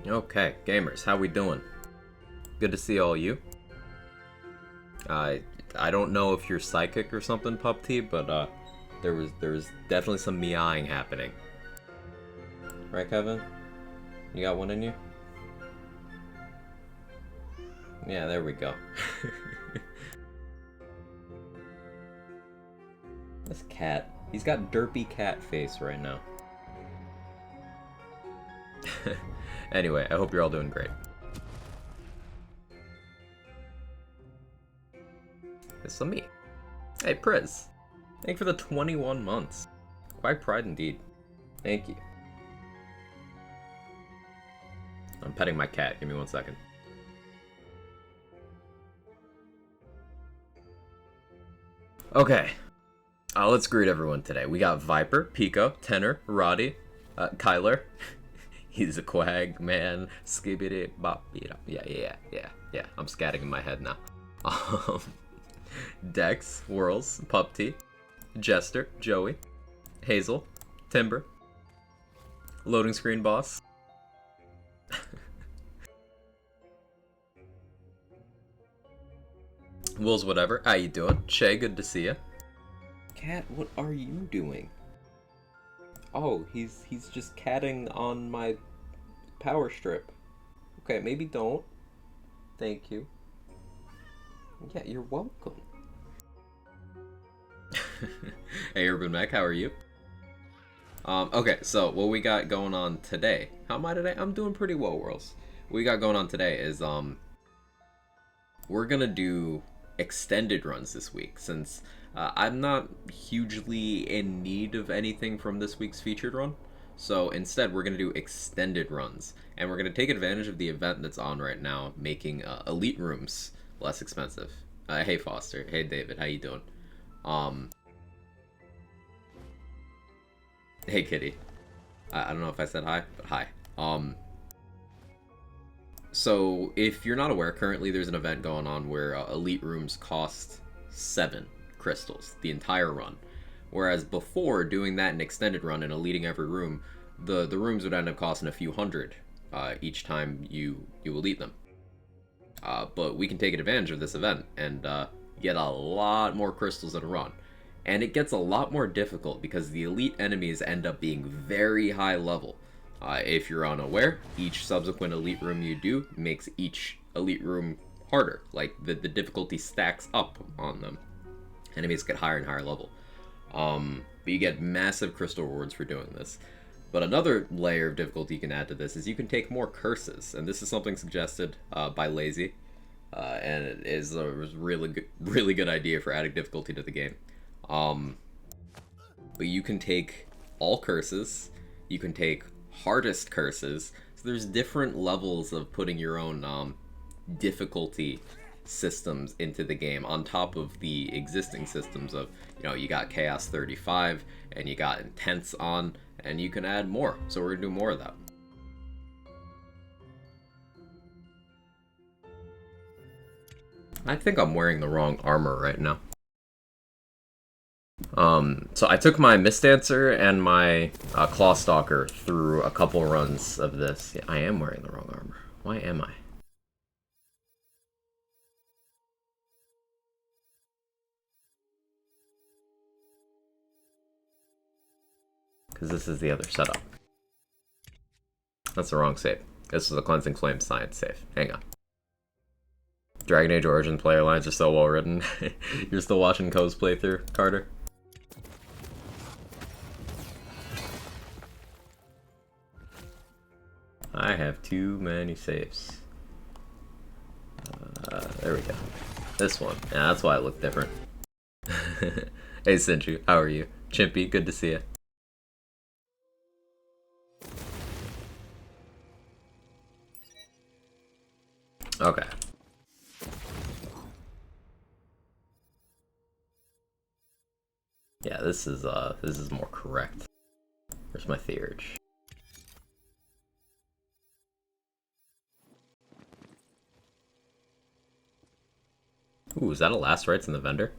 Okay, gamers, how we doing? Good to see all you. I don't know if you're psychic or something, Pup T, but there was definitely some meowing happening. Right, Kevin? You got one in you? Yeah, there we go. This cat, he's got derpy cat face right now. Anyway, I hope you're all doing great. It's me. Hey, Priz. Thank you for the 21 months. Quite pride indeed. Thank you. I'm petting my cat. Give me 1 second. Okay. Let's greet everyone today. We got Viper, Pico, Tenor, Roddy, Kyler. He's a quag, man. Skibbity bop. Yeah. I'm scatting in my head now. Dex, Whirls, Pup T, Jester, Joey, Hazel, Timber, Loading Screen Boss. Wills, whatever. How you doing? Shay, good to see you. Cat, what are you doing? Oh, he's just catting on my power strip. Okay, maybe don't. Thank you. Yeah, you're welcome. Hey, Urban Mech, how are you? Okay, so what we got going on today? How am I today? I'm doing pretty well, Worlds. What we got going on today is, we're gonna do extended runs this week, since I'm not hugely in need of anything from this week's featured run. So instead, we're gonna do extended runs, and we're gonna take advantage of the event that's on right now, making elite rooms less expensive. Hey Foster, hey David, how you doing? Hey Kitty. I don't know if I said hi, but hi. So if you're not aware, currently there's an event going on where elite rooms cost 7 crystals, the entire run. Whereas before, doing that in extended run and eliting every room, the rooms would end up costing a few hundred each time you elite them. But we can take advantage of this event and get a lot more crystals in a run. And it gets a lot more difficult because the elite enemies end up being very high level. If you're unaware, each subsequent elite room you do makes each elite room harder. Like, the difficulty stacks up on them. Enemies get higher and higher level. But you get massive crystal rewards for doing this. But another layer of difficulty you can add to this is you can take more curses. And this is something suggested by Lazy. And it is a really good idea for adding difficulty to the game. But you can take all curses. You can take hardest curses. So there's different levels of putting your own difficulty systems into the game on top of the existing systems of, you got Chaos 35 and you got Intense on, and you can add more. So we're gonna do more of that. I think I'm wearing the wrong armor right now. So I took my Mist Dancer and my Claw Stalker through a couple runs of this. Yeah, I am wearing the wrong armor. Why am I? Because this is the other setup. That's the wrong save. This is a Cleansing Flame Science save. Hang on. Dragon Age Origin player lines are so well written. You're still watching Ko's playthrough, Carter? I have too many saves. There we go. This one. Yeah, that's why I look different. Hey Sinju, how are you? Chimpy, good to see you. Okay. Yeah, this is more correct. Where's my theurge? Ooh, is that a last rites in the vendor?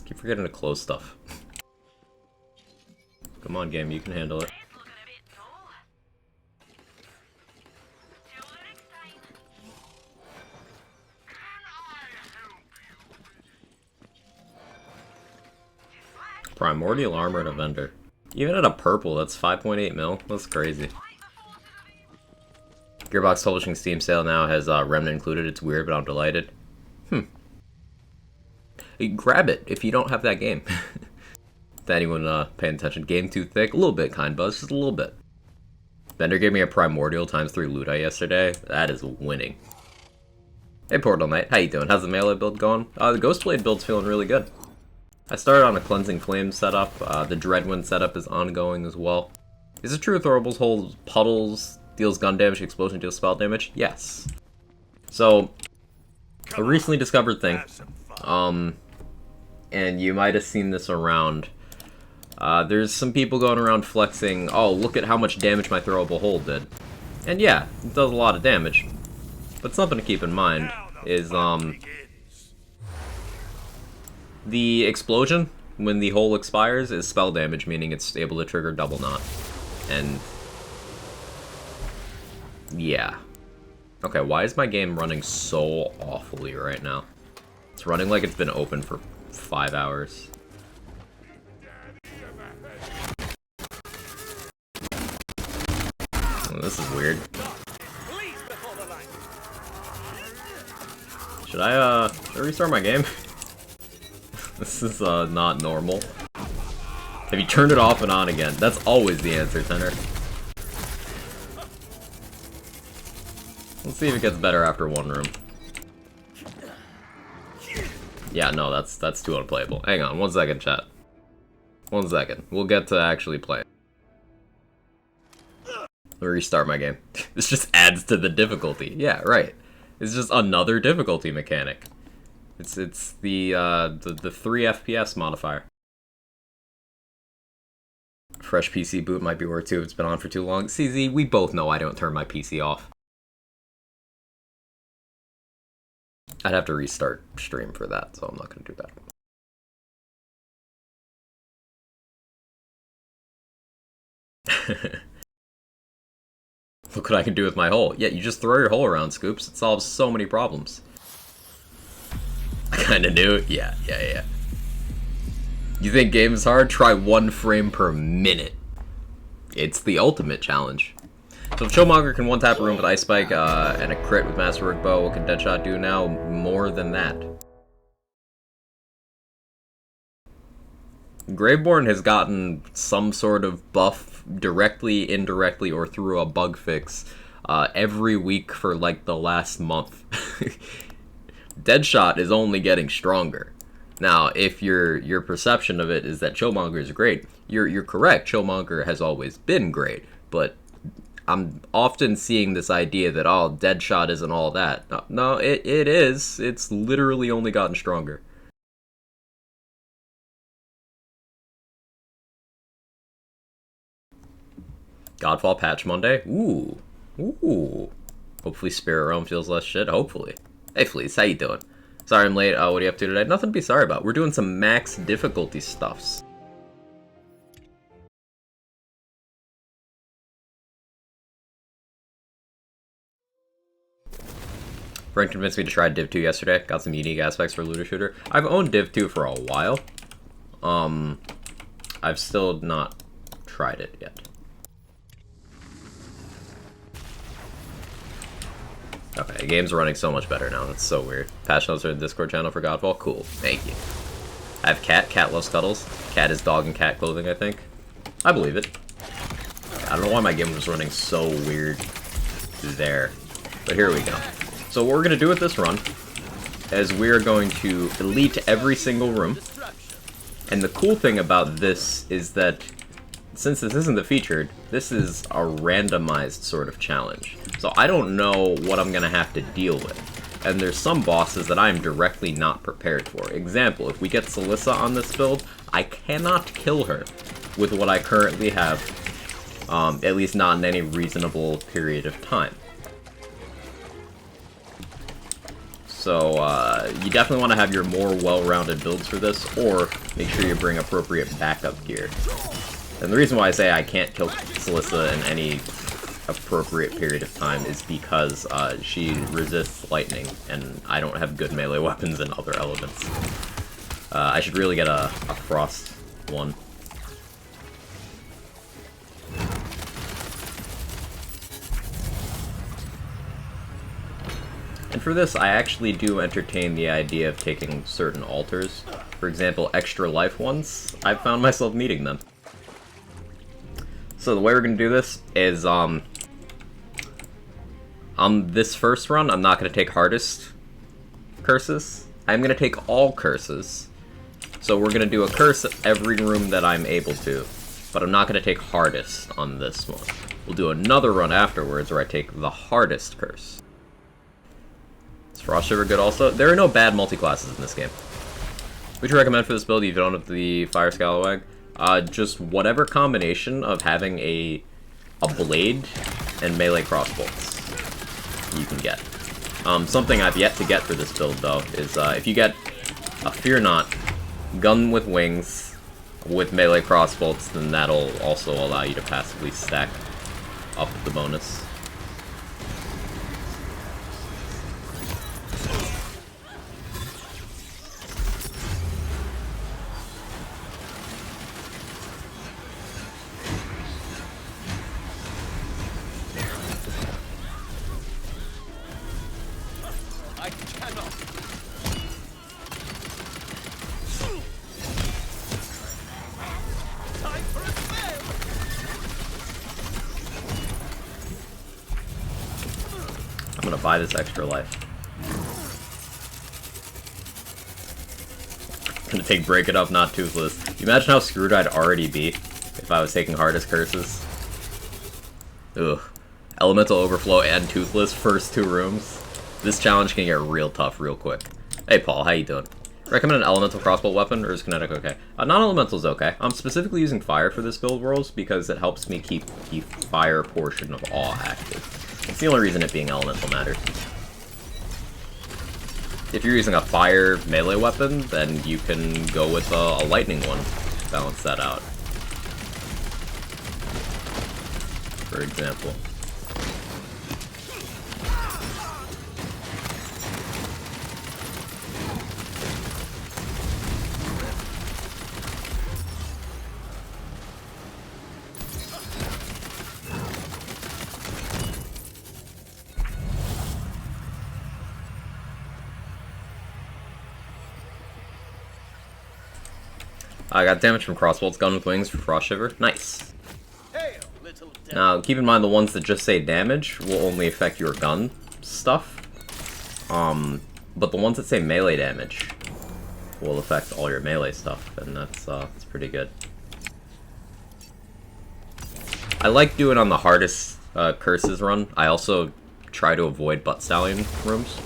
Keep forgetting to close stuff. Come on, game, you can handle it. Primordial armor and a vendor. Even at a purple, that's 5.8 mil. That's crazy. Gearbox Publishing Steam sale now has Remnant included. It's weird, but I'm delighted. Hey, grab it if you don't have that game. To anyone paying attention, game too thick? A little bit, kind buzz, just a little bit. Vendor gave me a Primordial ×3 Lutai yesterday. That is winning. Hey Portal Knight, how you doing? How's the melee build going? The Ghostblade build's feeling really good. I started on a Cleansing Flame setup. The Dreadwind setup is ongoing as well. Is it true Throwables holds puddles, deals gun damage, explosion deals spell damage? Yes. So, a recently discovered thing. And you might have seen this around. There's some people going around flexing, oh, look at how much damage my throwable hold did. And yeah, it does a lot of damage. But something to keep in mind is, the explosion, when the hole expires, is spell damage, meaning it's able to trigger double knot. And yeah. Okay, why is my game running so awfully right now? It's running like it's been open for 5 hours. Oh, this is weird. Should I restart my game? This is not normal. Have you turned it off and on again? That's always the answer, Tenor. Let's see if it gets better after one room. Yeah, no, that's too unplayable. Hang on, 1 second, chat. 1 second. We'll get to actually playing. Let me restart my game. This just adds to the difficulty. Yeah, right. It's just another difficulty mechanic. It's the 3 FPS modifier. Fresh PC boot might be worth too if it's been on for too long. CZ, we both know I don't turn my PC off. I'd have to restart stream for that, so I'm not going to do that. Look what I can do with my hole. Yeah, you just throw your hole around, Scoops. It solves so many problems. I kinda knew it. Yeah. You think game is hard? Try 1 frame per minute. It's the ultimate challenge. So if Chillmonger can one-tap a room with Ice Spike and a crit with Masterwork Bow, what can Deadshot do now? More than that. Graveborn has gotten some sort of buff directly, indirectly, or through a bug fix every week for like the last month. Deadshot is only getting stronger. Now, if your perception of it is that Chillmonger is great, you're correct. Chillmonger has always been great, but I'm often seeing this idea that, oh, Deadshot isn't all that. No, it is. It's literally only gotten stronger. Godfall patch Monday? Ooh. Hopefully Spirit Realm feels less shit. Hopefully. Hey, Fleece, how you doing? Sorry I'm late. What are you up to today? Nothing to be sorry about. We're doing some max difficulty stuffs. Brent convinced me to try Div 2 yesterday. Got some unique aspects for Looter Shooter. I've owned Div 2 for a while. I've still not tried it yet. Okay, the game's running so much better now. That's so weird. Patch notes are in the Discord channel for Godfall. Cool. Thank you. I have Cat. Cat loves cuddles. Cat is dog and cat clothing, I think. I believe it. I don't know why my game was running so weird there. But here we go. So what we're going to do with this run is we're going to elite every single room. And the cool thing about this is that since this isn't the featured, this is a randomized sort of challenge. So I don't know what I'm going to have to deal with. And there's some bosses that I'm directly not prepared for. Example, if we get Celissa on this build, I cannot kill her with what I currently have. At least not in any reasonable period of time. So, you definitely want to have your more well-rounded builds for this, or make sure you bring appropriate backup gear. And the reason why I say I can't kill Celissa in any appropriate period of time is because she resists lightning, and I don't have good melee weapons in other elements. I should really get a frost one. And for this, I actually do entertain the idea of taking certain altars. For example, extra life ones. I've found myself needing them. So the way we're going to do this is, on this first run, I'm not going to take hardest curses. I'm going to take all curses. So we're going to do a curse at every room that I'm able to. But I'm not going to take hardest on this one. We'll do another run afterwards where I take the hardest curse. Frost Shiver good also. There are no bad multi-classes in this game. Would you recommend for this build if you don't have the Fire Scalawag? Just whatever combination of having a blade and melee crossbolts you can get. Something I've yet to get for this build though is if you get a Fear Not gun with wings with melee crossbolts, then that'll also allow you to passively stack up the bonus. I'm gonna buy this extra life. I'm gonna take Break It Up, not Toothless. You imagine how screwed I'd already be if I was taking hardest curses? Ugh. Elemental Overflow and Toothless, first two rooms. This challenge can get real tough real quick. Hey Paul, how you doing? Recommend an elemental crossbow weapon, or is kinetic okay? Non-elemental's okay. I'm specifically using fire for this build, Worlds, because it helps me keep the fire portion of awe active. It's the only reason it being elemental matters. If you're using a fire melee weapon, then you can go with a lightning one to balance that out. For example. I got damage from Crossbolts, Gun with Wings for Frost Shiver. Nice. Now, keep in mind the ones that just say damage will only affect your gun stuff. But the ones that say melee damage will affect all your melee stuff, and that's pretty good. I like doing on the hardest curses run. I also try to avoid Butt Stallion rooms,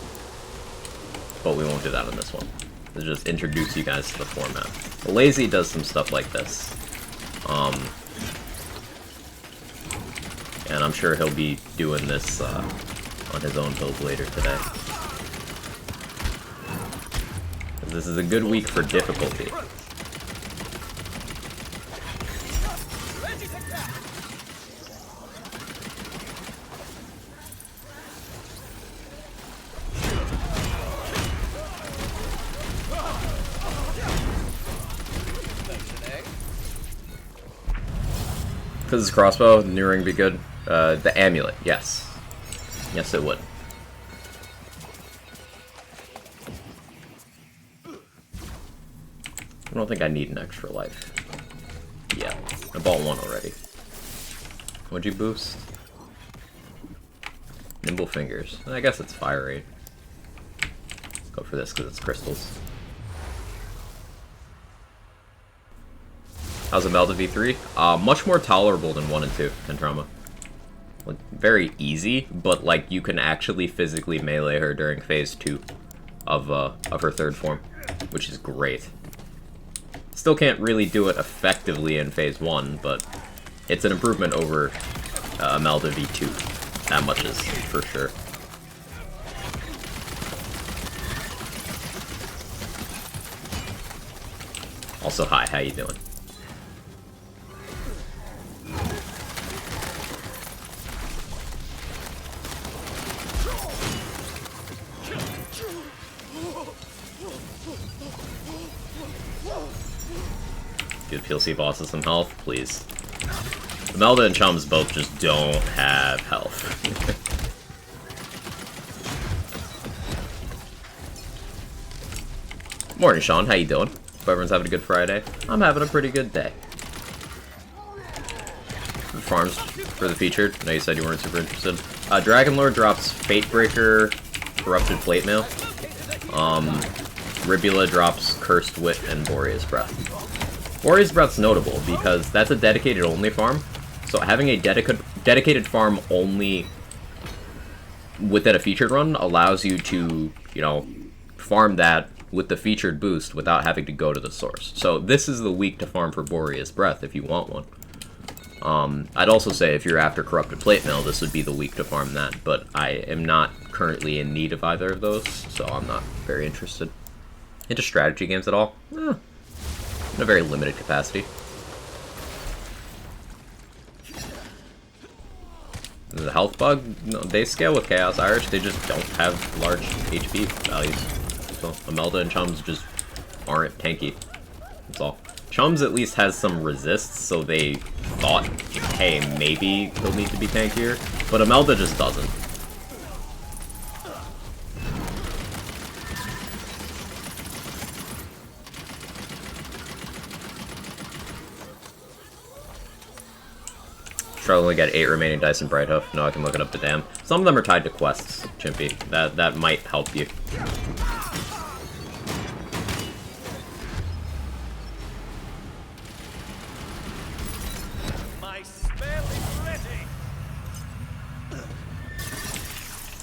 but we won't do that on this one. To just introduce you guys to the format. Lazy does some stuff like this. And I'm sure he'll be doing this on his own build later today. This is a good week for difficulty. Because it's crossbow, New Ring be good. The amulet, yes. Yes, it would. I don't think I need an extra life. Yeah, I bought one already. What'd you boost? Nimble Fingers. I guess it's Fire Rate. Go for this because it's crystals. How's Imelda V3? Much more tolerable than 1 and 2, Tentrama. Like, very easy, but like you can actually physically melee her during phase 2 of her third form, which is great. Still can't really do it effectively in phase 1, but it's an improvement over Imelda V2. That much is for sure. Also, hi, how you doing? Give PLC bosses some health, please. Imelda and Chums both just don't have health. Morning, Sean. How you doing? Hope everyone's having a good Friday. I'm having a pretty good day. Farms for the featured. I know you said you weren't super interested. Dragonlord drops Fatebreaker, Corrupted Plate Mail. Ribula drops Cursed Wit and Boreas Breath. Boreas Breath's notable because that's a dedicated only farm. So having a dedicated farm only within a featured run allows you to, you know, farm that with the featured boost without having to go to the source. So this is the week to farm for Boreas Breath if you want one. I'd also say if you're after Corrupted Plate Mail, this would be the week to farm that, but I am not currently in need of either of those, so I'm not very interested. Into strategy games at all? In a very limited capacity. The health bug? No, they scale with Chaos Irish, they just don't have large HP values. So Imelda and Chums just aren't tanky. That's all. Chums at least has some resists, so they thought, hey, maybe he'll need to be tankier, but Imelda just doesn't. Struggling to get 8 remaining dice in Brighthoof. No, I can look it up to damn. Some of them are tied to quests, Chimpy. That might help you.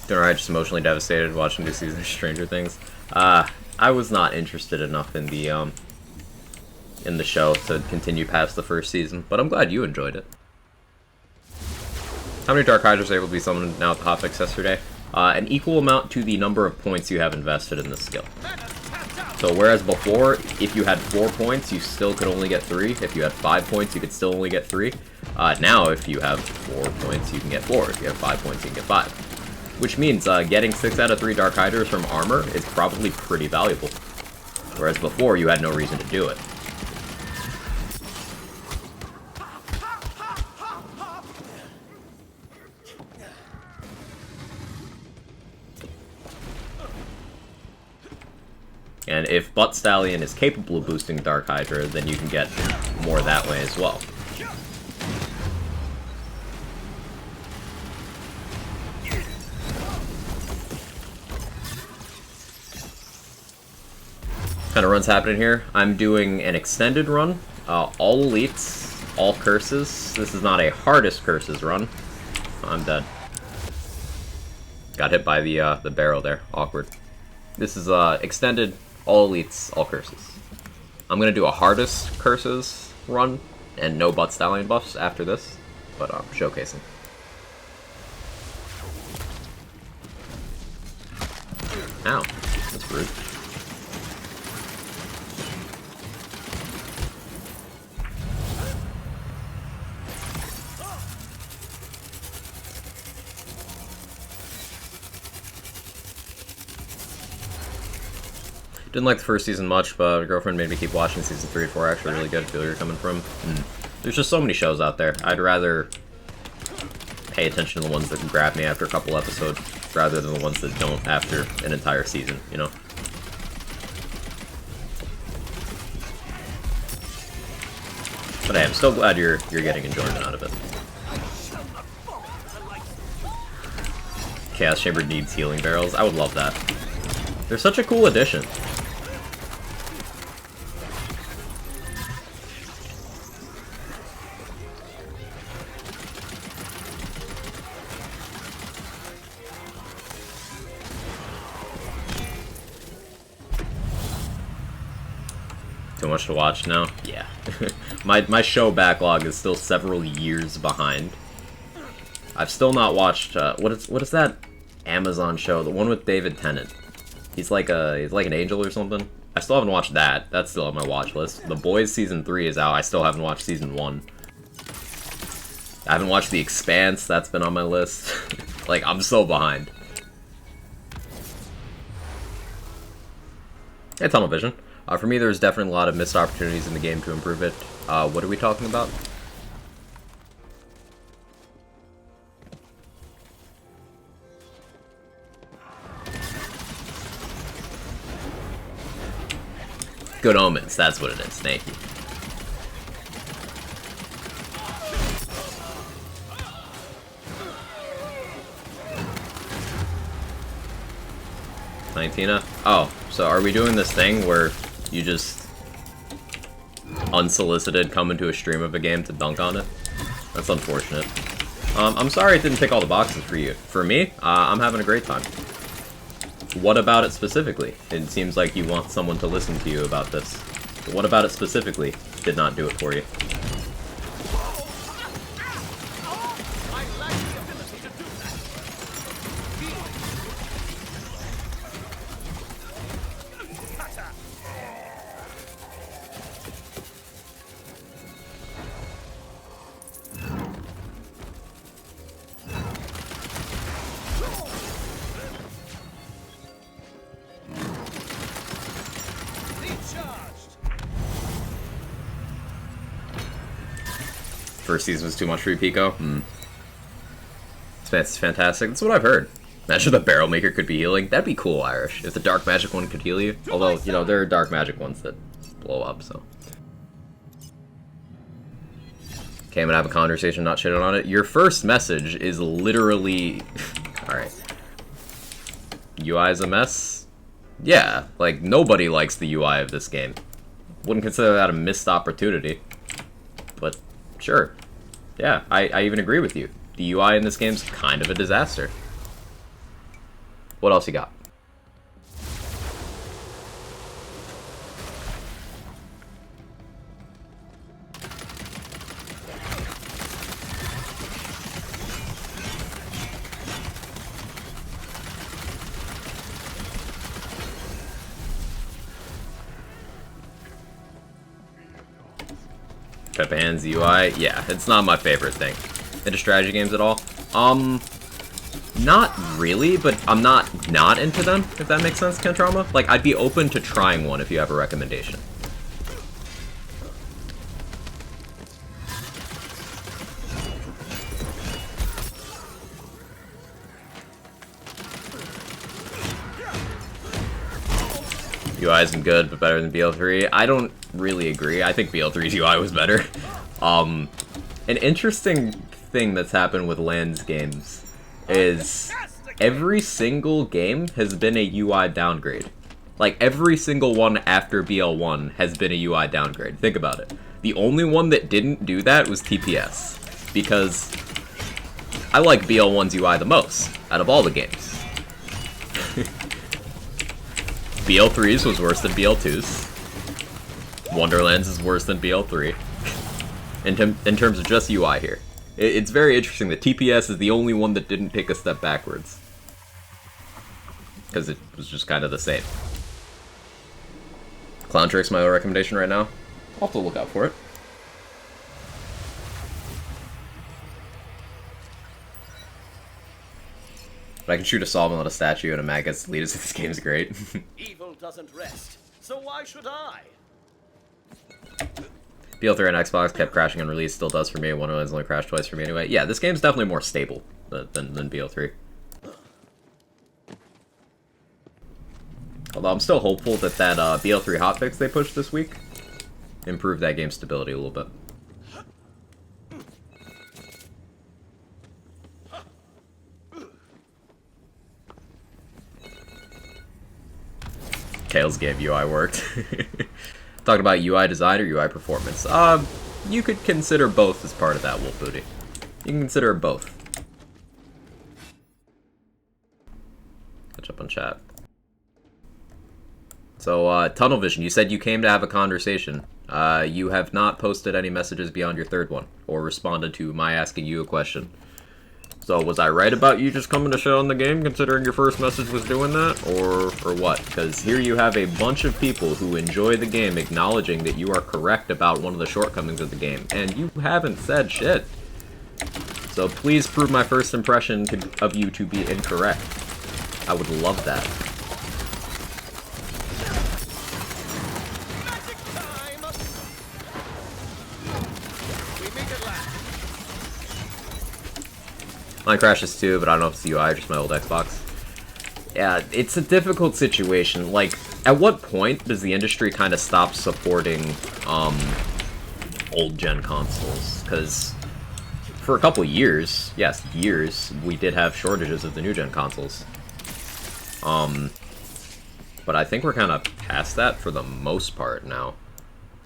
Doing alright, just emotionally devastated watching this season of Stranger Things. I was not interested enough in the show to continue past the first season, but I'm glad you enjoyed it. How many Dark Hydras were able to be summoned now at the hotfix yesterday? An equal amount to the number of points you have invested in this skill. So whereas before, if you had 4 points, you still could only get 3. If you had 5 points, you could still only get 3. Now, if you have 4 points, you can get 4. If you have 5 points, you can get 5. Which means getting 6 out of 3 Dark Hydras from armor is probably pretty valuable. Whereas before, you had no reason to do it. And if Butt Stallion is capable of boosting Dark Hydra, then you can get more that way as well. Kind of runs happening here. I'm doing an extended run, all elites, all curses. This is not a hardest curses run. I'm dead. Got hit by the barrel there. Awkward. This is extended, all elites, all curses. I'm gonna do a hardest curses run and no Butt Stallion buffs after this, but showcasing. Ow, that's rude. Didn't like the first season much, but my girlfriend made me keep watching season 3 and 4. Actually really good. Feel where you're coming from. There's just so many shows out there. I'd rather pay attention to the ones that can grab me after a couple episodes, rather than the ones that don't after an entire season, you know? But hey, I'm still glad you're getting enjoyment out of it. Chaos Chamber needs healing barrels. I would love that. They're such a cool addition. Too much to watch now? Yeah. my show backlog is still several years behind. I've still not watched what is that Amazon show? The one with David Tennant. He's like an angel or something. I still haven't watched that. That's still on my watch list. The Boys season 3 is out. I still haven't watched season 1. I haven't watched The Expanse. That's been on my list. Like, I'm so behind. Hey, Tunnel Vision. For me, there's definitely a lot of missed opportunities in the game to improve it. What are we talking about? Good Omens, that's what it is. Thank you. Ninetina? Oh, so are we doing this thing where you just unsolicited come into a stream of a game to dunk on it? That's unfortunate. I'm sorry it didn't tick all the boxes for you. For me, I'm having a great time. What about it specifically? It seems like you want someone to listen to you about this. But what about it specifically did not do it for you? First season was too much for you, Pico? It's fantastic. That's what I've heard. Imagine the Barrel Maker could be healing. That'd be cool, Irish. If the Dark Magic one could heal you. Although, you know, there are Dark Magic ones that blow up, so. Okay, I'm gonna have a conversation, not shitting on it. Your first message is literally... Alright. UI is a mess? Yeah, like, nobody likes the UI of this game. Wouldn't consider that a missed opportunity. But, sure. Yeah, I even agree with you. The UI in this game's kind of a disaster. What else you got? Peppa Hand's UI, yeah, it's not my favorite thing. Into strategy games at all? Not really, but I'm not into them, if that makes sense, Kentrama. Like, I'd be open to trying one if you have a recommendation. UI isn't good, but better than BL3. I don't really agree. I think BL3's UI was better. An interesting thing that's happened with Lands games is every single game has been a UI downgrade. Like, every single one after BL1 has been a UI downgrade. Think about it. The only one that didn't do that was TPS. Because I like BL1's UI the most out of all the games. BL3's was worse than BL2's. Wonderlands is worse than BL3. In terms of just UI here. It's very interesting that TPS is the only one that didn't take a step backwards. Because it was just kind of the same. Clown Trick's my recommendation right now. I'll have to look out for it. But I can shoot a solvent on a statue and a mag gets deleted, so this game's great. Evil doesn't rest, so why should I? BL3 on Xbox kept crashing on release, still does for me. Wonderland's only crashed twice for me anyway. Yeah, this game's definitely more stable than BL3. Although I'm still hopeful that BL3 hotfix they pushed this week improved that game's stability a little bit. Tales game UI worked. Talking about UI design or UI performance. You could consider both as part of that, Wolf Booty. You can consider both. Catch up on chat. So, Tunnel Vision, you said you came to have a conversation. You have not posted any messages beyond your third one, or responded to my asking you a question. So, was I right about you just coming to show in the game, considering your first message was doing that, or what? Because here you have a bunch of people who enjoy the game acknowledging that you are correct about one of the shortcomings of the game, and you haven't said shit. So please prove my first impression of you to be incorrect. I would love that. Mine crashes too, but I don't know if it's UI or just my old Xbox. Yeah, it's a difficult situation. Like, at what point does the industry kind of stop supporting, old-gen consoles? Because for a couple years, yes, years, we did have shortages of the new-gen consoles. But I think we're kind of past that for the most part now.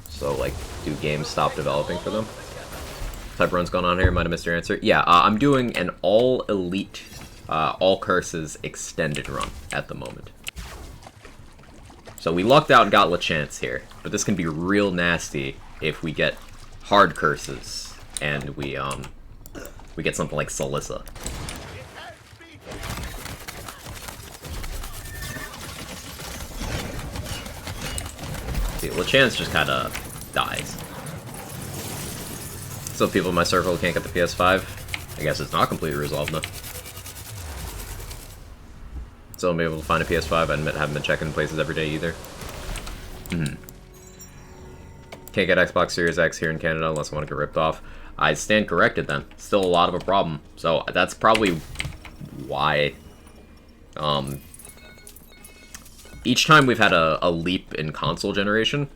So, like, do games stop developing for them? Type run's going on here, might have missed your answer. Yeah, I'm doing an all-elite, all curses extended run at the moment. So we lucked out and got Lachance here, but this can be real nasty if we get hard curses and we get something like Salissa. See, Lachance just kind of dies. So people in my circle can't get the PS5. I guess it's not completely resolved though. Still be able to find a PS5. I admit I haven't been checking places every day either. Can't get Xbox Series X here in Canada unless I want to get ripped off. I stand corrected then. Still a lot of a problem. So that's probably why each time we've had a leap in console generation,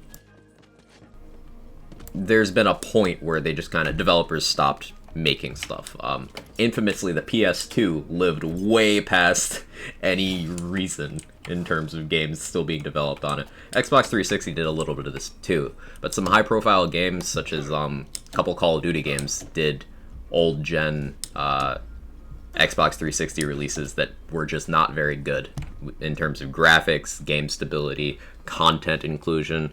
there's been a point where they just kind of, developers stopped making stuff. Infamously, the PS2 lived way past any reason in terms of games still being developed on it. Xbox 360 did a little bit of this too, but some high-profile games, such as a couple Call of Duty games, did old-gen Xbox 360 releases that were just not very good in terms of graphics, game stability, content inclusion,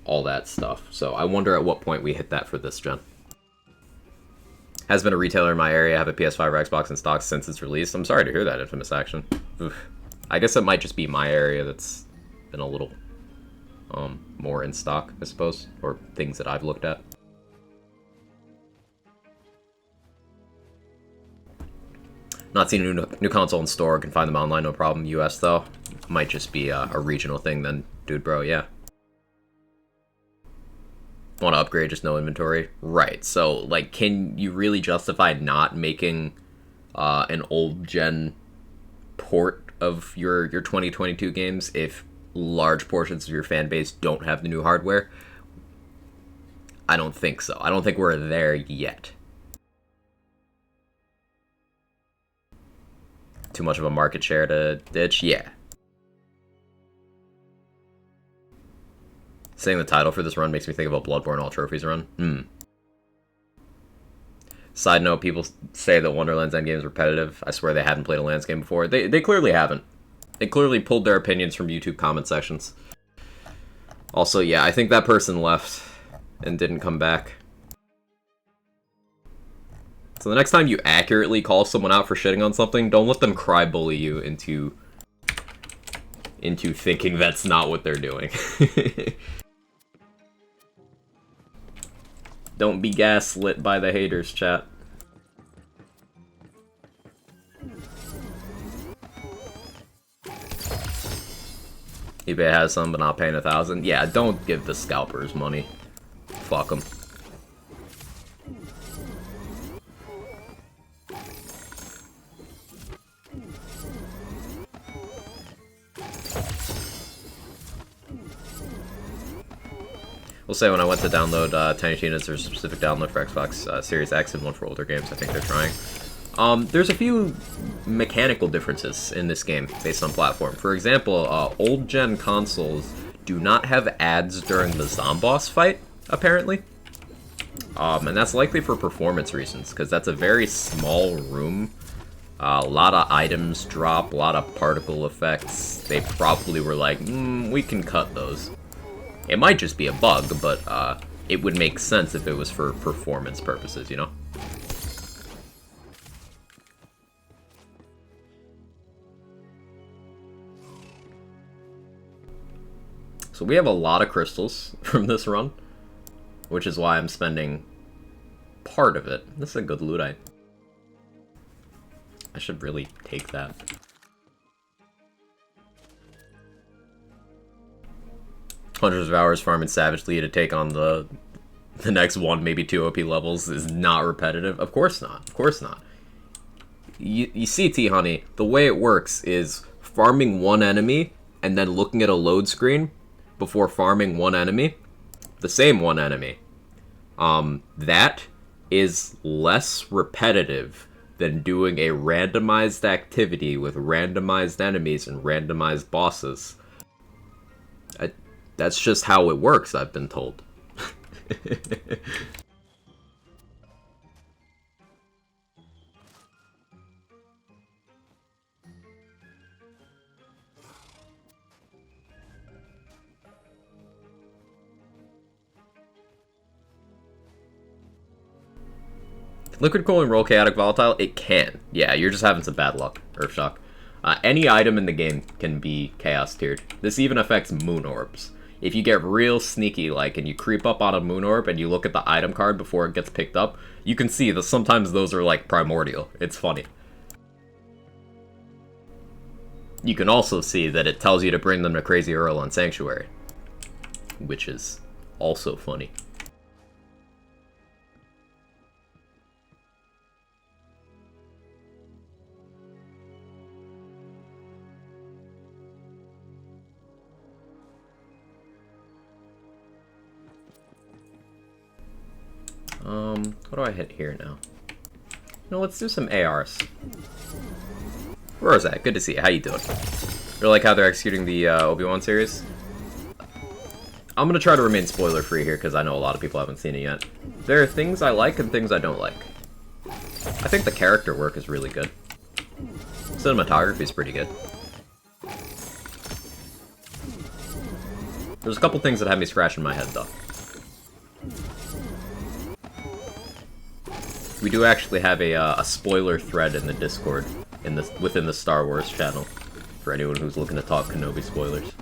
all that stuff. So I wonder at what point we hit that for this gen. Has been a retailer in my area, have a PS5 or Xbox in stock since its release. I'm sorry to hear that, Infamous Action. Oof. I guess it might just be my area that's been a little more in stock, I suppose, or things that I've looked at. Not seen a new console in store, can find them online, no problem. US though, might just be a regional thing then, dude bro, yeah. Want to upgrade, just no inventory? Right, so, like, can you really justify not making an old-gen port of your 2022 games if large portions of your fan base don't have the new hardware? I don't think so. I don't think we're there yet. Too much of a market share to ditch? Yeah. Saying the title for this run makes me think about Bloodborne All Trophies run. Side note, people say that Wonderland's endgame is repetitive. I swear they hadn't played a Lands game before. They clearly haven't. They clearly pulled their opinions from YouTube comment sections. Also, yeah, I think that person left and didn't come back. So the next time you accurately call someone out for shitting on something, don't let them cry bully you into thinking that's not what they're doing. Don't be gaslit by the haters, chat. eBay has some, but not paying 1,000. Yeah, don't give the scalpers money. Fuck them. We'll say when I went to download Tiny Tina's, there's a specific download for Xbox Series X and one for older games. I think they're trying. There's a few mechanical differences in this game based on platform. For example, old-gen consoles do not have ads during the Zomboss fight, apparently. And that's likely for performance reasons, because that's a very small room. A lot of items drop, a lot of particle effects. They probably were like, we can cut those. It might just be a bug, but it would make sense if it was for performance purposes, you know? So we have a lot of crystals from this run, which is why I'm spending part of it. This is a good loot item. I should really take that. Hundreds of hours farming savagely to take on the next one, maybe two OP levels is not repetitive. Of course not. Of course not. You see, T-Honey, the way it works is farming one enemy and then looking at a load screen before farming one enemy, the same one enemy. That is less repetitive than doing a randomized activity with randomized enemies and randomized bosses. That's just how it works, I've been told. Liquid Cooling Roll Chaotic Volatile? It can. Yeah, you're just having some bad luck, Earthshock. Any item in the game can be Chaos tiered. This even affects Moon Orbs. If you get real sneaky, like, and you creep up on a Moon Orb and you look at the item card before it gets picked up, you can see that sometimes those are, like, primordial. It's funny. You can also see that it tells you to bring them to Crazy Earl on Sanctuary, which is also funny. What do I hit here now? No, let's do some ARs. Rosette, good to see you. How you doing? You like how they're executing the Obi-Wan series? I'm gonna try to remain spoiler-free here, because I know a lot of people haven't seen it yet. There are things I like and things I don't like. I think the character work is really good. Cinematography is pretty good. There's a couple things that have me scratching my head, though. We do actually have a spoiler thread in the Discord within the Star Wars channel for anyone who's looking to talk Kenobi spoilers.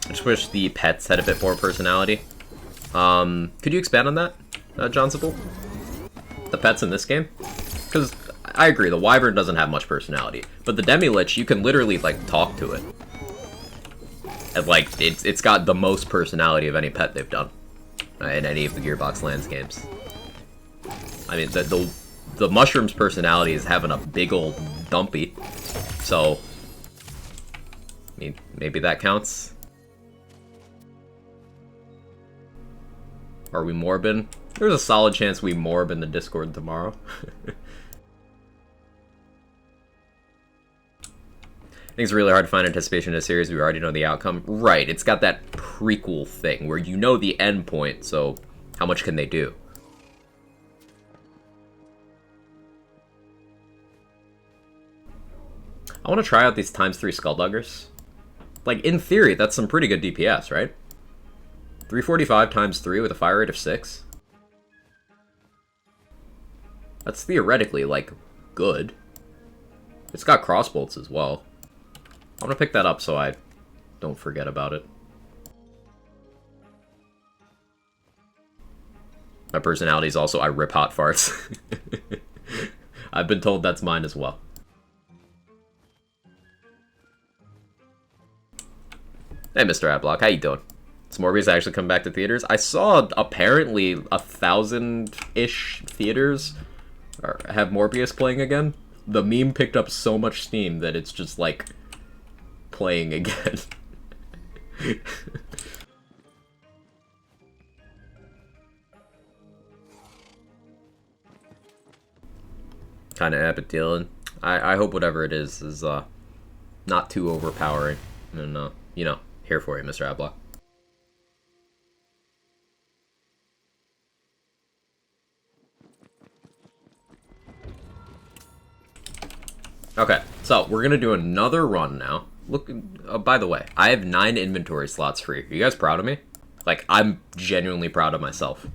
I just wish the pets had a bit more personality. Could you expand on that, John Simple? The pets in this game? Because I agree, the Wyvern doesn't have much personality, but the Demi-Lich, you can literally, like, talk to it. And, like, it's got the most personality of any pet they've done in any of the Gearbox Lands games. I mean, the mushroom's personality is having a big old dumpy, so I mean, maybe that counts. Are we Morbin? There's a solid chance we Morb in the Discord tomorrow. I think it's really hard to find anticipation in a series we already know the outcome. Right, it's got that prequel thing where you know the end point, so how much can they do? I want to try out these ×3 Skullduggers. Like, in theory, that's some pretty good DPS, right? 345 ×3 with a fire rate of 6. That's theoretically, like, good. It's got crossbolts as well. I'm gonna pick that up so I don't forget about it. My personality is also I rip hot farts. I've been told that's mine as well. Hey, Mr. Adblock, how you doing? Is Morbius actually come back to theaters? I saw apparently 1,000-ish theaters have Morbius playing again. The meme picked up so much steam that it's just like playing again. Kind of epic dealing. I hope whatever it is not too overpowering. And, you know, here for you, Mr. Adblock. Okay, so we're gonna do another run now. Look, by the way, I have 9 inventory slots free. Are you guys proud of me? Like, I'm genuinely proud of myself.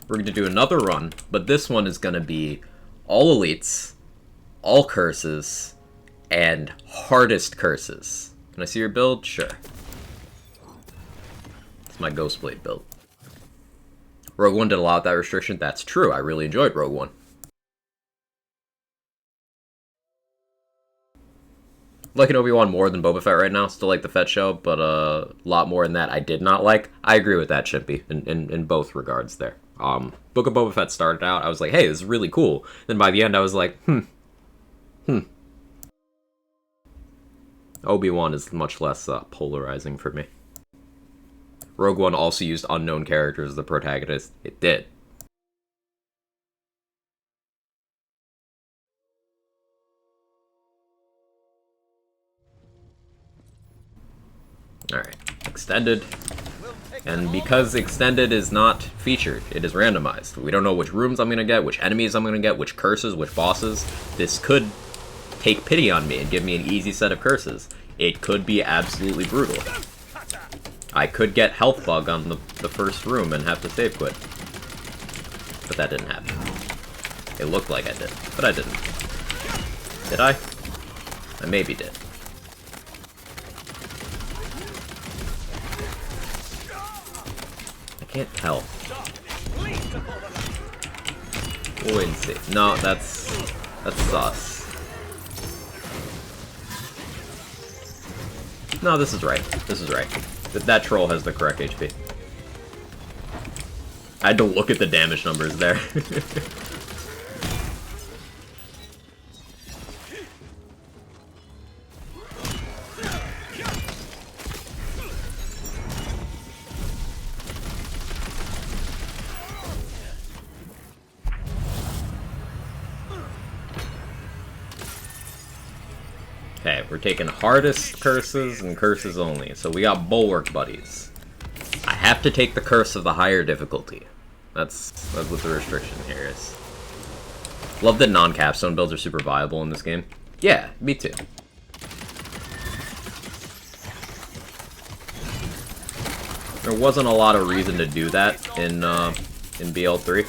We're gonna do another run, but this one is gonna be all elites, all curses, and hardest curses. Can I see your build? Sure. It's my Ghostblade build. Rogue One did a lot of that restriction. That's true. I really enjoyed Rogue One. Liking Obi-Wan more than Boba Fett right now. Still like the Fett show, but a lot more than that I did not like. I agree with that, Chimpy, in both regards there. Book of Boba Fett started out, I was like, hey, this is really cool. Then by the end, I was like, Obi-Wan is much less polarizing for me. Rogue One also used unknown characters as the protagonist. It did. Alright, Extended. And because Extended is not featured, it is randomized. We don't know which rooms I'm going to get, which enemies I'm going to get, which curses, which bosses. This could take pity on me and give me an easy set of curses. It could be absolutely brutal. I could get Health Bug on the first room and have to save quit. But that didn't happen. It looked like I did, but I didn't. Did I? I maybe did. I can't tell. We'll wait and see. No, that's sus. No, this is right. This is right. That troll has the correct HP. I had to look at the damage numbers there. Okay, we're taking hardest curses and curses only. So we got Bulwark Buddies. I have to take the curse of the higher difficulty. That's what the restriction here is. Love that non-capstone builds are super viable in this game. Yeah, me too. There wasn't a lot of reason to do that in BL3.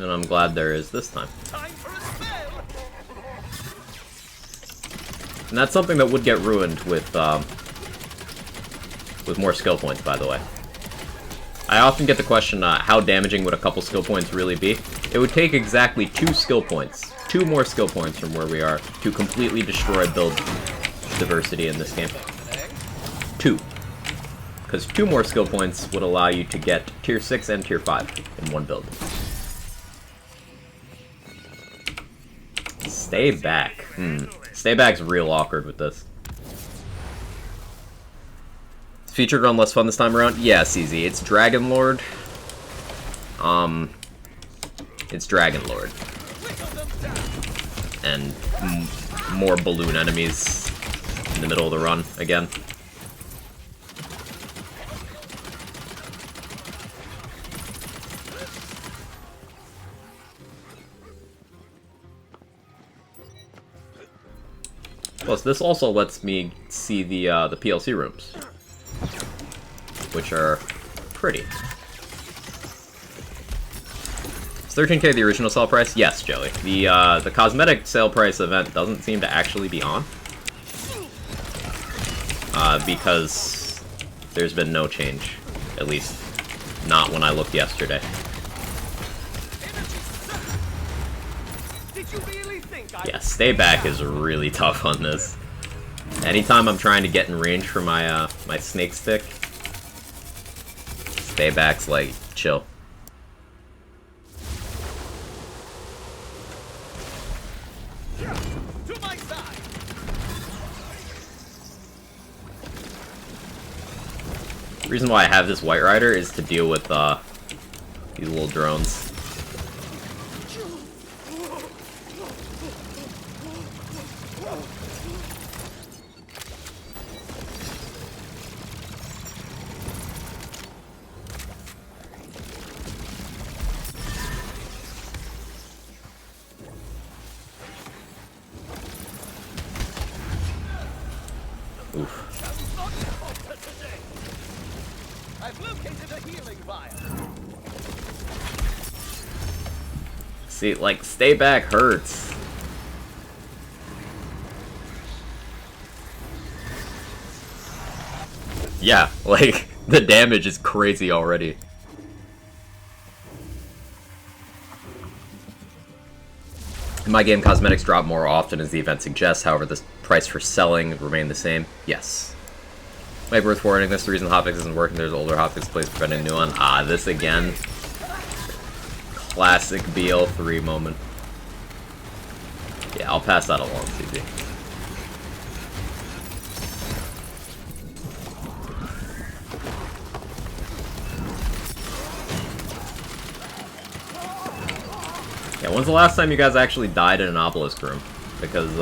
And I'm glad there is this time. And that's something that would get ruined with more skill points, by the way. I often get the question, how damaging would a couple skill points really be? It would take exactly 2 skill points, 2 more skill points from where we are, to completely destroy build diversity in this game. 2. Because 2 more skill points would allow you to get tier 6 and tier 5 in one build. Stay back. Stay back's real awkward with this. Is featured run less fun this time around? Yeah, CZ. It's Dragon Lord. It's Dragon Lord. And more balloon enemies in the middle of the run again. Plus, this also lets me see the PLC rooms, which are pretty. Is 13K the original sale price? Yes, Joey. The cosmetic sale price event doesn't seem to actually be on, because there's been no change, at least not when I looked yesterday. Yeah, stay back is really tough on this. Anytime I'm trying to get in range for my my snake stick, stay back's like, chill. The reason why I have this White Rider is to deal with these little drones. Oof. I've located a healing vial. See, like, stay back hurts. Yeah, like, the damage is crazy already. In my game, cosmetics drop more often as the event suggests, however, the price for selling remain the same. Yes. Might be worth forwarding this. The reason hotfix isn't working, there's older hotfix plays preventing a new one. Ah, this again. Classic BL3 moment. Yeah, I'll pass that along, CZ. Yeah, when's the last time you guys actually died in an obelisk room? Because,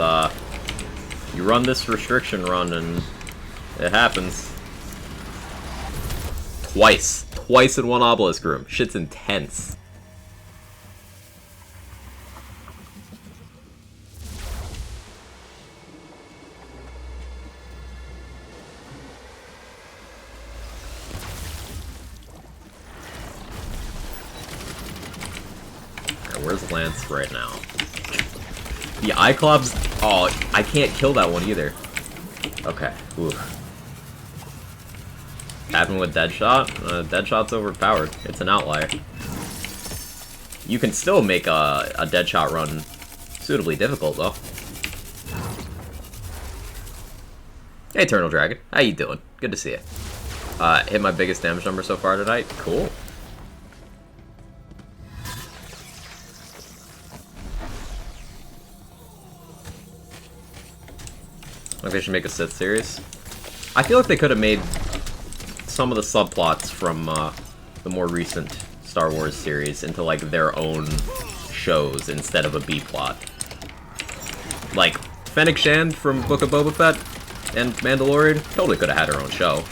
you run this restriction run and it happens. Twice. Twice in one obelisk room. Shit's intense. Where's Lance right now? The Iclops... Oh, I can't kill that one either. Okay. Ooh. Happened with Deadshot? Deadshot's overpowered. It's an outlier. You can still make a Deadshot run suitably difficult, though. Hey, Eternal Dragon. How you doing? Good to see you. Hit my biggest damage number so far tonight. Cool. Like they should make a Sith series. I feel like they could have made some of the subplots from the more recent Star Wars series into like their own shows instead of a B-plot. Like Fennec Shand from Book of Boba Fett and Mandalorian totally could have had her own show.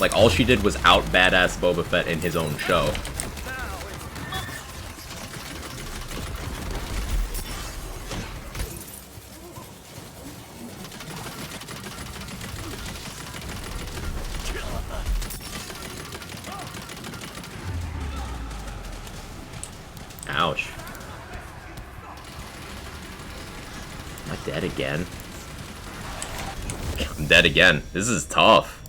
Like all she did was out badass Boba Fett in his own show. Ouch. Am I dead again? I'm dead again. This is tough.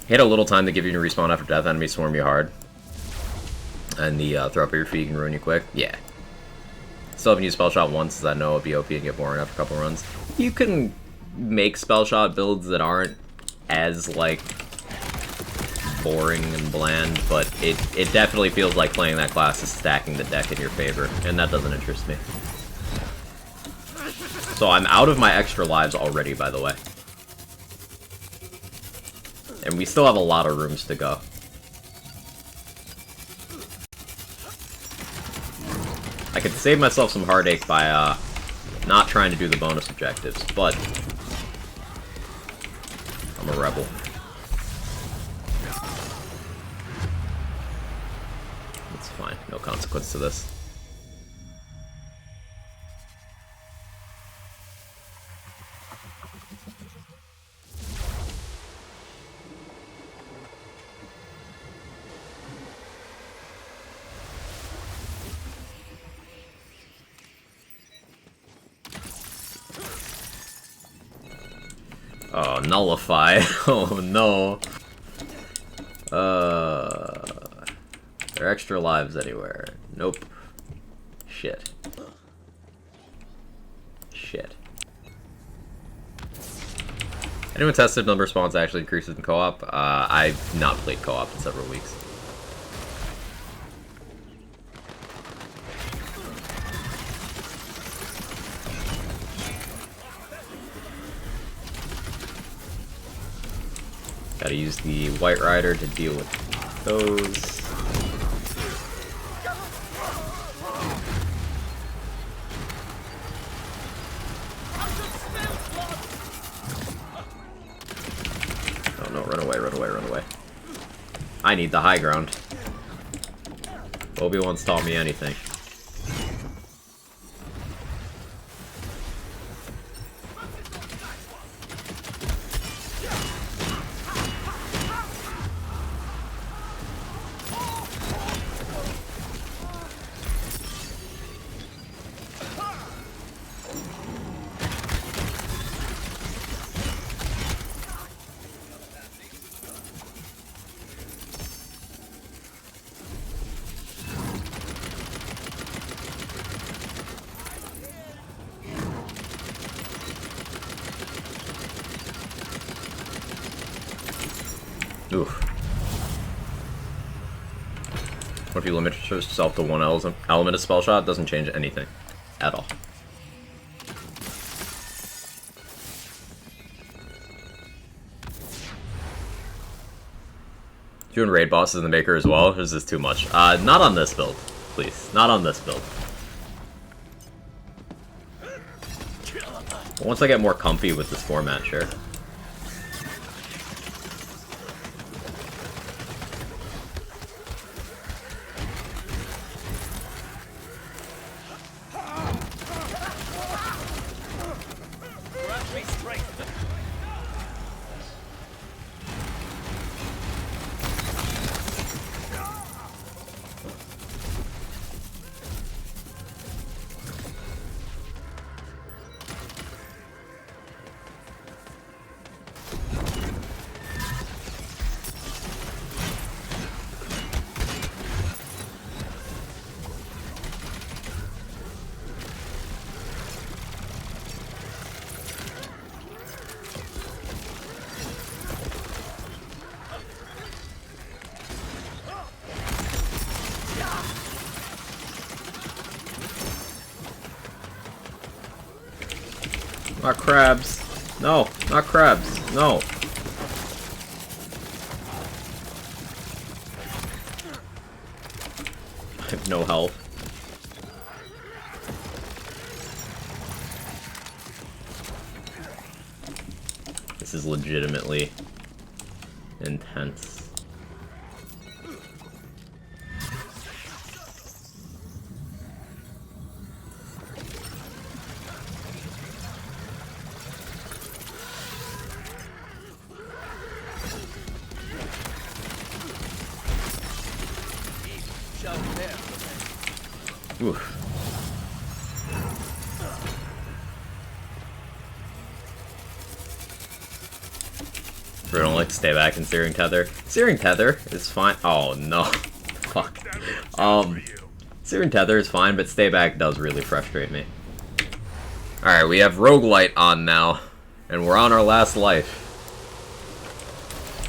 Hit a little time to give you a respawn after death. Enemies swarm you hard. And the throw up your feet can ruin you quick. Yeah. Still haven't used Spell Shot once, as I know it'll be OP and get boring after a couple runs. You can make Spell Shot builds that aren't as, like, boring and bland, but it definitely feels like playing that class is stacking the deck in your favor, and that doesn't interest me. So I'm out of my extra lives already, by the way. And we still have a lot of rooms to go. I could save myself some heartache by not trying to do the bonus objectives, but I'm a rebel. It's fine, no consequence to this. Oh, nullify. Oh no. There are extra lives anywhere. Nope. Shit. Shit. Anyone tested number of spawns actually increases in co-op? I've not played co-op in several weeks. Gotta use the White Rider to deal with those. Oh no, run away, run away, run away. I need the high ground. Obi-Wan's taught me anything. Oof. What if you limit yourself to one element of spell shot? It doesn't change anything. At all. Doing raid bosses in the Maker as well? Or is this too much? Not on this build. Please. Not on this build. Once I get more comfy with this format, sure. Not crabs. No, not crabs. No. I have no health. This is legitimately intense. Oof. We don't like to stay back in Searing Tether. Searing Tether is fine. Oh no. Fuck. Searing Tether is fine, but stay back does really frustrate me. Alright, we have Roguelite on now, and we're on our last life.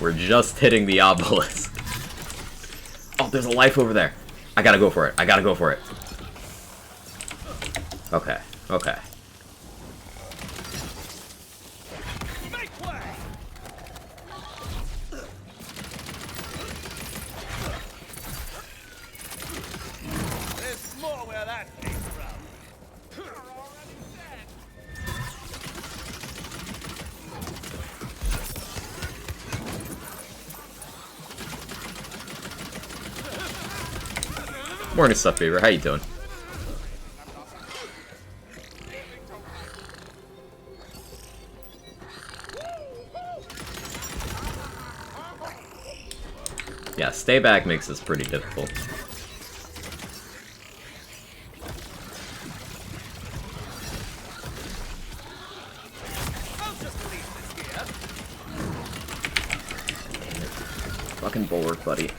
We're just hitting the obelisk. Oh, there's a life over there. I gotta go for it. I gotta go for it. Okay, okay. Make way! There's more where that came from. You're already dead. Morning, Stuff Beaver. How you doing? Yeah, stay back makes this pretty difficult. I'll just leave this here. Damn it. Fucking bulwark, buddy.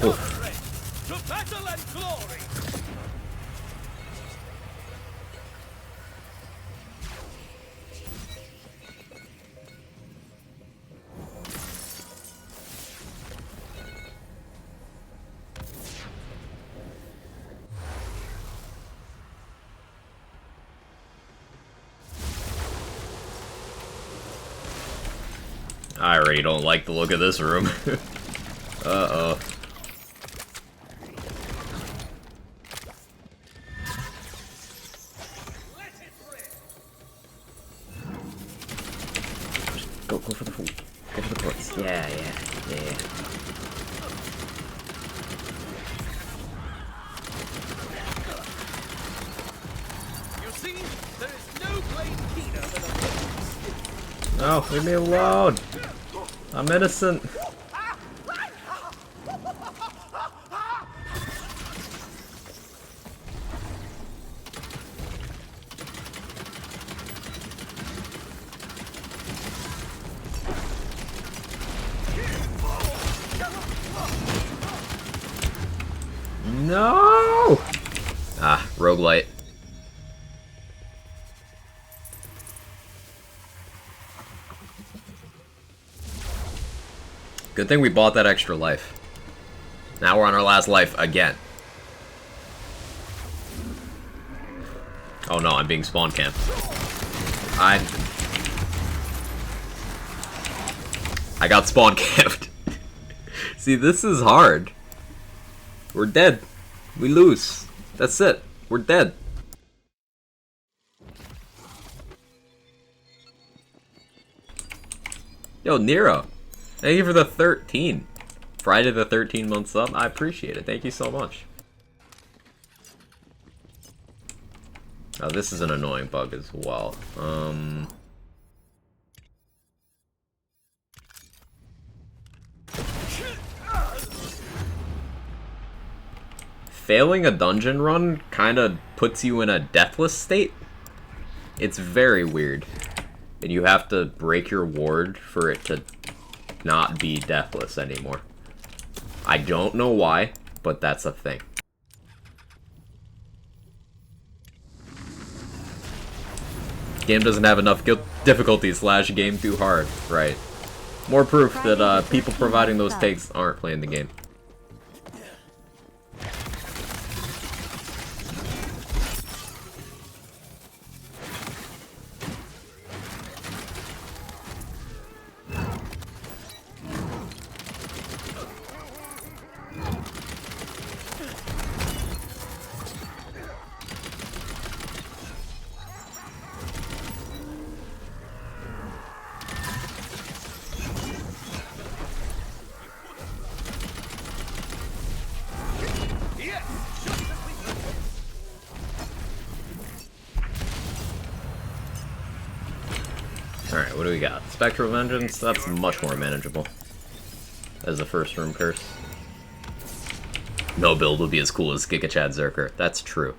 Oof. To battle and glory! I already don't like the look of this room. Uh-oh. Go for the ports. Yeah. You see, there is no blade keener than a No, leave me alone. I'm innocent. No! Ah, roguelite. Good thing we bought that extra life. Now we're on our last life again. Oh no, I'm being spawn camped. I got spawn camped. See, this is hard. We're dead. We lose. That's it. We're dead. Yo, Nero. Thank you for the 13. Friday the 13-month sub. I appreciate it. Thank you so much. Oh, this is an annoying bug as well. Failing a dungeon run kind of puts you in a deathless state. It's very weird. And you have to break your ward for it to not be deathless anymore. I don't know why, but that's a thing. Game doesn't have enough difficulty / game too hard. Right. More proof that people providing those takes aren't playing the game. Alright, what do we got? Spectral Vengeance? That's much more manageable as a first room curse. No build will be as cool as Giga Chad Zerker. That's true.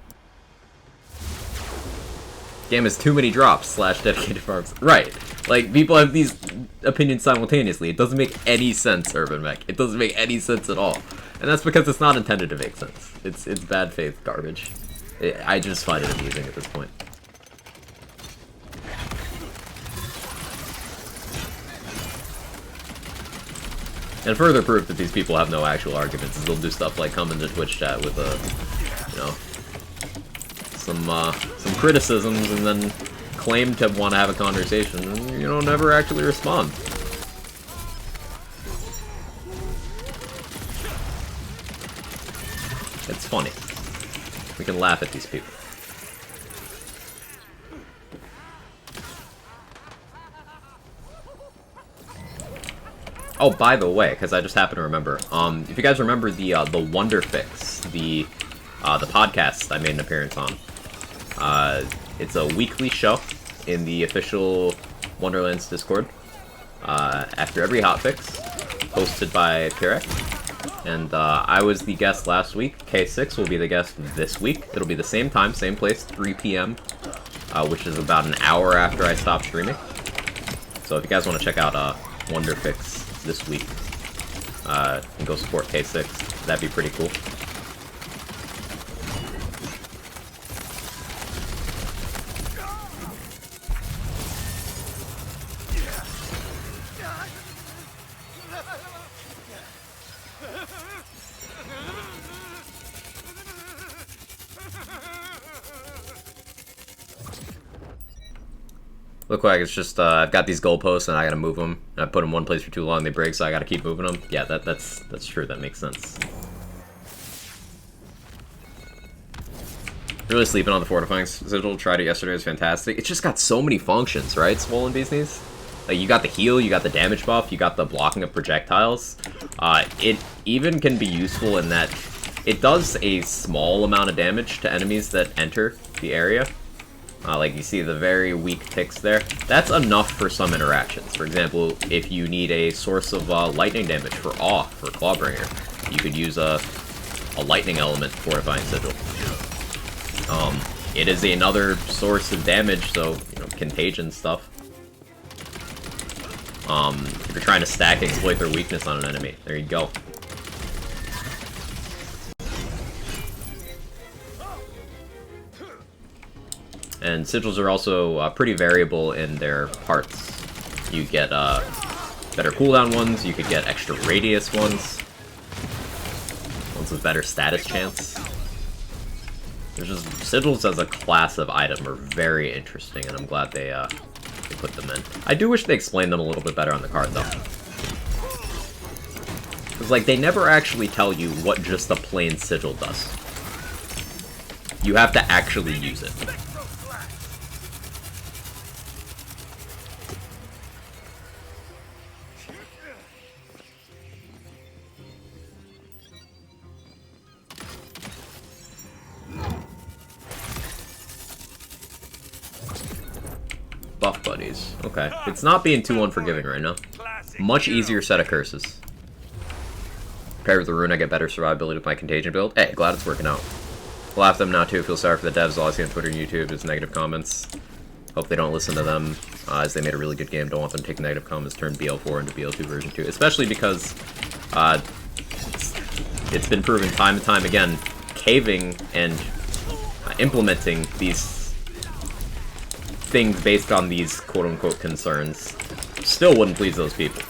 Game has too many drops / dedicated farms. Right. Like, people have these opinions simultaneously. It doesn't make any sense, Urban Mech. It doesn't make any sense at all. And that's because it's not intended to make sense. It's bad faith garbage. I just find it amusing at this point. And further proof that these people have no actual arguments is they'll do stuff like come into Twitch chat with you know, some criticisms and then claim to want to have a conversation and, you know, never actually respond. It's funny. We can laugh at these people. Oh, by the way, because I just happened to remember, if you guys remember the Wonder Fix, the podcast I made an appearance on, it's a weekly show in the official Wonderlands Discord, after every hotfix, hosted by Pirek, and I was the guest last week. K6 will be the guest this week. It'll be the same time, same place, 3 p.m., which is about an hour after I stopped streaming. So if you guys want to check out Wonder Fix this week, and go support K6, that'd be pretty cool. Look like it's just, I've got these goalposts and I gotta move them. And I put them one place for too long, they break, so I gotta keep moving them. Yeah, that's true, that makes sense. Really sleeping on the Fortifying Sigil, tried it yesterday, it was fantastic. It's just got so many functions, right, Swollen Beast Knees? Like, you got the heal, you got the damage buff, you got the blocking of projectiles. It even can be useful in that it does a small amount of damage to enemies that enter the area. Like, you see the very weak ticks there. That's enough for some interactions. For example, if you need a source of lightning damage for Awe, for Clawbringer, you could use a lightning element Fortifying Sigil. It is another source of damage, so, you know, contagion stuff. If you're trying to stack exploit their weakness on an enemy, there you go. And sigils are also pretty variable in their parts. You get better cooldown ones, you could get extra radius ones with better status chance. There's just sigils as a class of item are very interesting, and I'm glad they put them in. I do wish they explained them a little bit better on the card, though. Because, like, they never actually tell you what just a plain sigil does. You have to actually use it. Buff buddies. Okay. It's not being too unforgiving right now. Much easier set of curses. Paired with the rune, I get better survivability with my contagion build. Hey, glad it's working out. Laugh at them now too. Feel sorry for the devs. All I see on Twitter and YouTube is negative comments. Hope they don't listen to them, as they made a really good game. Don't want them to take negative comments, turn BL4 into BL2 version 2. Especially because it's been proven time and time again, caving and implementing these things based on these quote-unquote concerns still wouldn't please those people.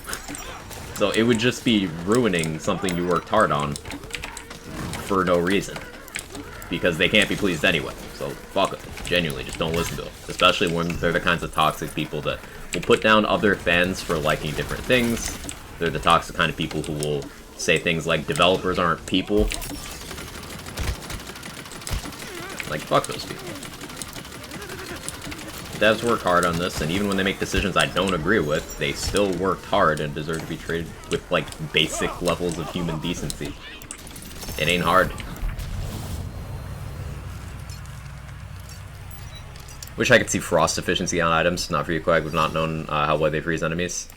So it would just be ruining something you worked hard on for no reason. Because they can't be pleased anyway. So fuck it. Genuinely, just don't listen to them. Especially when they're the kinds of toxic people that will put down other fans for liking different things. They're the toxic kind of people who will say things like developers aren't people. Like, fuck those people. Devs work hard on this, and even when they make decisions I don't agree with, they still worked hard and deserve to be treated with, like, basic levels of human decency. It ain't hard. Wish I could see frost efficiency on items. Not for you, Quag. We've not known how well they freeze enemies.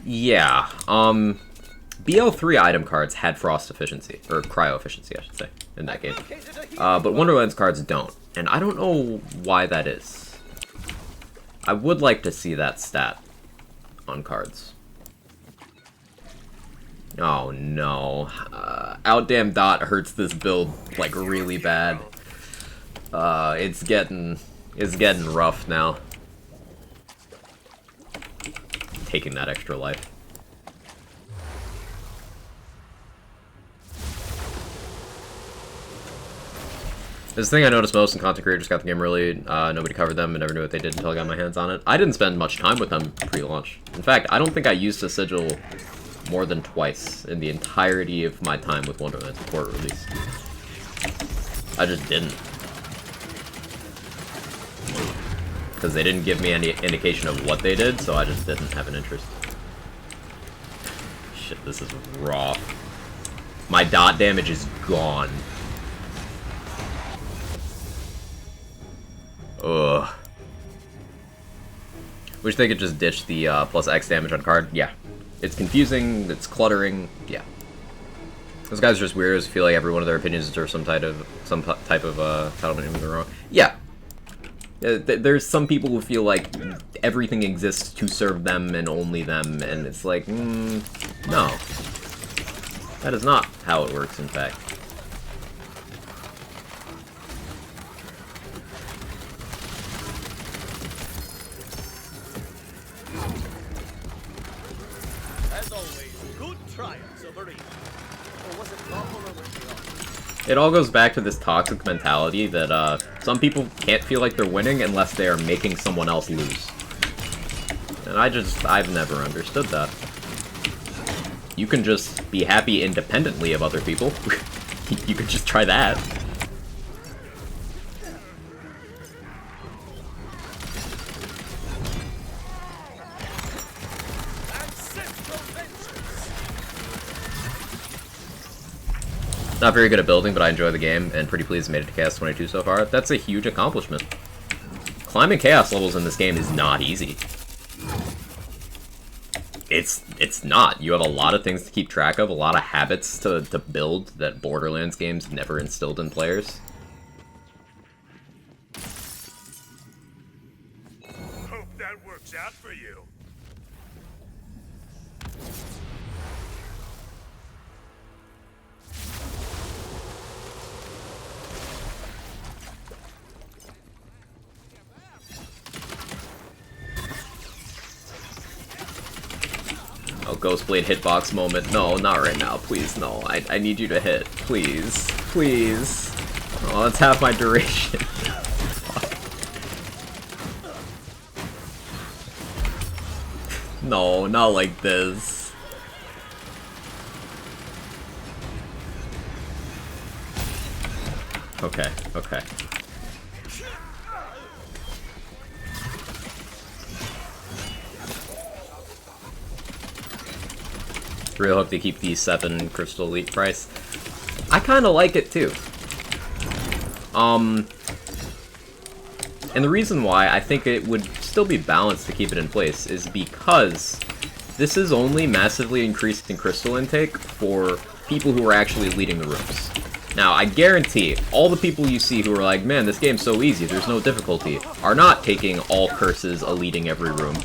Yeah, BL3 item cards had frost efficiency, or cryo efficiency, I should say, in that game. But Wonderlands cards don't, and I don't know why that is. I would like to see that stat on cards. Oh no. Outdam Dot hurts this build, like, really bad. It's getting rough now. Taking that extra life. This thing I noticed most in content creators got the game early, nobody covered them and never knew what they did until I got my hands on it. I didn't spend much time with them pre-launch. In fact, I don't think I used a sigil more than twice in the entirety of my time with Wonderlands before it released. I just didn't. Because they didn't give me any indication of what they did, so I just didn't have an interest. Shit, this is raw. My dot damage is gone. Ugh. Wish they could just ditch the plus X damage on card. Yeah. It's confusing, it's cluttering, yeah. Those guys are just weirdos, feel like every one of their opinions deserves some type of entitlement when they're wrong. Yeah. There's some people who feel like everything exists to serve them and only them, and it's like, no. That is not how it works, in fact. It all goes back to this toxic mentality that some people can't feel like they're winning unless they are making someone else lose. And I've never understood that. You can just be happy independently of other people. You could just try that. Not very good at building, but I enjoy the game, and pretty pleased made it to Chaos 22 so far. That's a huge accomplishment. Climbing Chaos levels in this game is not easy. It's not. You have a lot of things to keep track of, a lot of habits to build that Borderlands games never instilled in players. Hope that works out for you. Oh, Ghostblade hitbox moment. No, not right now. Please, no. I need you to hit. Please. Please. Oh, that's half my duration. No, not like this. Okay, okay. Real hope they keep the 7 Crystal Elite price. I kinda like it too. And the reason why I think it would still be balanced to keep it in place is because this is only massively increasing crystal intake for people who are actually leading the rooms. Now, I guarantee all the people you see who are like, man, this game's so easy, there's no difficulty, are not taking all curses, leading every room.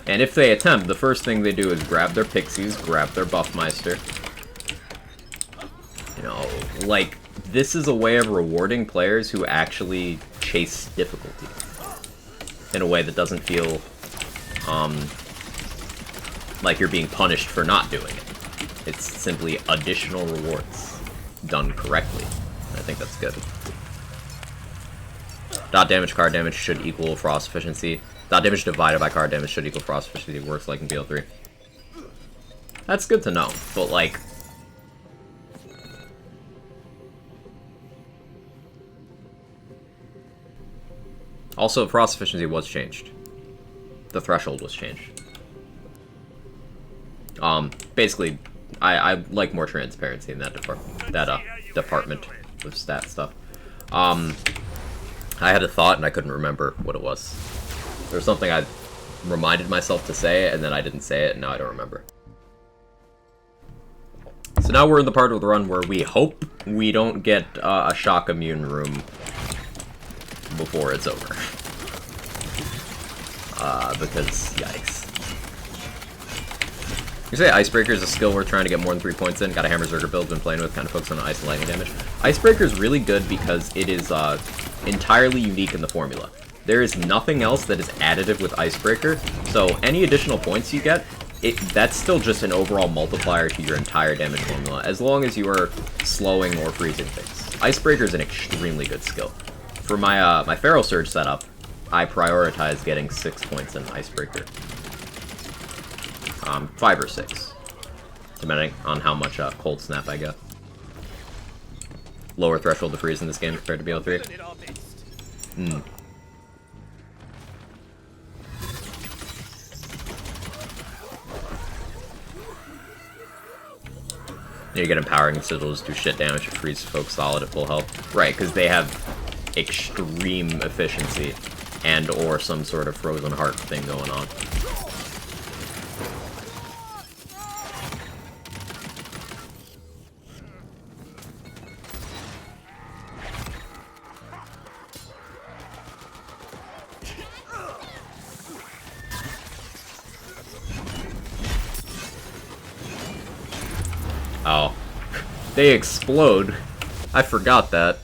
And if they attempt, the first thing they do is grab their pixies, grab their Buffmeister. You know, like, this is a way of rewarding players who actually chase difficulty. In a way that doesn't feel, like you're being punished for not doing it. It's simply additional rewards, done correctly. I think that's good. Dot damage, card damage should equal frost efficiency. Dot damage divided by card damage should equal frost efficiency. It works like in BL3. That's good to know, but like... Also, frost efficiency was changed. The threshold was changed. Basically, I like more transparency in that department with stat stuff. I had a thought and I couldn't remember what it was. There was something I reminded myself to say, and then I didn't say it, and now I don't remember. So now we're in the part of the run where we hope we don't get a shock immune room before it's over. Because, yikes. You say Icebreaker is a skill worth trying to get more than 3 points in. Got a Hammer Zerger build, been playing with, kind of focused on ice and lightning damage. Icebreaker is really good because it is entirely unique in the formula. There is nothing else that is additive with Icebreaker, so any additional points you get, that's still just an overall multiplier to your entire damage formula, as long as you are slowing or freezing things. Icebreaker is an extremely good skill. For my my Feral Surge setup, I prioritize getting 6 points in Icebreaker. 5 or 6, depending on how much Cold Snap I get. Lower threshold to freeze in this game compared to BL3. You get Empowering Sigils, do shit damage, and freeze folks solid at full health. Right, because they have extreme efficiency and or some sort of Frozen Heart thing going on. Oh. They explode. I forgot that.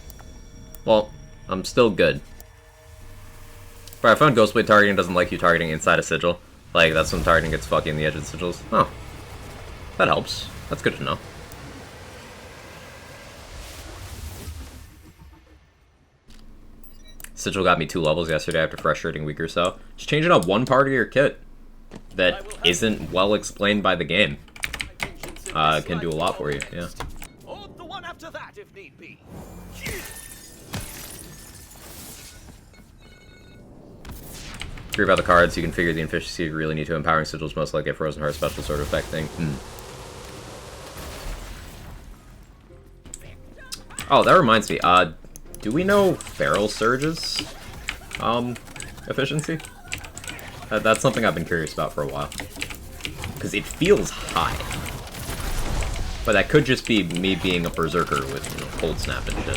Well, I'm still good. But I found Ghostblade targeting doesn't like you targeting inside a sigil. Like, that's when targeting gets fucky in the edge of the sigils. Oh. That helps. That's good to know. Sigil got me 2 levels yesterday after frustrating week or so. Just change it up one part of your kit. that isn't well explained by the game can do a lot for you, yeah. Or the one after that, if need be. Agree about the cards, you can figure the efficiency you really need to. Empowering Sigils most likely a Frozen Heart special sort of effect thing. Oh, that reminds me, do we know Feral Surge's efficiency? That's something I've been curious about for a while. Because it feels high. But that could just be me being a berserker with, you know, cold snap and shit.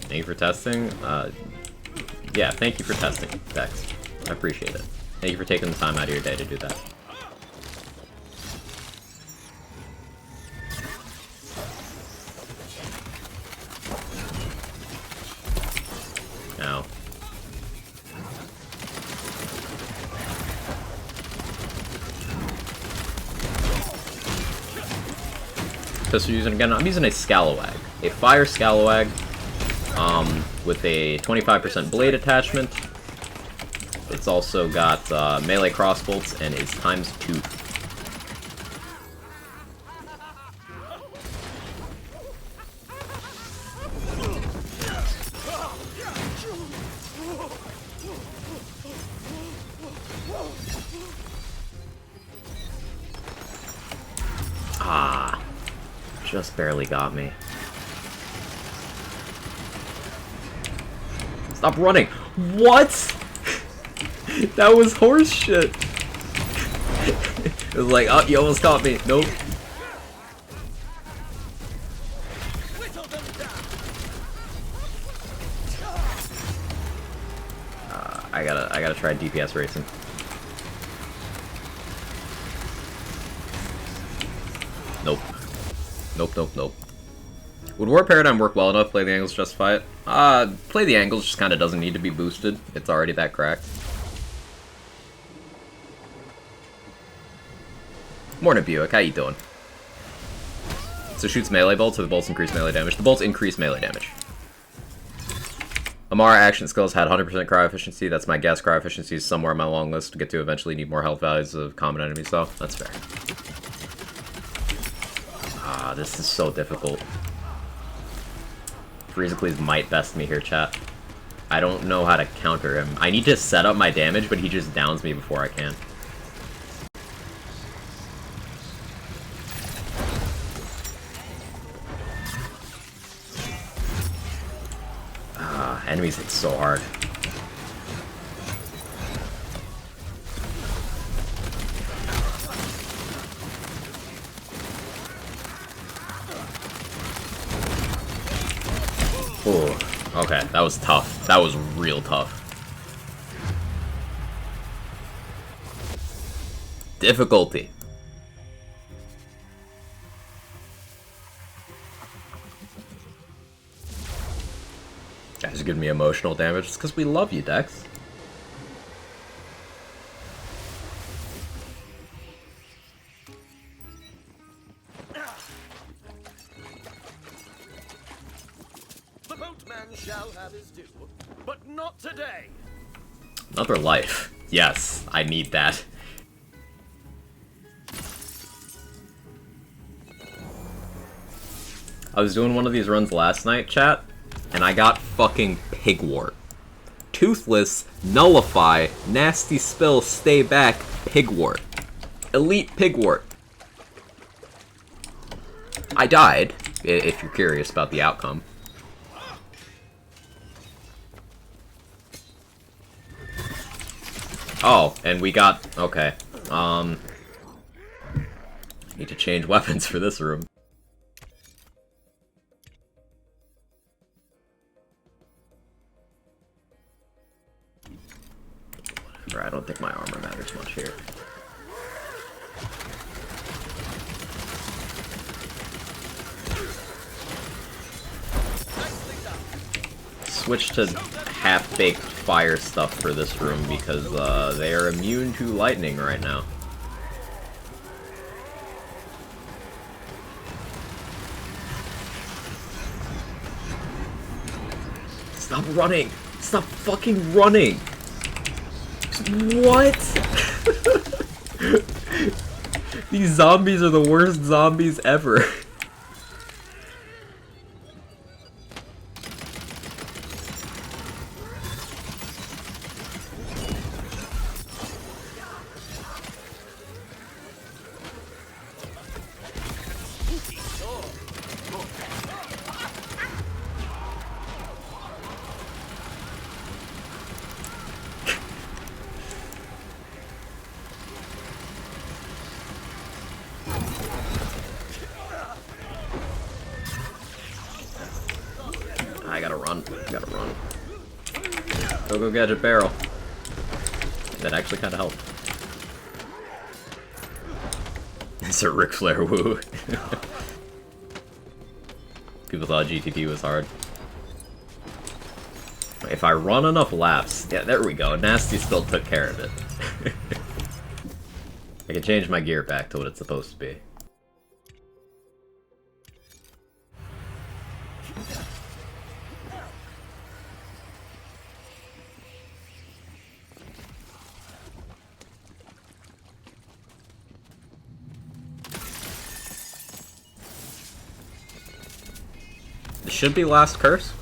Thank you for testing. Yeah, thank you for testing, Dex. I appreciate it. Thank you for taking the time out of your day to do that. Now. Pistol using again. I'm using a Scalawag, a fire Scalawag, with a 25% blade attachment. It's also got melee crossbolts and is ×2. Ah, just barely got me. Stop running! What? That was horse shit. It was like, oh, you almost caught me. Nope. I gotta try DPS racing. Nope. Nope. Would War Paradigm work well enough? Play the angles justify it? Play the angles just kind of doesn't need to be boosted. It's already that cracked. Morning, Buick. How you doing? So shoots melee bolts, or the bolts increase melee damage? The bolts increase melee damage. Amara action skills had 100% cryo efficiency. That's my guess. Cryo efficiency is somewhere on my long list to get to eventually. Need more health values of common enemies, though. That's fair. Ah, this is so difficult. Freezicles might best me here, chat. I don't know how to counter him. I need to set up my damage, but he just downs me before I can. Enemies hit so hard. Ooh, okay, that was tough. That was real tough. Difficulty. Guys are giving me emotional damage. It's because we love you, Dex. The boatman shall have his due, but not today. Another life. Yes, I need that. I was doing one of these runs last night, chat, and I got fucking Pigwort. Toothless, Nullify, Nasty Spill, Stay Back, Pigwort. Elite Pigwort. I died, if you're curious about the outcome. Oh, and we got... okay. Need to change weapons for this room. I don't think my armor matters much here. Switch to half-baked fire stuff for this room because they are immune to lightning right now. Stop running! Stop fucking running! What? These zombies are the worst zombies ever. I gotta run. Gotta run. Go gadget barrel. That actually kind of helped. It's a Ric Flair woo. People thought GTD was hard. If I run enough laps, yeah, there we go. Nasty still took care of it. I can change my gear back to what it's supposed to be. This should be last curse.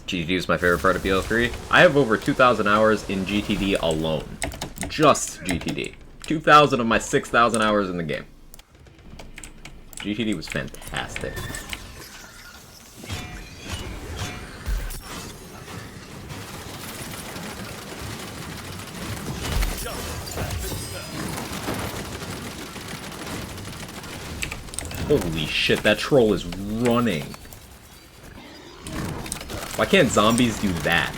GTD is my favorite part of BO3. I have over 2,000 hours in GTD alone. Just GTD. 2,000 of my 6,000 hours in the game. GTD was fantastic. Holy shit, that troll is running. Why can't zombies do that?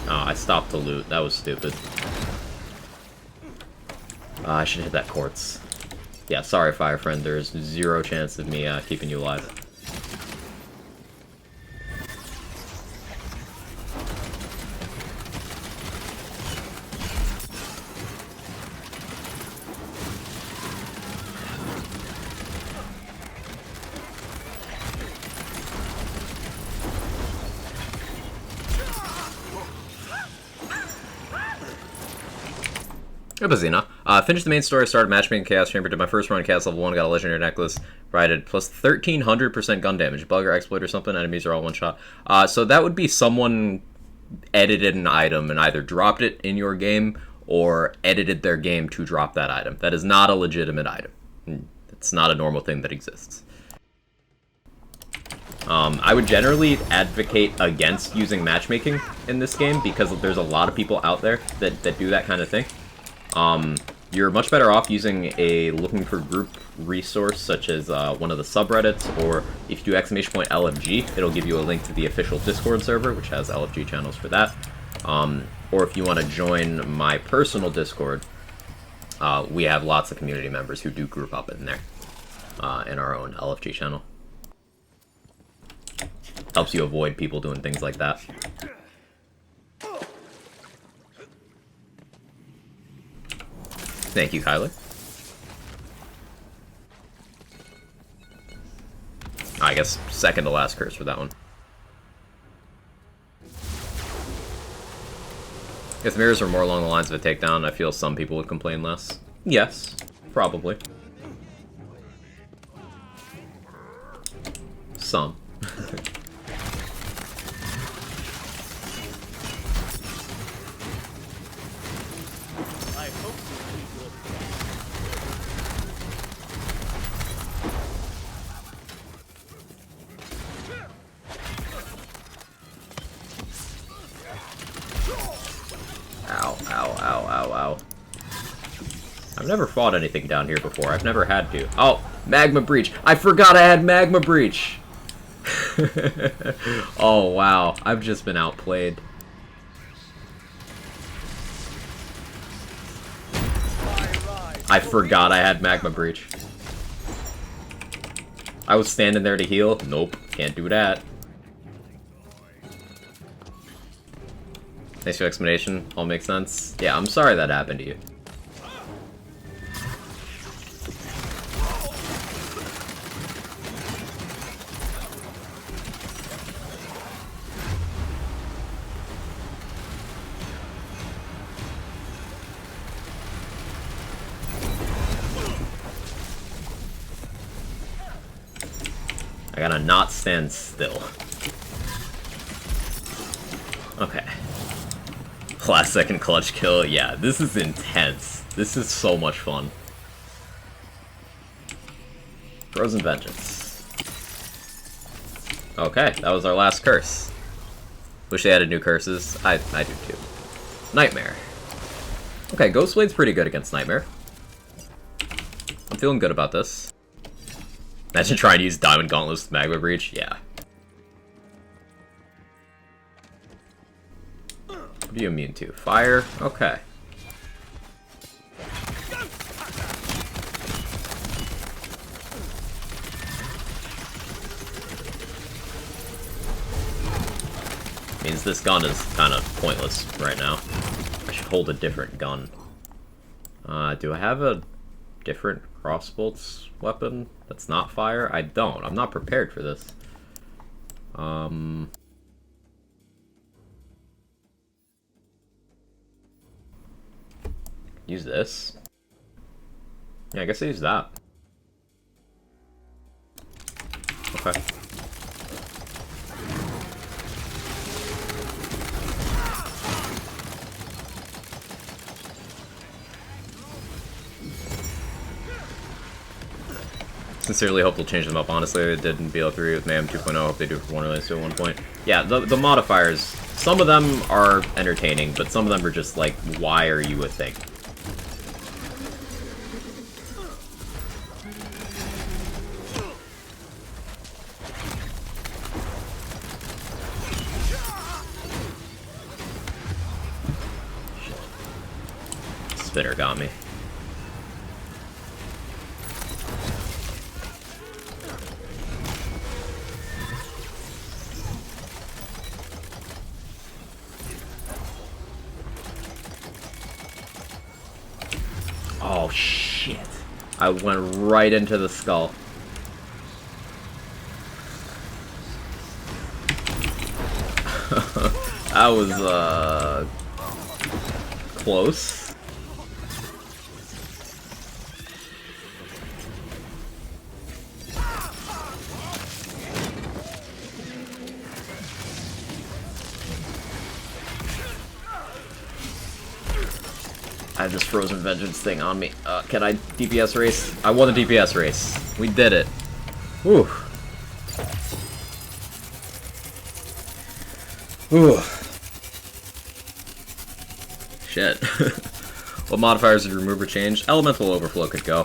Oh, I stopped to loot. That was stupid. I should hit that quartz. Yeah, sorry, Fire Friend. There's zero chance of me keeping you alive. Bazina. Finished the main story, started matchmaking Chaos Chamber, did my first run Chaos level 1, got a legendary necklace, provided plus 1300% gun damage. Bug or exploit or something, enemies are all one shot. So that would be someone edited an item and either dropped it in your game or edited their game to drop that item. That is not a legitimate item. It's not a normal thing that exists. I would generally advocate against using matchmaking in this game because there's a lot of people out there that do that kind of thing. You're much better off using a looking for group resource such as one of the subreddits, or if you do !LFG, it'll give you a link to the official Discord server, which has LFG channels for that. Or if you want to join my personal Discord, we have lots of community members who do group up in there, in our own LFG channel. Helps you avoid people doing things like that. Thank you, Kyler. I guess second to last curse for that one. If mirrors were more along the lines of a takedown, I feel some people would complain less. Yes, probably. Some. I've never fought anything down here before. I've never had to. Oh, Magma Breach. I forgot I had Magma Breach. Oh wow, I've just been outplayed. I forgot I had Magma Breach. I was standing there to heal. Nope, can't do that. Thanks for the explanation. All makes sense. Yeah, I'm sorry that happened to you. I gotta not stand still. Okay. Last second clutch kill. Yeah, this is intense. This is so much fun. Frozen Vengeance. Okay, that was our last curse. Wish they added new curses. I do too. Nightmare. Okay, Ghostblade's pretty good against Nightmare. I'm feeling good about this. Imagine trying to use Diamond Gauntlets with Magma Breach. Yeah. What are you immune to? Fire? Okay. Means this gun is kind of pointless right now. I should hold a different gun. Do I have a different crossbolts weapon that's not fire? I don't. I'm not prepared for this. Use this. Yeah, I guess I use that. Okay. Sincerely hope they'll change them up, honestly. They did in BL3 with Mayhem 2.0. Hope they do for 1 release at one point. Yeah, the modifiers, some of them are entertaining, but some of them are just like, why are you a thing? Spinner got me. Oh shit. I went right into the skull. That was, close. I have this Frozen Vengeance thing on me. Can I DPS race? I won the DPS race. We did it. Whew. Whew. Shit. What modifiers did remove or change? Elemental Overflow could go.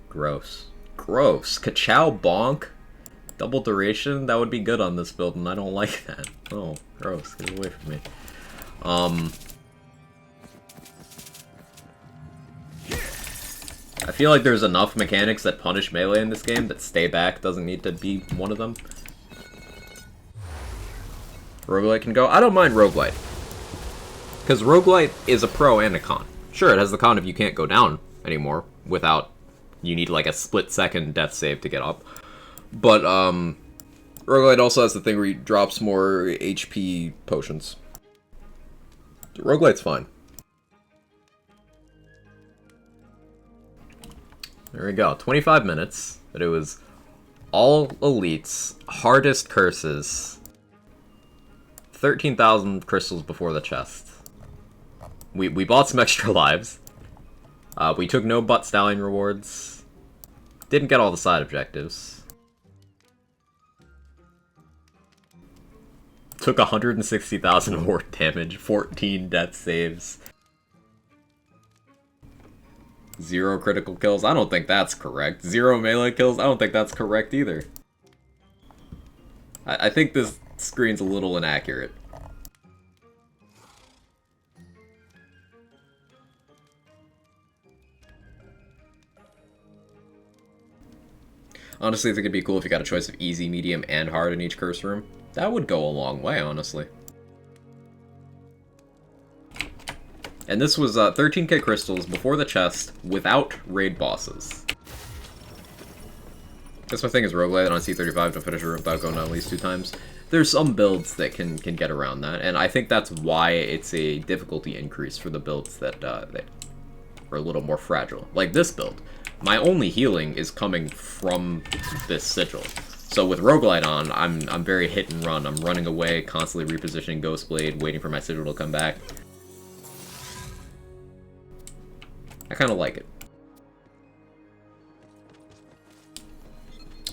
Gross. Gross. Ka-chow bonk? Double duration? That would be good on this build, and I don't like that. Oh, gross. Get away from me. I feel like there's enough mechanics that punish melee in this game that stay back doesn't need to be one of them. Roguelite can go. I don't mind Roguelite. Because Roguelite is a pro and a con. Sure, it has the con if you can't go down anymore without... You need like a split-second death save to get up. But, Roguelite also has the thing where he drops more HP potions. Roguelite's fine. There we go. 25 minutes. But it was all elites, hardest curses, 13,000 crystals before the chest. We bought some extra lives. We took no butt stallion rewards. Didn't get all the side objectives. Took 160,000 ward damage, 14 death saves. 0 critical kills? I don't think that's correct. 0 melee kills? I don't think that's correct either. I think this screen's a little inaccurate. Honestly, I think it'd be cool if you got a choice of easy, medium, and hard in each curse room. That would go a long way, honestly. And this was 13k crystals before the chest, without raid bosses. That's my thing is roguelite on C35 to finish a room without going down at least 2 times. There's some builds that can get around that, and I think that's why it's a difficulty increase for the builds that are a little more fragile. Like this build. My only healing is coming from this sigil. So with roguelite on, I'm very hit and run. I'm running away, constantly repositioning Ghostblade, waiting for my sigil to come back. I kind of like it.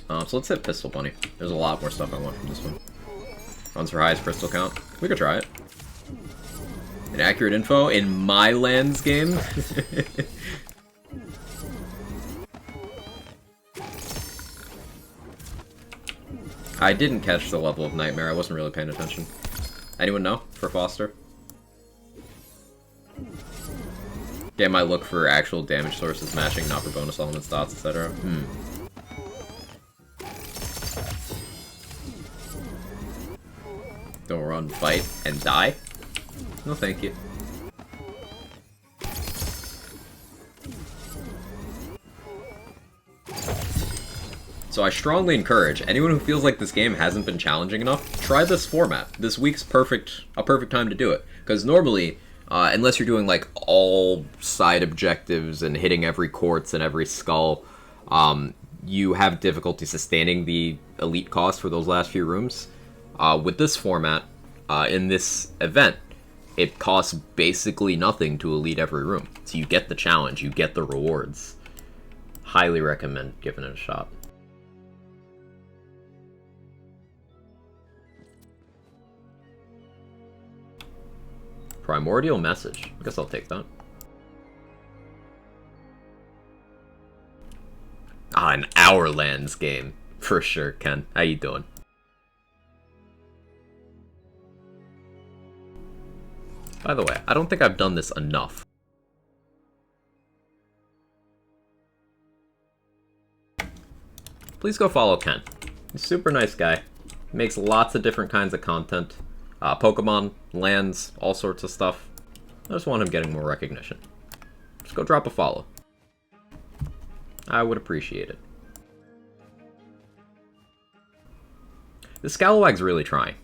So let's hit Pistol Bunny. There's a lot more stuff I want from this one. Runs for highest crystal count. We could try it. Inaccurate info in my lands game. I didn't catch the level of Nightmare. I wasn't really paying attention. Anyone know for Foster? Game I look for actual damage sources matching, not for bonus elements, dots, etc. Don't run, fight, and die? No thank you. So I strongly encourage anyone who feels like this game hasn't been challenging enough, try this format. This week's a perfect time to do it. Because normally, unless you're doing like all side objectives and hitting every quartz and every skull, you have difficulty sustaining the elite cost for those last few rooms. With this format, in this event, it costs basically nothing to elite every room. So you get the challenge, you get the rewards. Highly recommend giving it a shot. Primordial Message. I guess I'll take that. An Our Lands game. For sure, Ken. How you doing? By the way, I don't think I've done this enough. Please go follow Ken. He's a super nice guy. Makes lots of different kinds of content. Pokemon, lands, all sorts of stuff. I just want him getting more recognition. Just go drop a follow. I would appreciate it. This Scalawag's really trying.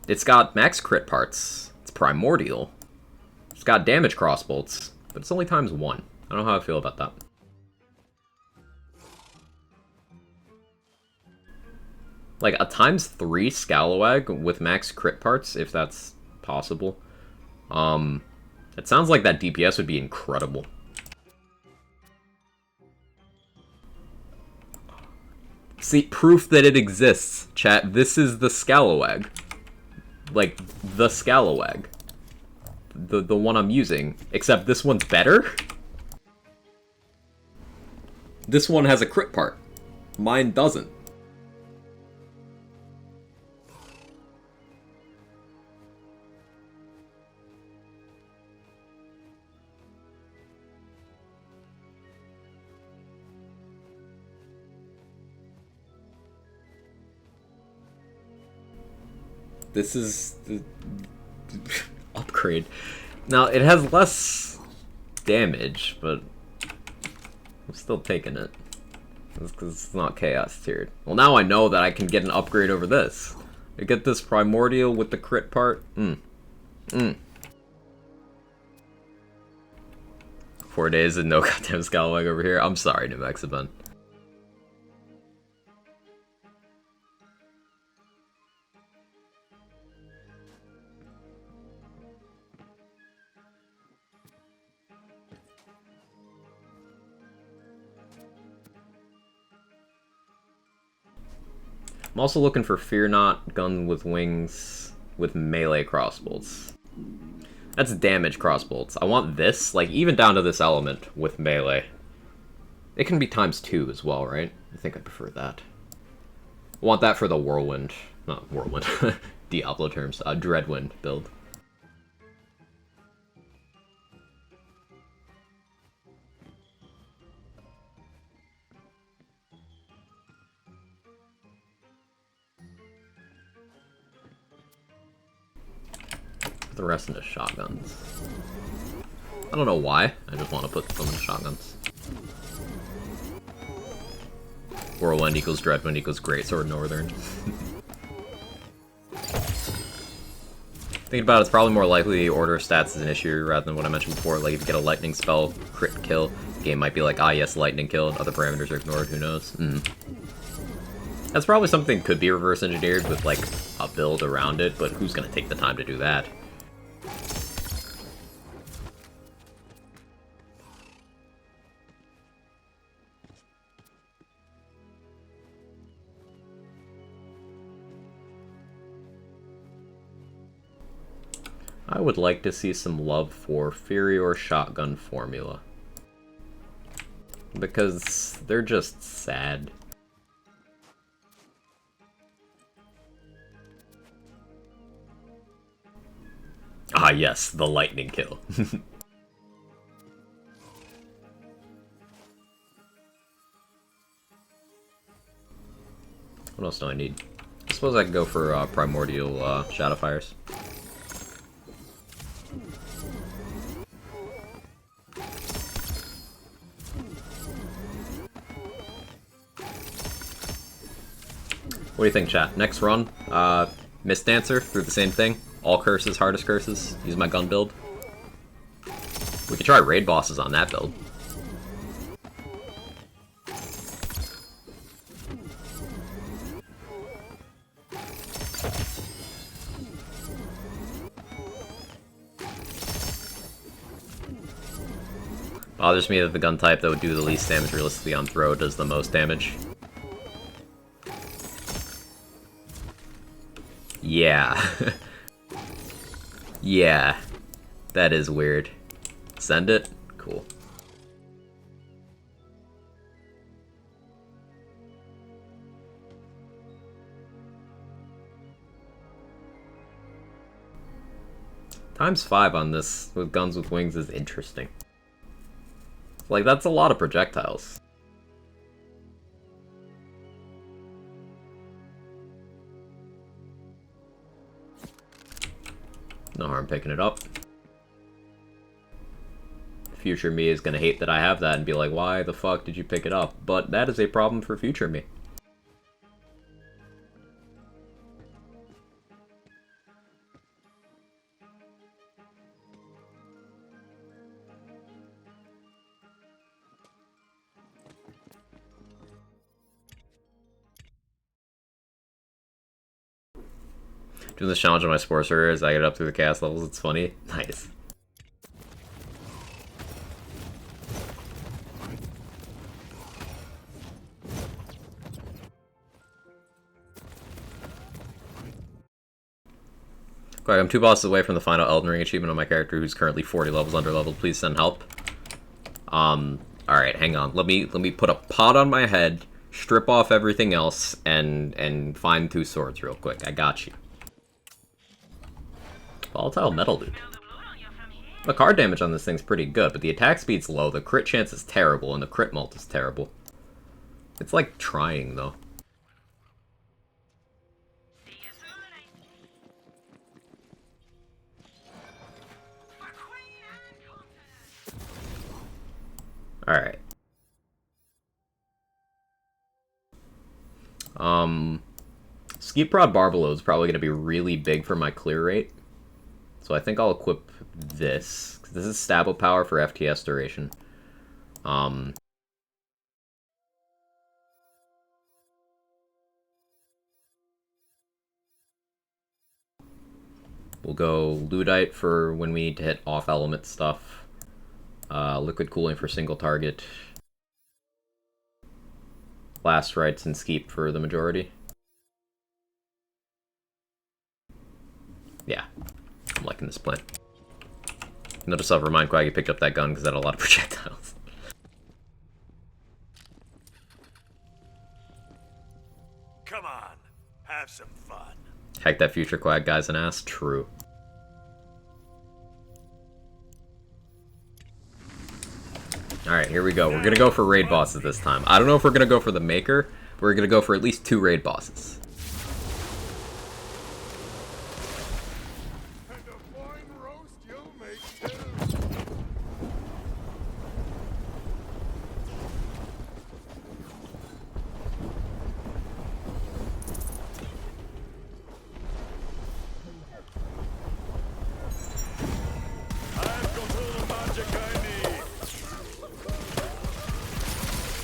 It's got max crit parts. It's primordial. It's got damage crossbolts, but it's only ×1. I don't know how I feel about that. Like a ×3 Scalawag with max crit parts, if that's possible. It sounds like that DPS would be incredible. See, proof that it exists, chat. This is the Scalawag. Like, the Scalawag. The one I'm using. Except this one's better? This one has a crit part. Mine doesn't. This is the upgrade. Now, it has less damage, but I'm still taking it. Because it's not chaos tiered. Well, now I know that I can get an upgrade over this. I get this primordial with the crit part. 4 days and no goddamn Scalawag over here. I'm sorry, New Mexican. I'm also looking for Fear Not, gun with wings, with melee crossbolts. That's damage crossbolts. I want this, like, even down to this element with melee. It can be ×2 as well, right? I think I prefer that. I want that for the Whirlwind. Not Whirlwind. Diablo terms. Dreadwind build. Put the rest into shotguns. I don't know why. I just want to put them in shotguns. Whirlwind equals Dreadwind equals Greatsword Northern. Thinking about it, it's probably more likely the order of stats is an issue rather than what I mentioned before. Like, if you get a lightning spell, crit kill, the game might be like, ah yes, lightning kill, and other parameters are ignored, who knows? That's probably something that could be reverse engineered with, like, a build around it, but who's gonna take the time to do that? I would like to see some love for Furior Shotgun formula. Because they're just sad. Ah yes, the lightning kill. What else do I need? I suppose I could go for Primordial Shadowfires. What do you think, chat? Next run, Mist Dancer through the same thing. All curses, hardest curses. Use my gun build. We could try raid bosses on that build. Bothers me that the gun type that would do the least damage realistically on throw does the most damage. Yeah. Yeah. That is weird. Send it? Cool. ×5 on this with guns with wings is interesting. Like, that's a lot of projectiles. No harm picking it up. Future me is gonna hate that I have that and be like, why the fuck did you pick it up? But that is a problem for future me. Doing this challenge on my sports server as I get up through the cast levels, it's funny. Nice. Quick, I'm 2 bosses away from the final Elden Ring achievement on my character who's currently 40 levels underleveled. Please send help. Alright, hang on. Let me put a pot on my head, strip off everything else, and find 2 swords real quick. I got you. Volatile metal, dude. The card damage on this thing's pretty good, but the attack speed's low, the crit chance is terrible, and the crit mult is terrible. It's like trying, though. Alright. Skeet Prod Barbelo is probably going to be really big for my clear rate. So I think I'll equip this. This is Stabble Power for FTS duration. We'll go Ludite for when we need to hit off-element stuff. Liquid Cooling for single target. Last Rites and Skeep for the majority. Yeah, I'm liking this plan. Notice I'll remind Quaggy picked up that gun because it had a lot of projectiles. Come on, have some fun. Heck, that future Quag guy's an ass. True. Alright, here we go. We're gonna go for raid bosses this time. I don't know if we're gonna go for the Maker, but we're gonna go for at least 2 raid bosses. And a fine roast you'll make too. I've got all the magic I need.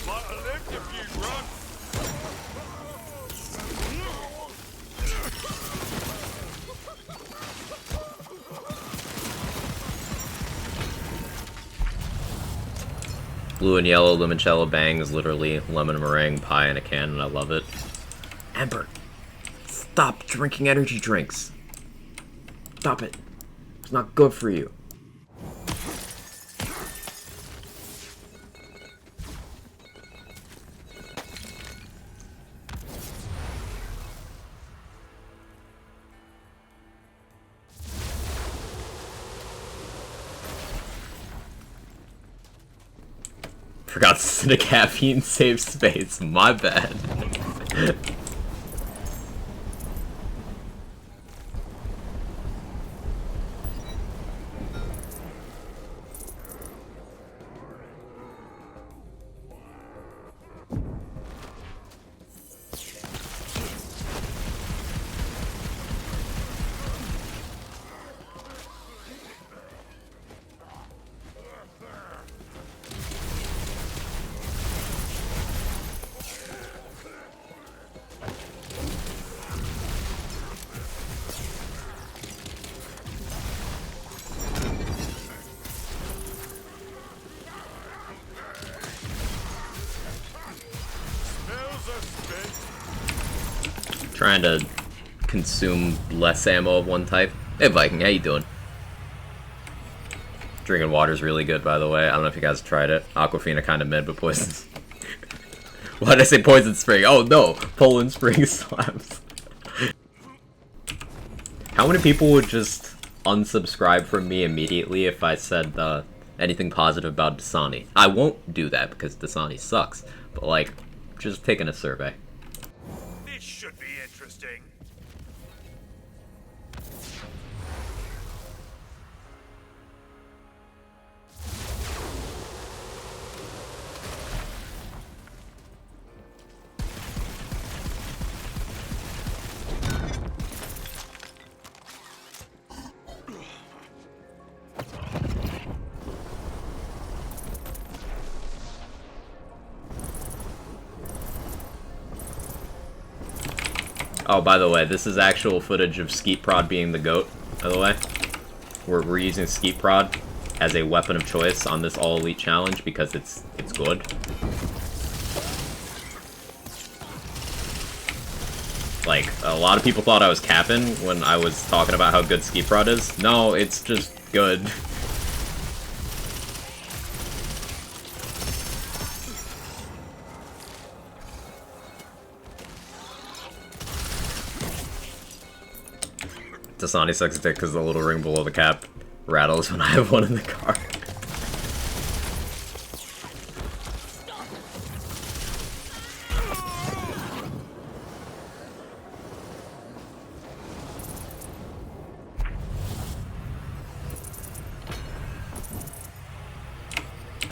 Might have lived if you'd run. Blue and yellow limoncello bang is literally lemon meringue pie in a can, and I love it. Amber, stop drinking energy drinks. Stop it. It's not good for you. Forgot to caffeine save space. My bad. Trying to consume less ammo of one type. Hey Viking, how you doing? Drinking water's really good, by the way. I don't know if you guys tried it. Aquafina kind of mid, but poisons. Why did I say Poison Spring? Oh no! Poland Spring slaps. How many people would just unsubscribe from me immediately if I said anything positive about Dasani? I won't do that because Dasani sucks, but like, just taking a survey. This should be interesting. Oh, by the way, this is actual footage of Skeet Prod being the GOAT, by the way. We're using Skeet Prod as a weapon of choice on this All Elite challenge because it's good. Like, a lot of people thought I was capping when I was talking about how good Skeet Prod is. No, it's just good. Dasani sucks dick because the little ring below the cap rattles when I have one in the car.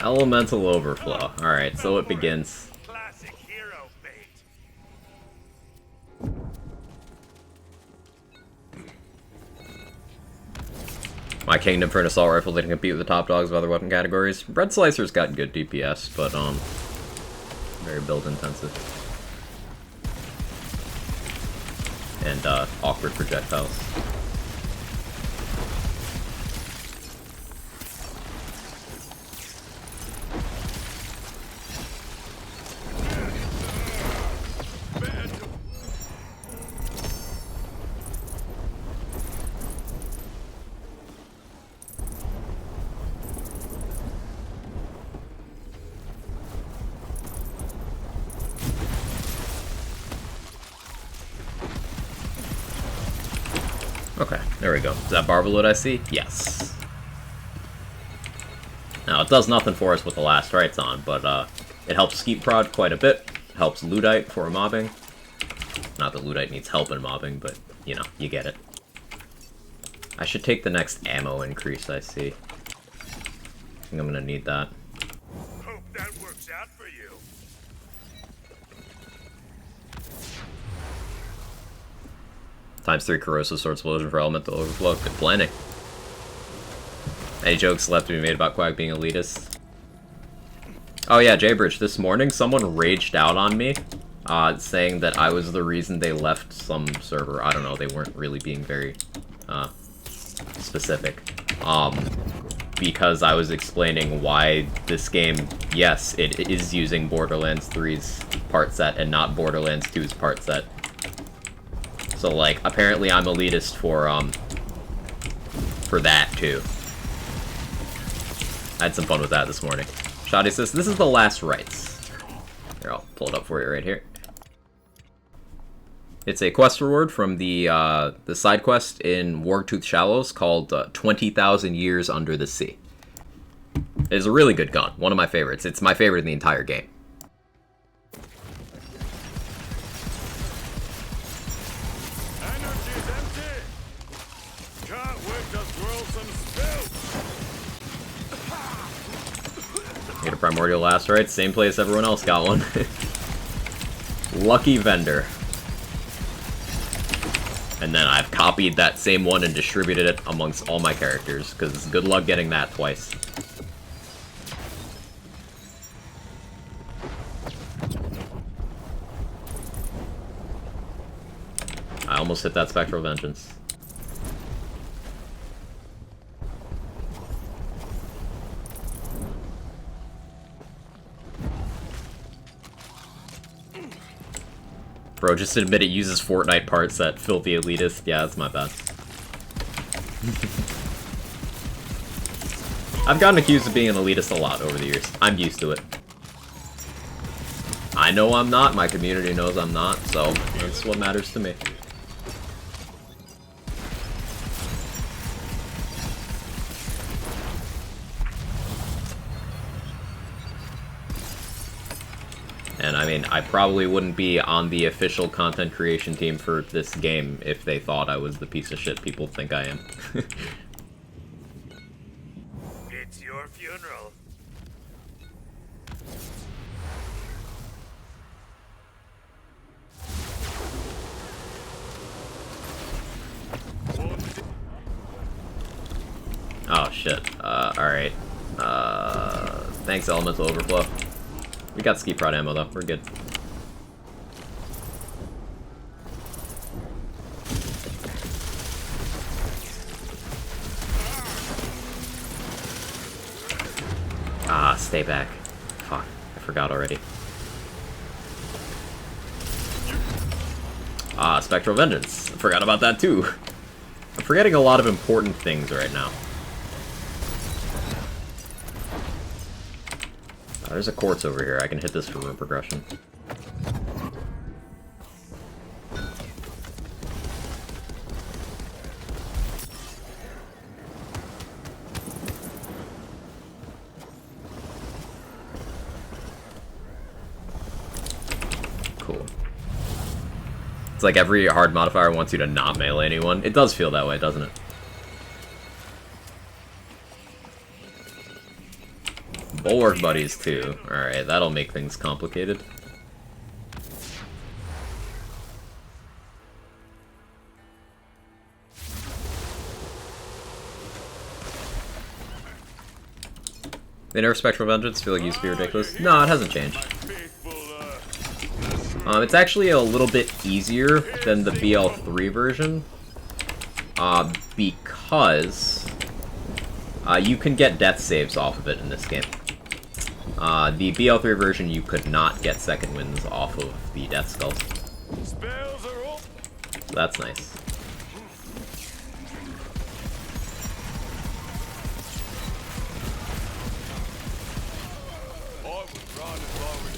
Elemental Overflow. Alright, so it begins. Classic hero bait. My Kingdom for an assault rifle didn't compete with the top dogs of other weapon categories. Bread Slicer's got good DPS, but very build intensive. And awkward projectiles. There we go. Is that Barbalot I see? Yes. Now, it does nothing for us with the last rights on, but it helps Skeet Prod quite a bit. Helps Ludite for mobbing. Not that Ludite needs help in mobbing, but, you know, you get it. I should take the next ammo increase I see. I think I'm gonna need that. Hope that works out for you. ×3 corrosive sword explosion for elemental overflow. Good planning. Any jokes left to be made about Quack being elitist? Oh yeah, Jaybridge, this morning someone raged out on me, saying that I was the reason they left some server. I don't know, they weren't really being very, specific. Because I was explaining why this game, yes, it is using Borderlands 3's part set and not Borderlands 2's part set. So, like, apparently I'm elitist for that, too. I had some fun with that this morning. Shoddy says, this is the last rites. Here, I'll pull it up for you right here. It's a quest reward from the side quest in Wargtooth Shallows called 20,000 Years Under the Sea. It is a really good gun. One of my favorites. It's my favorite in the entire game. Energy's empty. Can't wait to throw some spills. Get a Primordial Lacerite. Same place everyone else got one. Lucky vendor. And then I've copied that same one and distributed it amongst all my characters, because good luck getting that twice. I almost hit that Spectral Vengeance. Bro, just admit it uses Fortnite part set, filthy elitist. Yeah, that's my bad. I've gotten accused of being an elitist a lot over the years. I'm used to it. I know I'm not, my community knows I'm not, so that's what matters to me. And I mean, I probably wouldn't be on the official content creation team for this game if they thought I was the piece of shit people think I am. It's your funeral. Oh shit. Alright. Thanks, Elemental Overflow. We got Ski Prod ammo though, we're good. Ah, stay back. Fuck, I forgot already. Ah, Spectral Vengeance. I forgot about that too. I'm forgetting a lot of important things right now. Oh, there's a quartz over here. I can hit this for room progression. Cool. It's like every hard modifier wants you to not melee anyone. It does feel that way, doesn't it? Bulwark buddies too. Alright, that'll make things complicated. They nerfed Spectral Vengeance? Feel like it used to be ridiculous? No, it hasn't changed. It's actually a little bit easier than the BL3 version. Because you can get death saves off of it in this game. The BL3 version, you could not get second wins off of the Death Skulls. Spells are up. So that's nice. I would run if I were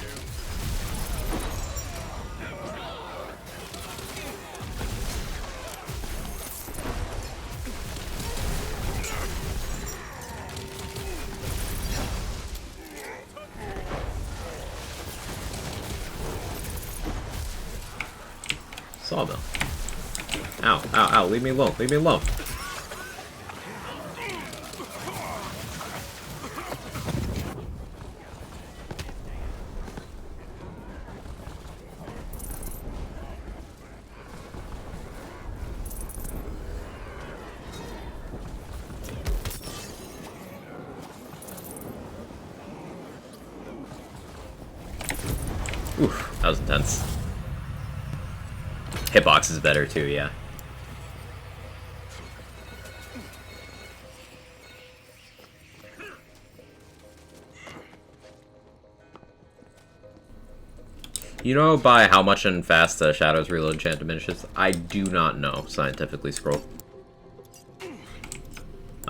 you. Sawmill. Ow, ow, ow, leave me alone, leave me alone. Oof, that was intense. Hitbox is better too, yeah. You know by how much and fast the Shadows Reload enchant diminishes? I do not know, scientifically scroll.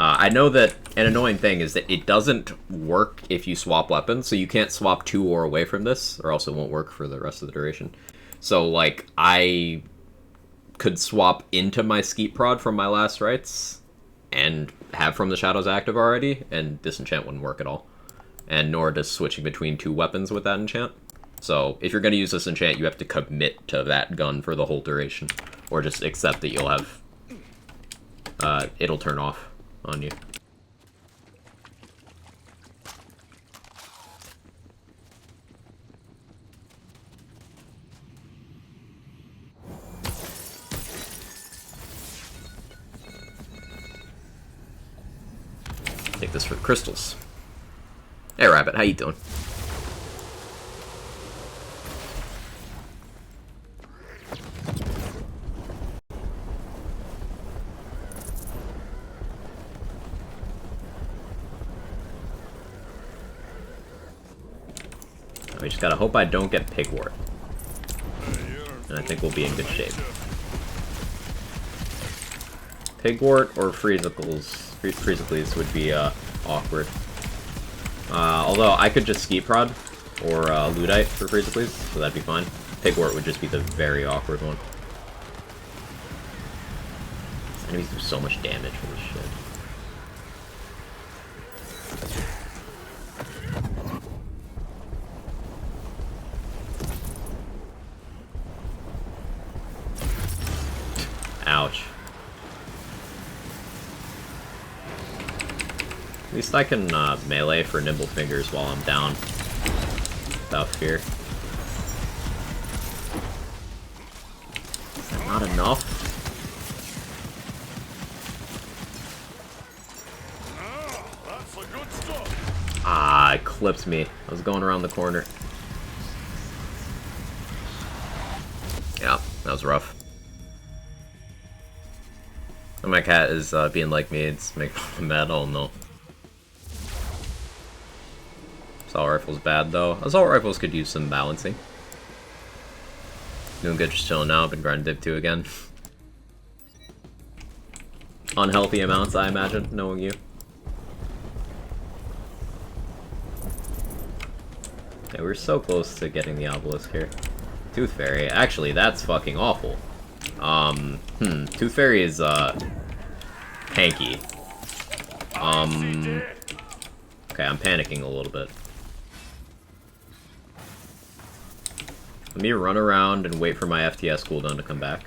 I know that an annoying thing is that it doesn't work if you swap weapons, so you can't swap to or away from this, or else it won't work for the rest of the duration. So, like, I could swap into my Skeet Prod from my last rites, and have From the Shadows active already, and this enchant wouldn't work at all. And nor does switching between two weapons with that enchant. So, if you're going to use this enchant, you have to commit to that gun for the whole duration, or just accept that you'll have... it'll turn off on you. Take this for crystals. Hey Rabbit, how you doing? We just gotta hope I don't get Pigwort. And I think we'll be in good shape. Pigwort or Freezicles would be awkward. Although I could just Skeet Prod or Ludite for Freezicles, so that'd be fine. Pigwort would just be the very awkward one. These enemies do so much damage for this shit. Ouch. At least I can melee for Nimble Fingers while I'm down. Without fear. Is that not enough? Ah, it clipped me. I was going around the corner. Yeah, that was rough. And my cat is being like me, it's making me mad, oh no. Assault Rifle's bad though. Assault Rifles could use some balancing. Doing good, just chilling now, been grinding Div 2 again. Unhealthy amounts, I imagine, knowing you. Yeah, we're so close to getting the Obelisk here. Tooth Fairy, actually, that's fucking awful. Tooth Fairy is, hanky. Okay, I'm panicking a little bit. Let me run around and wait for my FTS cooldown to come back.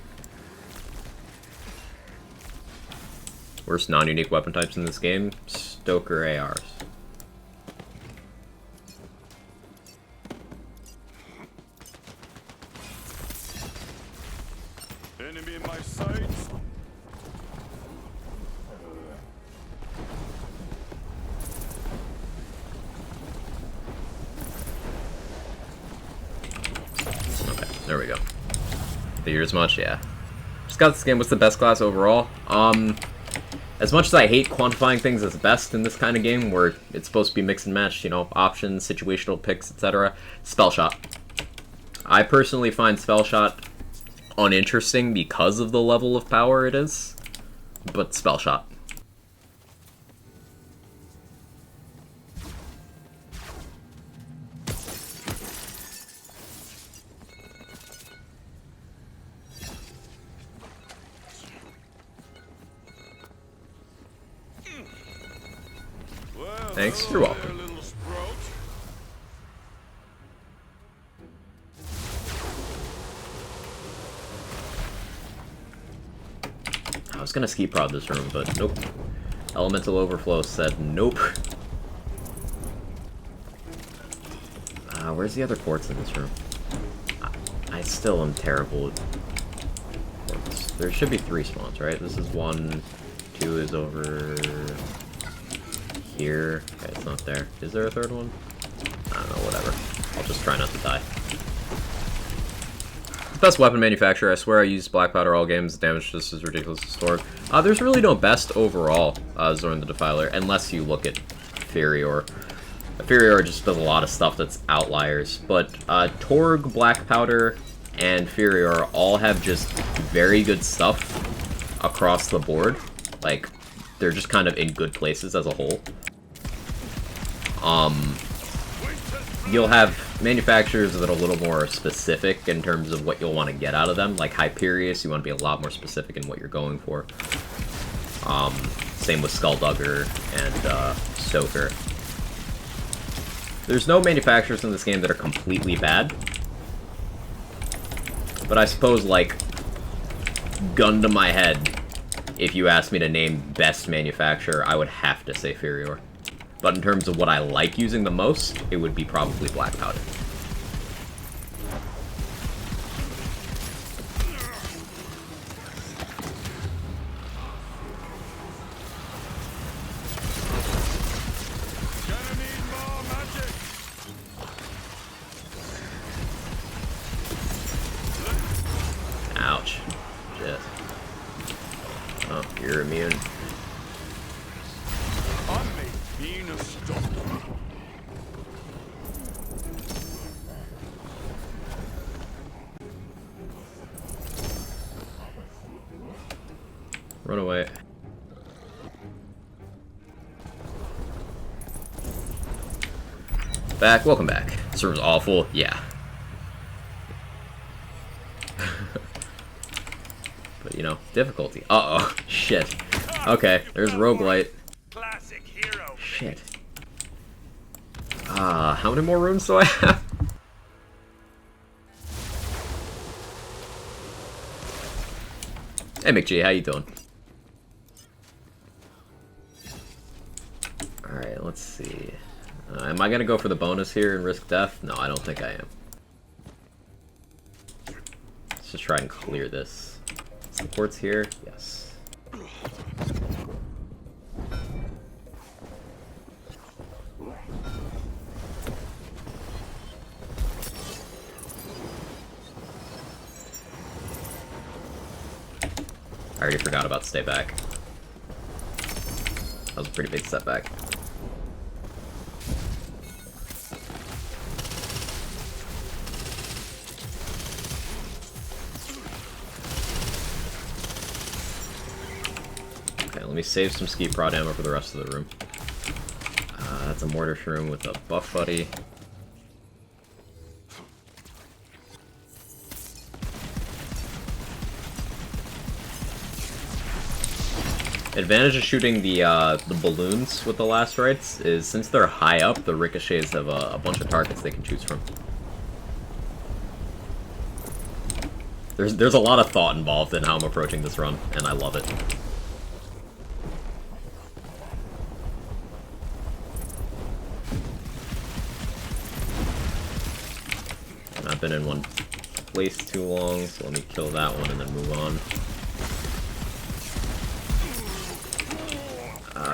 Worst non-unique weapon types in this game? Stoker ARs. Enemy in my sights. Okay, there we go. Figured as much, yeah. Just got this game. What's the best class overall? As much as I hate quantifying things as best in this kind of game, where it's supposed to be mix and match, you know, options, situational picks, etc., Spellshot. I personally find Spellshot uninteresting because of the level of power it is, but Spellshot. Thanks, you're welcome. gonna ski prod this room, but nope. Elemental Overflow said nope. Where's the other quartz in this room? I still am terrible at quartz. There should be 3 spawns, right? This is 1, 2 is over here. Okay, it's not there. Is there a 3rd one? I don't know, whatever. I'll just try not to die. Best weapon manufacturer, I swear I use black powder all games, the damage just is ridiculous to store. There's really no best overall, Zorn the Defiler, unless you look at Furior. Furior just does a lot of stuff that's outliers, but Torg, black powder, and Furior all have just very good stuff across the board. Like, they're just kind of in good places as a whole. You'll have manufacturers that are a little more specific in terms of what you'll want to get out of them. Like Hyperius, you want to be a lot more specific in what you're going for. Same with Skulldugger and Soaker. There's no manufacturers in this game that are completely bad. But I suppose, like, gun to my head, if you asked me to name best manufacturer, I would have to say Furior. But in terms of what I like using the most, it would be probably black powder. Ouch. Shit. Oh, you're immune. Run away. Back, welcome back. Server's awful, yeah. But you know, difficulty. Uh-oh, shit. Okay, there's Roguelite. Shit. How many more runes do I have? Hey McG, how you doing? Alright, let's see. Am I gonna go for the bonus here and risk death? No, I don't think I am. Let's just try and clear this. Is the quartz here? Yes. I already forgot about stay back. That was a pretty big setback. Okay, let me save some ski prod ammo for the rest of the room. That's a mortar shroom with a buff buddy. Advantage of shooting the balloons with the last rites is since they're high up, the ricochets have a bunch of targets they can choose from. There's a lot of thought involved in how I'm approaching this run, and I love it. And I've been in one place too long, so let me kill that one and then move on.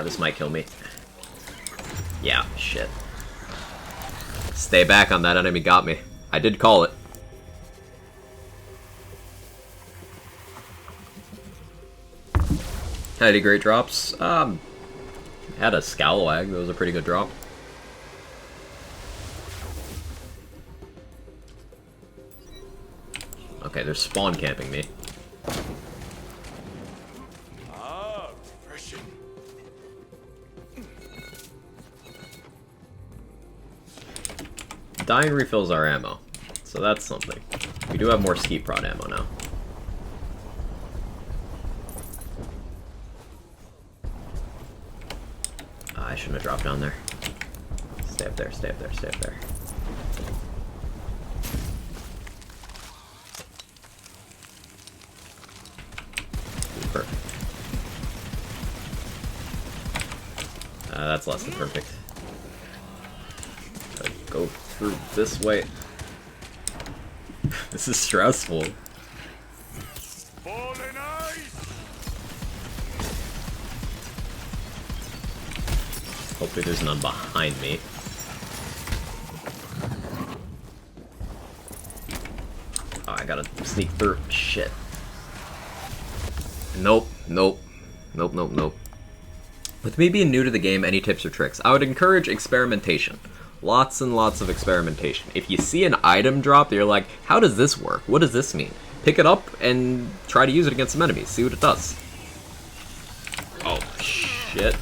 This might kill me. Yeah, shit. Stay back on that enemy got me. I did call it. Had any great drops? Had a Scalawag, that was a pretty good drop. Okay, they're spawn camping me. Dying refills our ammo, so that's something. We do have more ski prod ammo now. I shouldn't have dropped down there. Stay up there, stay up there, stay up there. Perfect. That's less than perfect. Gotta go through this way. This is stressful. Falling ice. Hopefully there's none behind me. Oh, I gotta sneak through. Shit. Nope, nope. Nope, nope, nope. With me being new to the game, any tips or tricks? I would encourage experimentation. Lots and lots of experimentation. If you see an item drop that you're like, how does this work? What does this mean? Pick it up and try to use it against some enemies. See what it does. Oh, shit.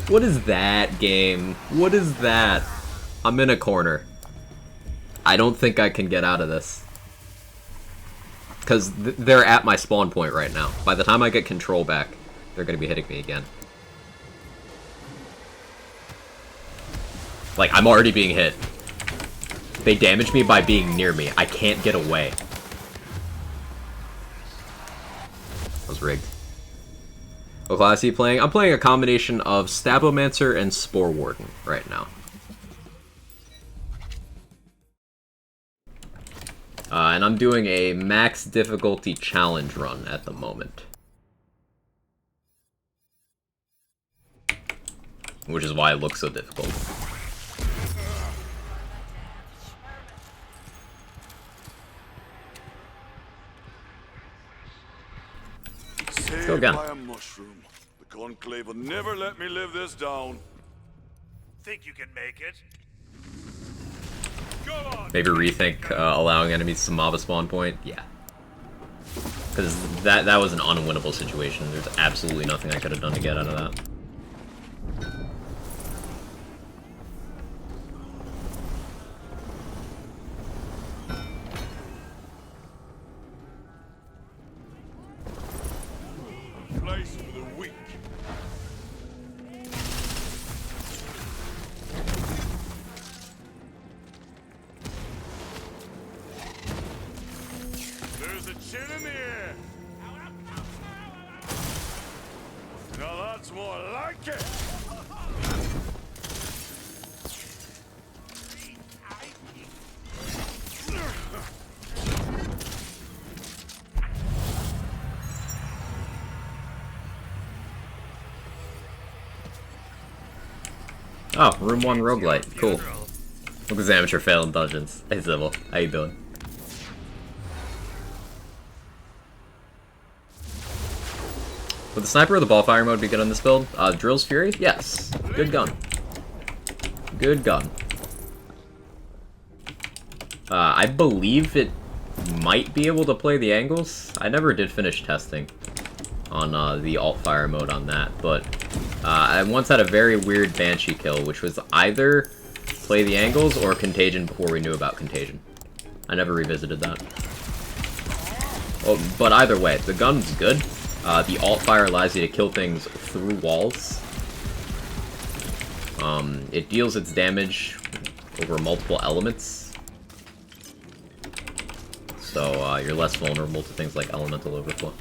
What is that, game? What is that? I'm in a corner. I don't think I can get out of this. Because they're at my spawn point right now. By the time I get control back, they're going to be hitting me again. Like, I'm already being hit. They damage me by being near me. I can't get away. That was rigged. What class are you playing? I'm playing a combination of Stabomancer and Spore Warden right now. And I'm doing a max difficulty challenge run at the moment. Which is why it looks so difficult. Let's go again. By a mushroom. The Conclave will never let me live this down. Think you can make it? Go on. Maybe rethink allowing enemies to mob a spawn point. Yeah. Because that was an unwinnable situation. There's absolutely nothing I could have done to get out of that. Place for the weak. There's a chin in the air. Now that's more like it. Oh, room 1 roguelite. Cool. Look at amateur failing dungeons. Hey Sybil, how you doing? Would the sniper or the ball fire mode be good on this build? Drill's Fury? Yes. Good gun. Good gun. I believe it might be able to play the angles. I never did finish testing on the alt fire mode on that, but I once had a very weird Banshee kill, which was either play the angles or Contagion before we knew about Contagion. I never revisited that. Oh, but either way, the gun's good. The alt fire allows you to kill things through walls. It deals its damage over multiple elements. So you're less vulnerable to things like elemental overflow.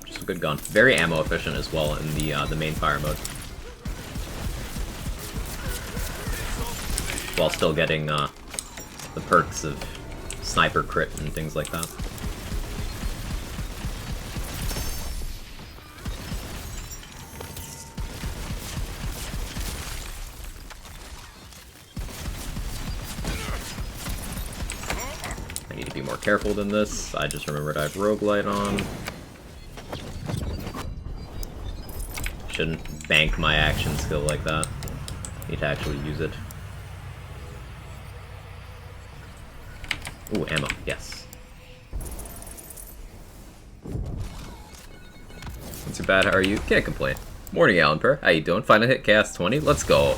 Just a good gun. Very ammo efficient as well in the main fire mode. While still getting the perks of sniper crit and things like that. I need to be more careful than this. I just remembered I have roguelite on. Shouldn't bank my action skill like that. Need to actually use it. Ooh, ammo, yes. Not too bad, how are you? Can't complain. Morning, Alan Per. How you doing? Final hit Chaos 20? Let's go.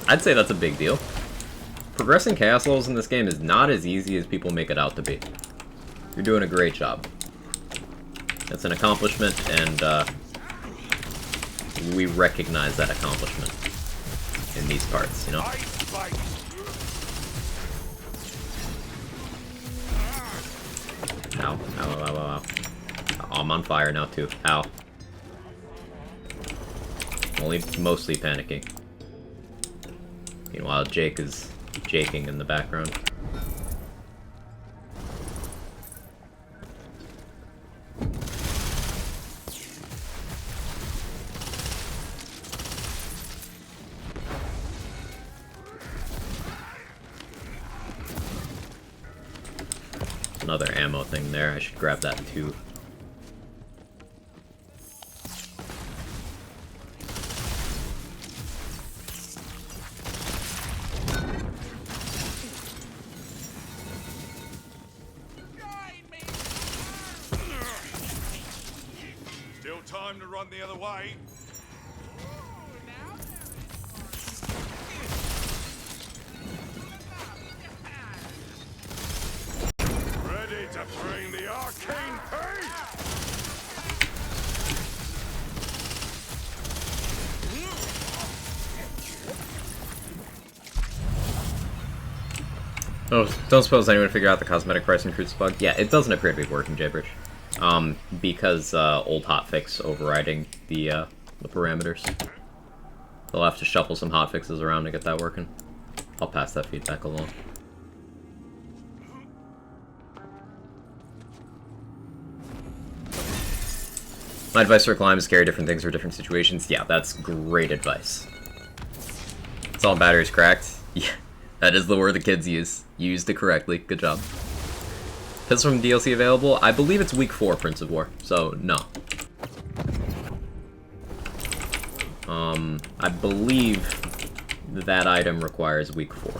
I'd say that's a big deal. Progressing Chaos levels in this game is not as easy as people make it out to be. You're doing a great job. It's an accomplishment, and we recognize that accomplishment in these parts, you know? Ow, ow, ow, ow, ow. Oh, I'm on fire now, too. Ow. Only mostly panicking. Meanwhile, Jake is jaking in the background. Another ammo thing there. I should grab that too. Still time to run the other way. Ready to bring the arcane pain? Oh, don't suppose anyone figured out the cosmetic price increase bug? Yeah, it doesn't appear to be working, Jaybridge. Because old hotfix overriding the parameters. They'll have to shuffle some hotfixes around to get that working. I'll pass that feedback along. My advice for climb is carry different things for different situations. Yeah, that's great advice. It's all batteries cracked. Yeah, that is the word the kids use. You used it correctly. Good job. Pistol from DLC available? I believe it's week 4, Prince of War, so no. I believe that item requires week 4.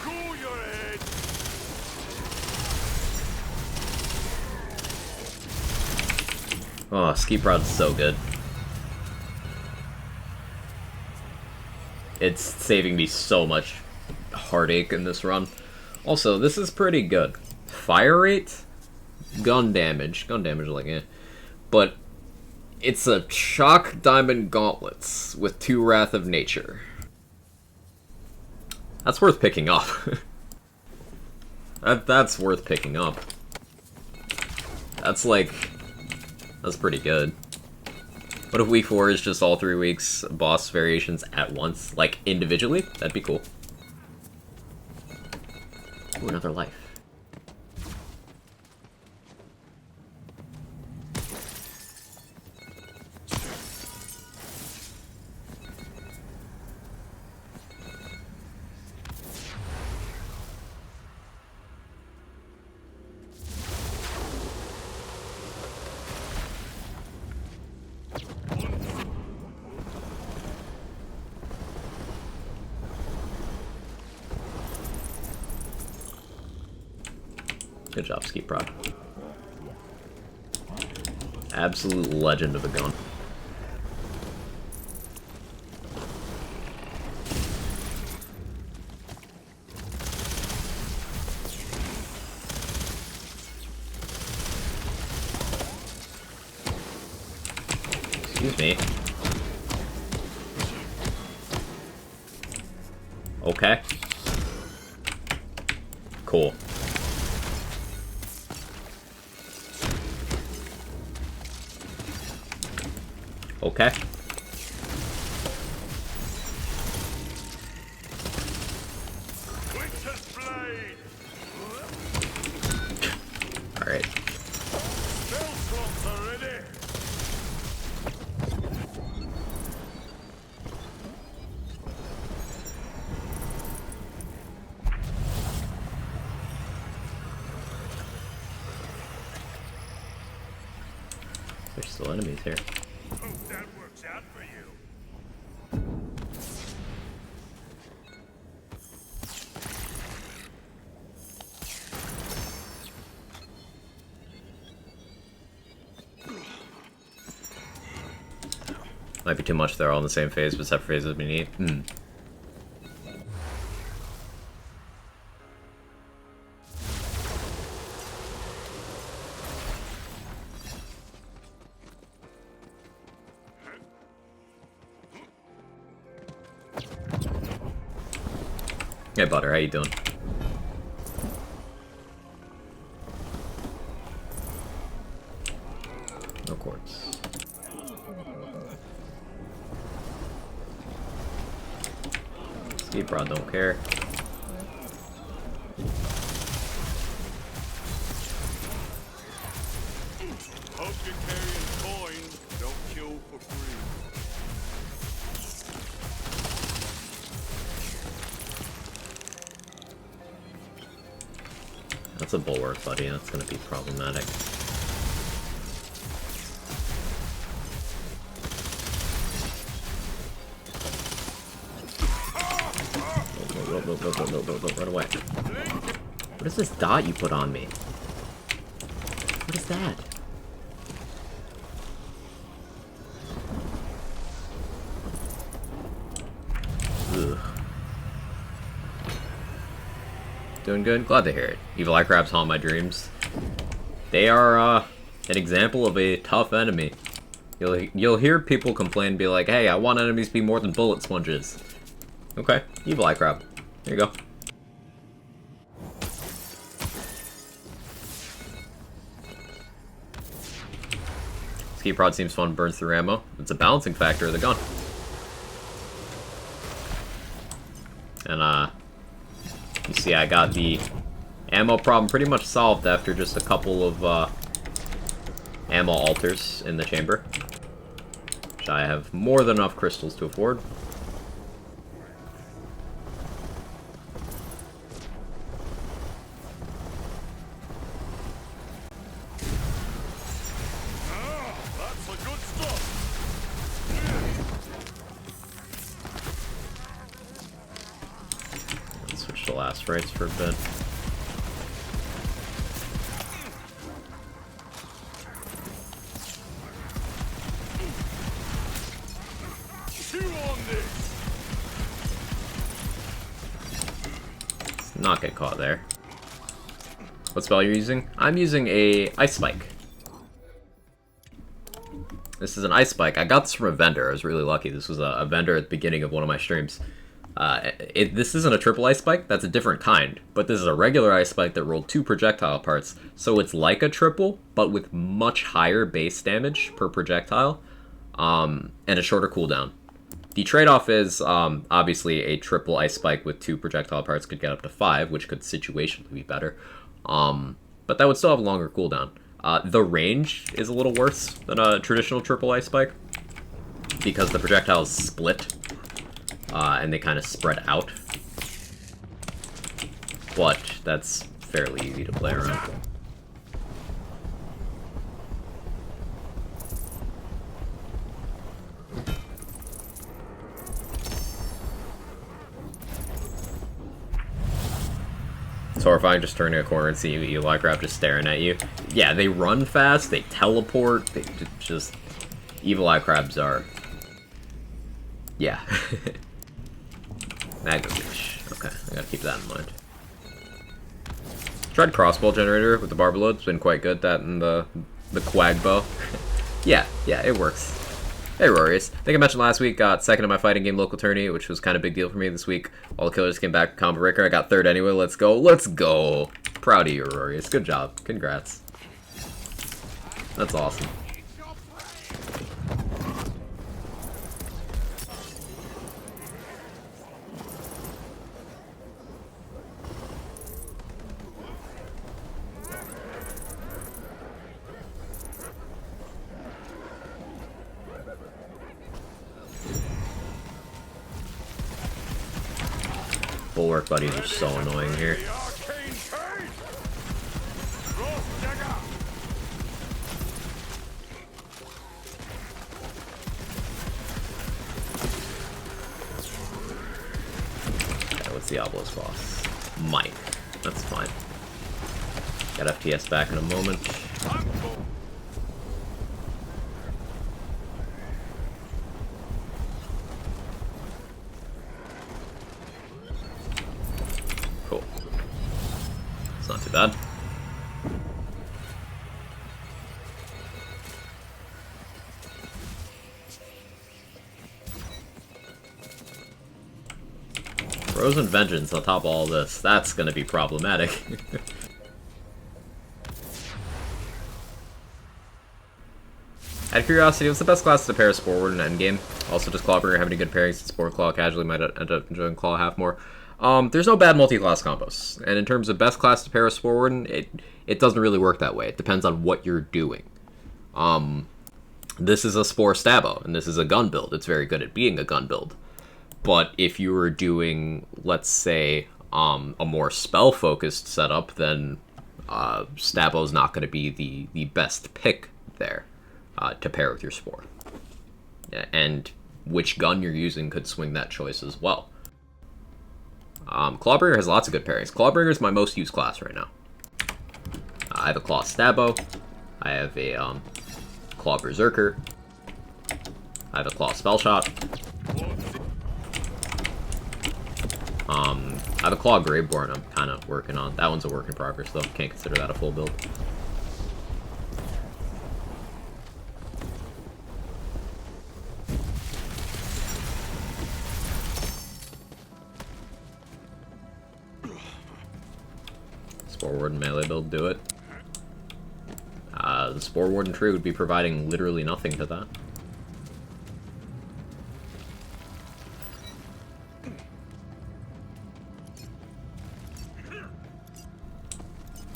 Cool your head. Oh, Ski Prod's so good. It's saving me so much heartache in this run. Also, this is pretty good. Fire rate? Gun damage, like eh. But it's a Shock Diamond Gauntlets with 2 Wrath of Nature. That's worth picking up. That's worth picking up. That's pretty good. What if week 4 is just all 3 weeks boss variations at once, like individually? That'd be cool. Ooh, another life. Good job, Ski Prod. Absolute legend of a gun. Excuse me. Okay. Cool. Okay. Witch's blade. Alright. Spell slots are ready. There's still enemies here. Hope that works out for you. Might be too much, they're all in the same phase, but separate phases we need. Hey, Butter, how you doing? No quartz. Ski Prod don't care. Hope you're carrying coin. Don't kill for free. That's a bulwark, buddy. That's gonna be problematic. No, run away. What is this dot you put on me? What is that? Ugh. Doing good? Glad to hear it. Evil Eye Crabs haunt my dreams. They are, an example of a tough enemy. You'll hear people complain and be like, hey, I want enemies to be more than bullet sponges. Okay, Evil Eye Crab. There you go. Ski Prod seems fun, burns through ammo. It's a balancing factor of the gun. And, you see I got the ammo problem pretty much solved after just a couple of, ammo alters in the chamber. Which I have more than enough crystals to afford. That's the good stuff. Let's switch to last rights for a bit. Chew on this. Let's not get caught there. What spell are you using? I'm using a Ice Spike. This is an Ice Spike. I got this from a vendor. I was really lucky. This was a vendor at the beginning of one of my streams. This isn't a triple Ice Spike. That's a different kind. But this is a regular Ice Spike that rolled 2 projectile parts. So it's like a triple, but with much higher base damage per projectile. And a shorter cooldown. The trade-off is, obviously, a triple Ice Spike with 2 projectile parts could get up to 5, which could situationally be better. But that would still have a longer cooldown. The range is a little worse than a traditional triple Ice Spike, because the projectiles split, and they kind of spread out. But that's fairly easy to play around. It's horrifying just turning a corner and seeing Evil Eye Crab just staring at you. Yeah, they run fast, they teleport, they just... Evil Eye Crabs are... Yeah. Magma Fish. Okay, I gotta keep that in mind. Tried Crossbow Generator with the Barbaload, it's been quite good, that and the Quagbow. yeah, it works. Hey Rorius, I think I mentioned last week, got second in my fighting game local tourney, which was kind of a big deal for me this week. All the killers came back with Combo Breaker, I got third anyway, let's go, let's go! Proud of you, Rorius, good job, congrats. That's awesome. Bulwark buddies are so annoying here. Okay, what's Diablo's boss? Mike. That's fine. Got FTS back in a moment. Cool. It's not too bad. Frozen Vengeance on top of all this. That's gonna be problematic. Out of curiosity, what's the best class to pair Spore Warden in endgame? Also, does Clawbringer have any good pairings since Spore Claw casually might end up enjoying Claw half more? There's no bad multi-class combos. And in terms of best class to pair Spore Warden, it doesn't really work that way. It depends on what you're doing. This is a Spore Stabbo, and this is a gun build. It's very good at being a gun build. But if you were doing, let's say, a more spell-focused setup, then Stabbo's not going to be the best pick there. To pair with your Spore. And which gun you're using could swing that choice as well. Clawbringer has lots of good pairings. Clawbringer is my most used class right now. I have a Claw Stabbo. I have a Claw Berserker. I have a Claw Spellshot. I have a Claw Graveborn I'm kind of working on. That one's a work in progress though. Can't consider that a full build. Spore Warden melee build, do it. The Spore Warden tree would be providing literally nothing to that.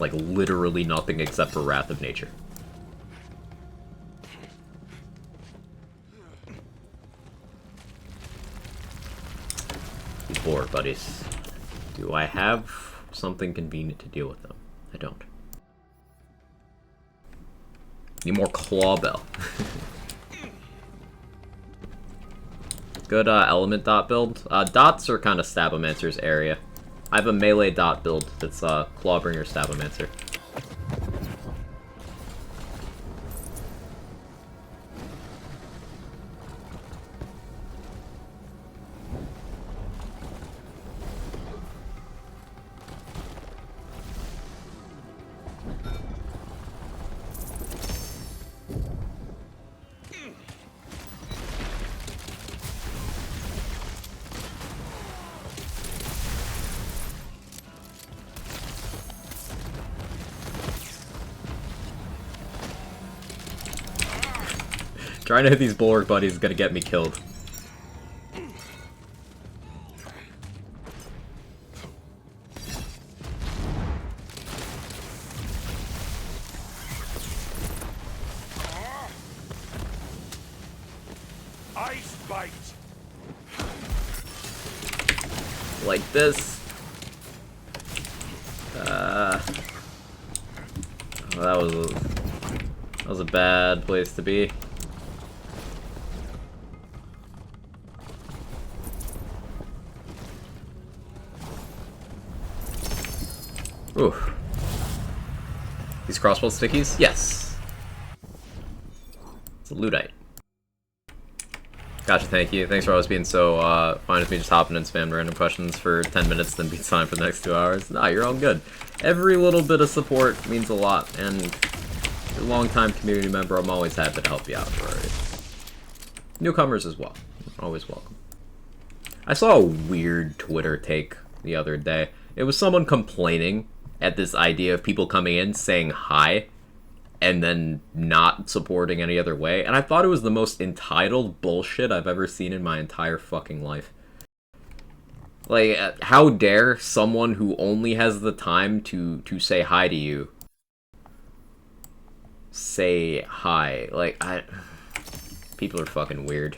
Like, literally nothing except for Wrath of Nature. These Bulwark buddies. Do I have something convenient to deal with them? I don't. Need more Clawbell. Good element dot build. Dots are kind of Stabomancer's area. I have a melee dot build that's Clawbringer Stabomancer. Trying to hit these Bulwark buddies is gonna get me killed. Ice bite. Like this. Oh, that was a bad place to be. Ooh. These crossbow stickies? Yes. It's a Ludite. Gotcha, thank you. Thanks for always being so fine with me just hopping and spamming random questions for 10 minutes, then beats time for the next 2 hours. Nah, you're all good. Every little bit of support means a lot, and you're a long-time community member, I'm always happy to help you out. Right? Newcomers as well. Always welcome. I saw a weird Twitter take the other day. It was someone complaining at this idea of people coming in saying hi and then not supporting any other way, and I thought it was the most entitled bullshit I've ever seen in my entire fucking life. Like, how dare someone who only has the time to say hi to you say hi? Like, people are fucking weird.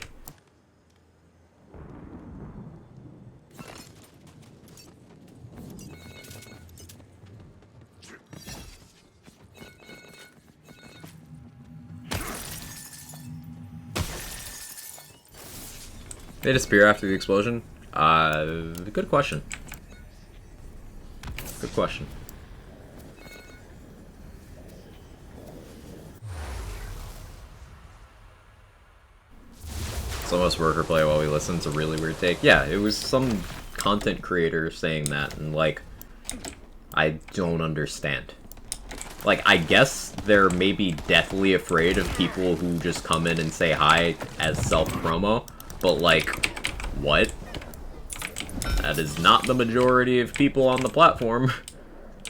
They disappear after the explosion? Good question. Good question. Some of us work or play while we listen. It's a really weird take. Yeah, it was some content creator saying that, and like, I don't understand. Like, I guess they're maybe deathly afraid of people who just come in and say hi as self-promo, but like, what? That is not the majority of people on the platform.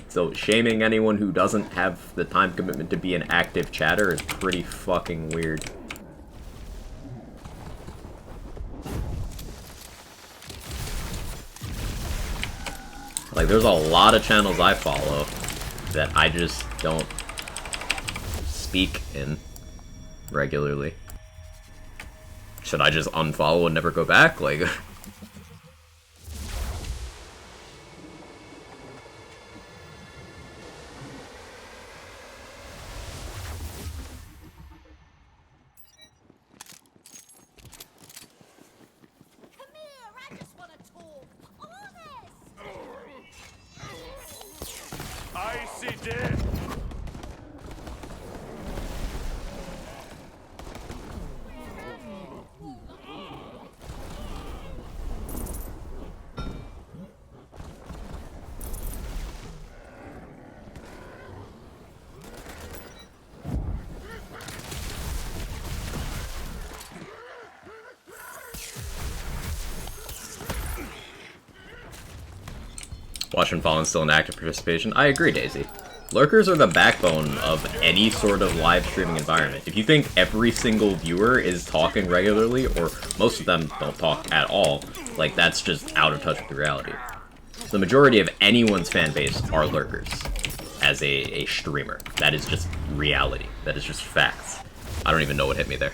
So shaming anyone who doesn't have the time commitment to be an active chatter is pretty fucking weird. Like, there's a lot of channels I follow that I just don't speak in regularly. Should I just unfollow and never go back? Like... Icy death. Watch and Fallen still an active participation. I agree, Daisy. Lurkers are the backbone of any sort of live streaming environment. If you think every single viewer is talking regularly, or most of them don't talk at all, like, that's just out of touch with reality. The majority of anyone's fan base are lurkers as a streamer. That is just reality. That is just facts. I don't even know what hit me there.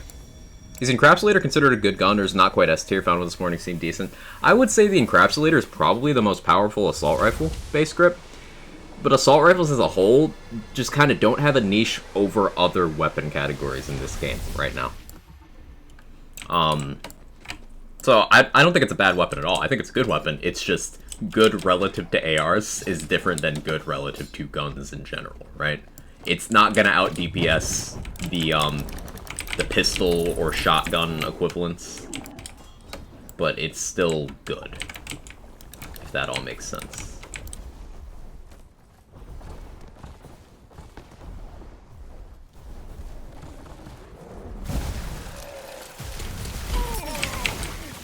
Is Encapsulator considered a good gun, or is not quite S tier? Found one this morning seemed decent. I would say the Encapsulator is probably the most powerful assault rifle base grip, but assault rifles as a whole just kind of don't have a niche over other weapon categories in this game right now. So I don't think it's a bad weapon at all. I think it's a good weapon. It's just good relative to ARs is different than good relative to guns in general, right? It's not gonna out DPS the pistol or shotgun equivalents, but it's still good, if that all makes sense.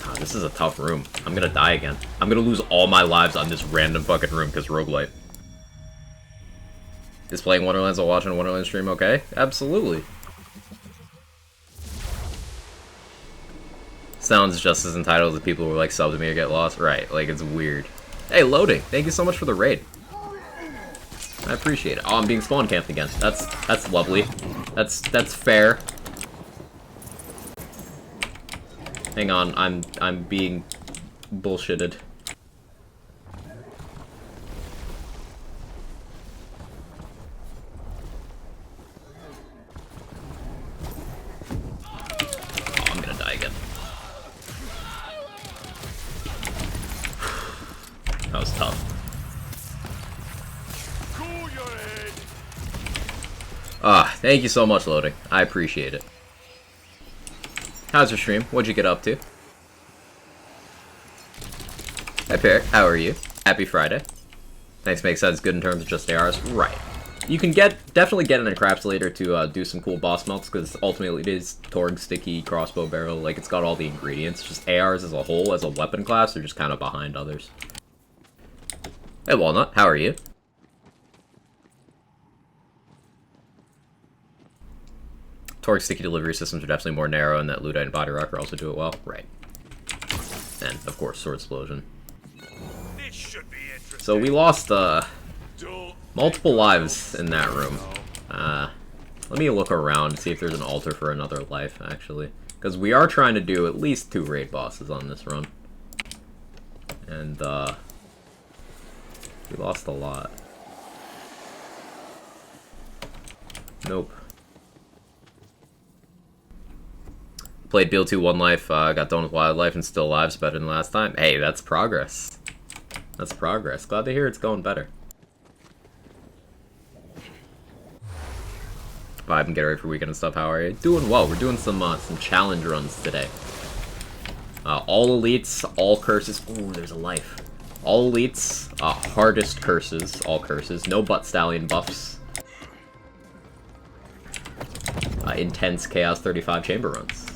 God, this is a tough room. I'm gonna die again. I'm gonna lose all my lives on this random fucking room because roguelite. Is playing Wonderlands while watching a Wonderlands stream okay? Absolutely. Sounds just as entitled as people who like sub to me or get lost. Right, like, it's weird. Hey, Loading, thank you so much for the raid. I appreciate it. Oh, I'm being spawn camped again. That's lovely. That's fair. Hang on, I'm being bullshitted. Oh, I'm gonna die again. That was tough. Cool your head. Ah, thank you so much, Loading. I appreciate it. How's your stream? What'd you get up to? Hi, Parrot. How are you? Happy Friday. Thanks, makes sense. Good in terms of just ARs. Right. You can definitely get an Encapsulator to do some cool boss melts, because ultimately it is Torg, sticky, crossbow barrel. Like, it's got all the ingredients. Just ARs as a whole, as a weapon class, are just kind of behind others. Hey, Walnut. How are you? Torg sticky delivery systems are definitely more narrow, and that Ludite and Body Rocker also do it well. Right. And, of course, Sword Explosion. This should be interesting. So we lost, multiple lives in that room. Let me look around and see if there's an altar for another life, actually. Because we are trying to do at least 2 raid bosses on this run. And, we lost a lot. Nope. Played Beal 2 1 life, got done with Wildlife and still alive's better than last time. Hey, that's progress. That's progress. Glad to hear it's going better. Vibe and get ready for weekend and stuff. How are you? Doing well. We're doing some challenge runs today. All elites, all curses. Ooh, there's a life. All elites, hardest curses, all curses. No butt stallion buffs. Intense Chaos 35 chamber runs.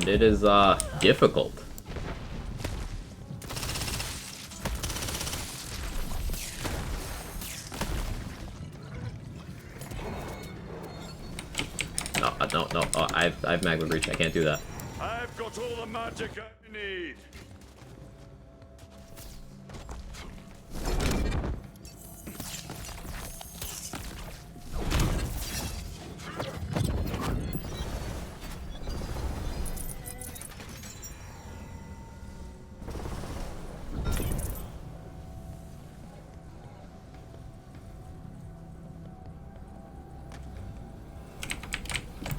And it is, difficult. No. Oh, I've Magma Breach. I can't do that. I've got all the magic I need.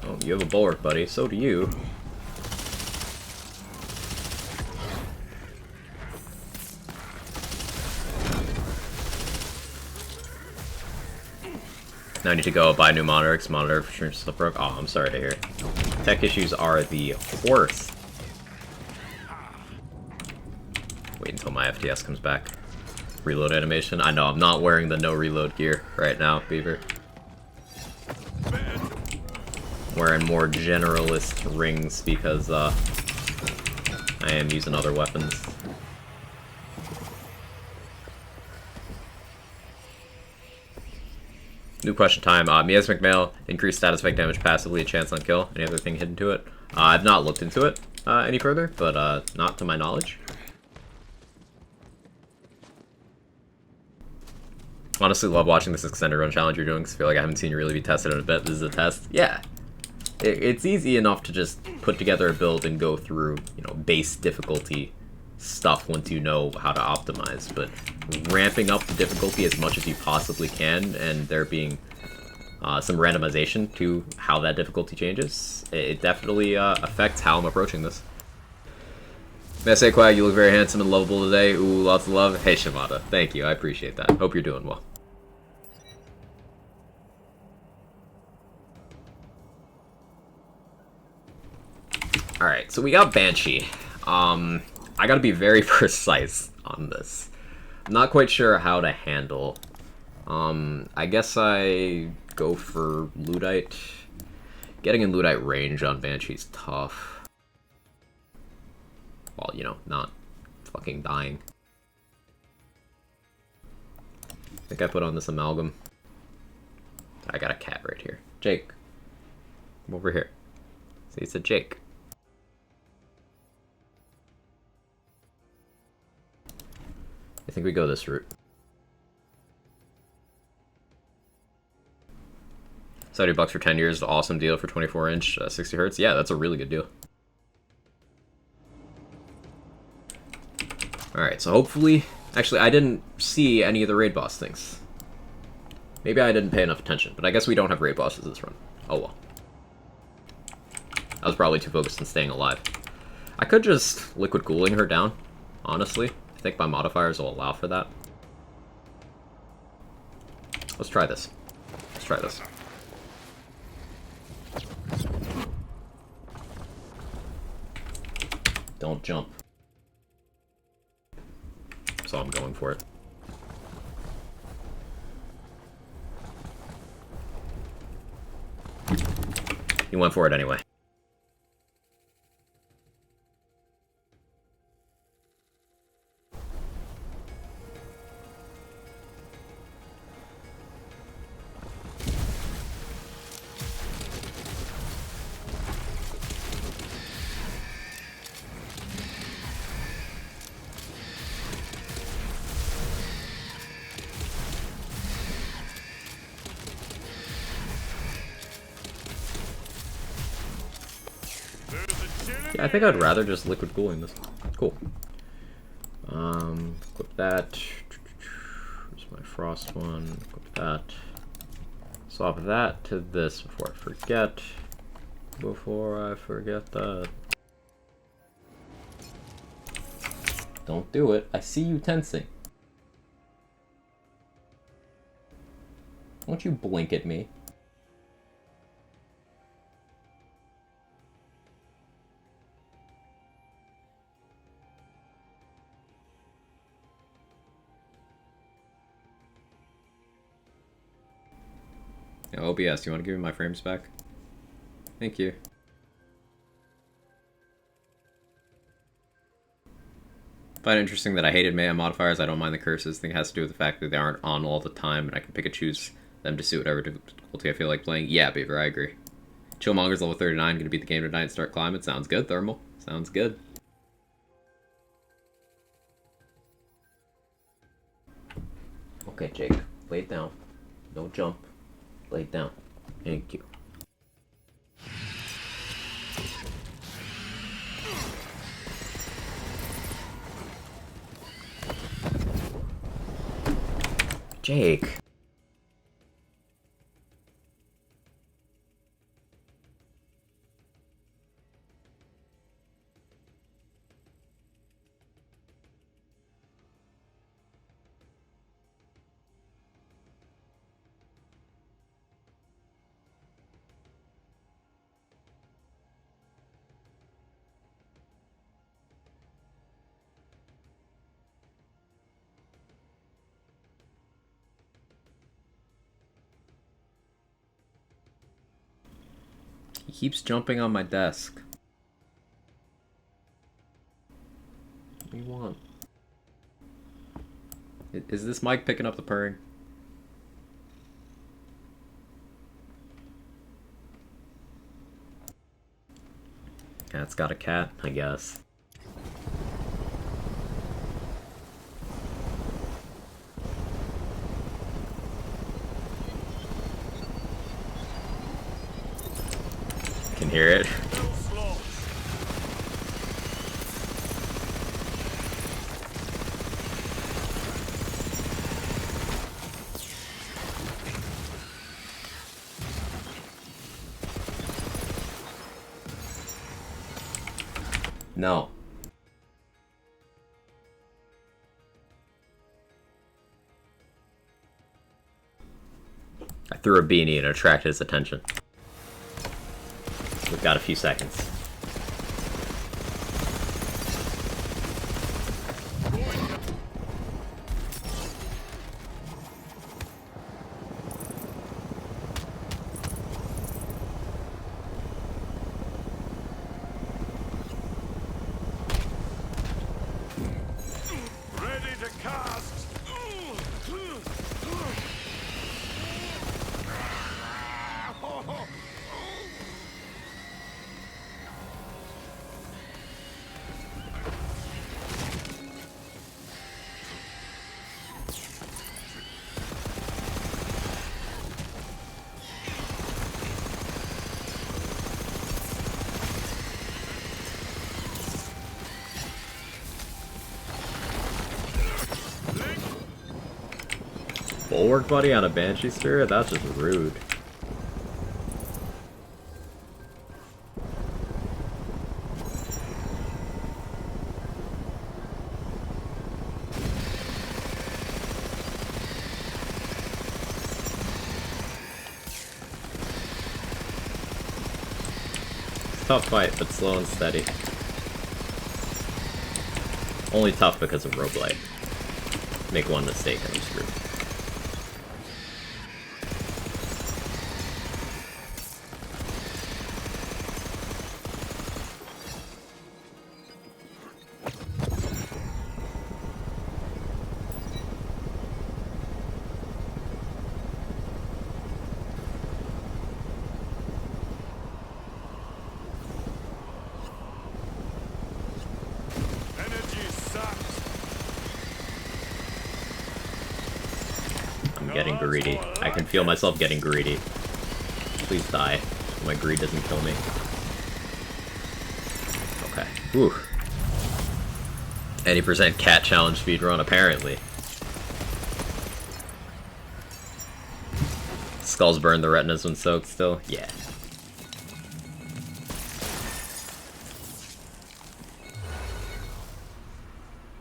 Oh, you have a bulwark, buddy. So do you. Now I need to go buy new monitors. Monitor for slip broke. Oh, I'm sorry to hear. Tech issues are the worst. Wait until my FPS comes back. Reload animation. I know I'm not wearing the no reload gear right now, Beaver. Wearing more generalist rings because I am using other weapons. New question time. Mias McMail, increased status effect damage passively, a chance on kill. Any other thing hidden to it? I've not looked into it any further, but not to my knowledge. Honestly, love watching this extended run challenge you're doing because I feel like I haven't seen you really be tested in a bit. This is a test. Yeah. It's easy enough to just put together a build and go through, you know, base difficulty stuff once you know how to optimize, but ramping up the difficulty as much as you possibly can and there being some randomization to how that difficulty changes, it definitely affects how I'm approaching this. May I say, Quag, you look very handsome and lovable today. Ooh, lots of love. Hey, Shimada. Thank you. I appreciate that. Hope you're doing well. Alright, so we got Banshee. I gotta be very precise on this. I'm not quite sure how to handle. I guess I go for Ludite. Getting in Ludite range on Banshee's tough. Well, you know, not fucking dying. I think I put on this amalgam. I got a cat right here. Jake. Come over here. See, it's a Jake. I think we go this route. 70 bucks for 10 years, awesome deal for 24 inch, 60 hertz. Yeah, that's a really good deal. Alright, so hopefully... Actually, I didn't see any of the raid boss things. Maybe I didn't pay enough attention, but I guess we don't have raid bosses this run. Oh well. I was probably too focused on staying alive. I could just liquid cooling her down, honestly. I think my modifiers will allow for that. Let's try this. Let's try this. Don't jump. So I'm going for it. He went for it anyway. Yeah, I think I'd rather just liquid cooling this. Cool. Equip that. Where's my frost one? Equip that. Swap that to this before I forget. Before I forget that. Don't do it. I see you tensing. Won't you blink at me? Yeah, OBS, you want to give me my frames back? Thank you. Find it interesting that I hated melee modifiers. I don't mind the curses. I think it has to do with the fact that they aren't on all the time, and I can pick and choose them to suit whatever difficulty I feel like playing. Yeah, Beaver, I agree. Chillmonger's level 39, gonna beat the game tonight and start climbing. Sounds good, Thermal. Sounds good. Okay, Jake. Lay it down. No jump. Lay it down. Thank you. Jake. He keeps jumping on my desk. What do you want? Is this mic picking up the purring? Cat's got a cat, I guess. Can hear it. No. I threw a beanie and it attracted his attention. We've got a few seconds. Ready to cast. Bulwark buddy on a Banshee Spirit? That's just rude. Tough fight, but slow and steady. Only tough because of roguelite. Make one mistake and I'm screwed. Energy sucked. I'm getting greedy. I can feel myself getting greedy. Please die. My greed doesn't kill me. Okay. Whew. 80% cat challenge speedrun, apparently. Skulls burn, the retinas when soaked still? Yeah.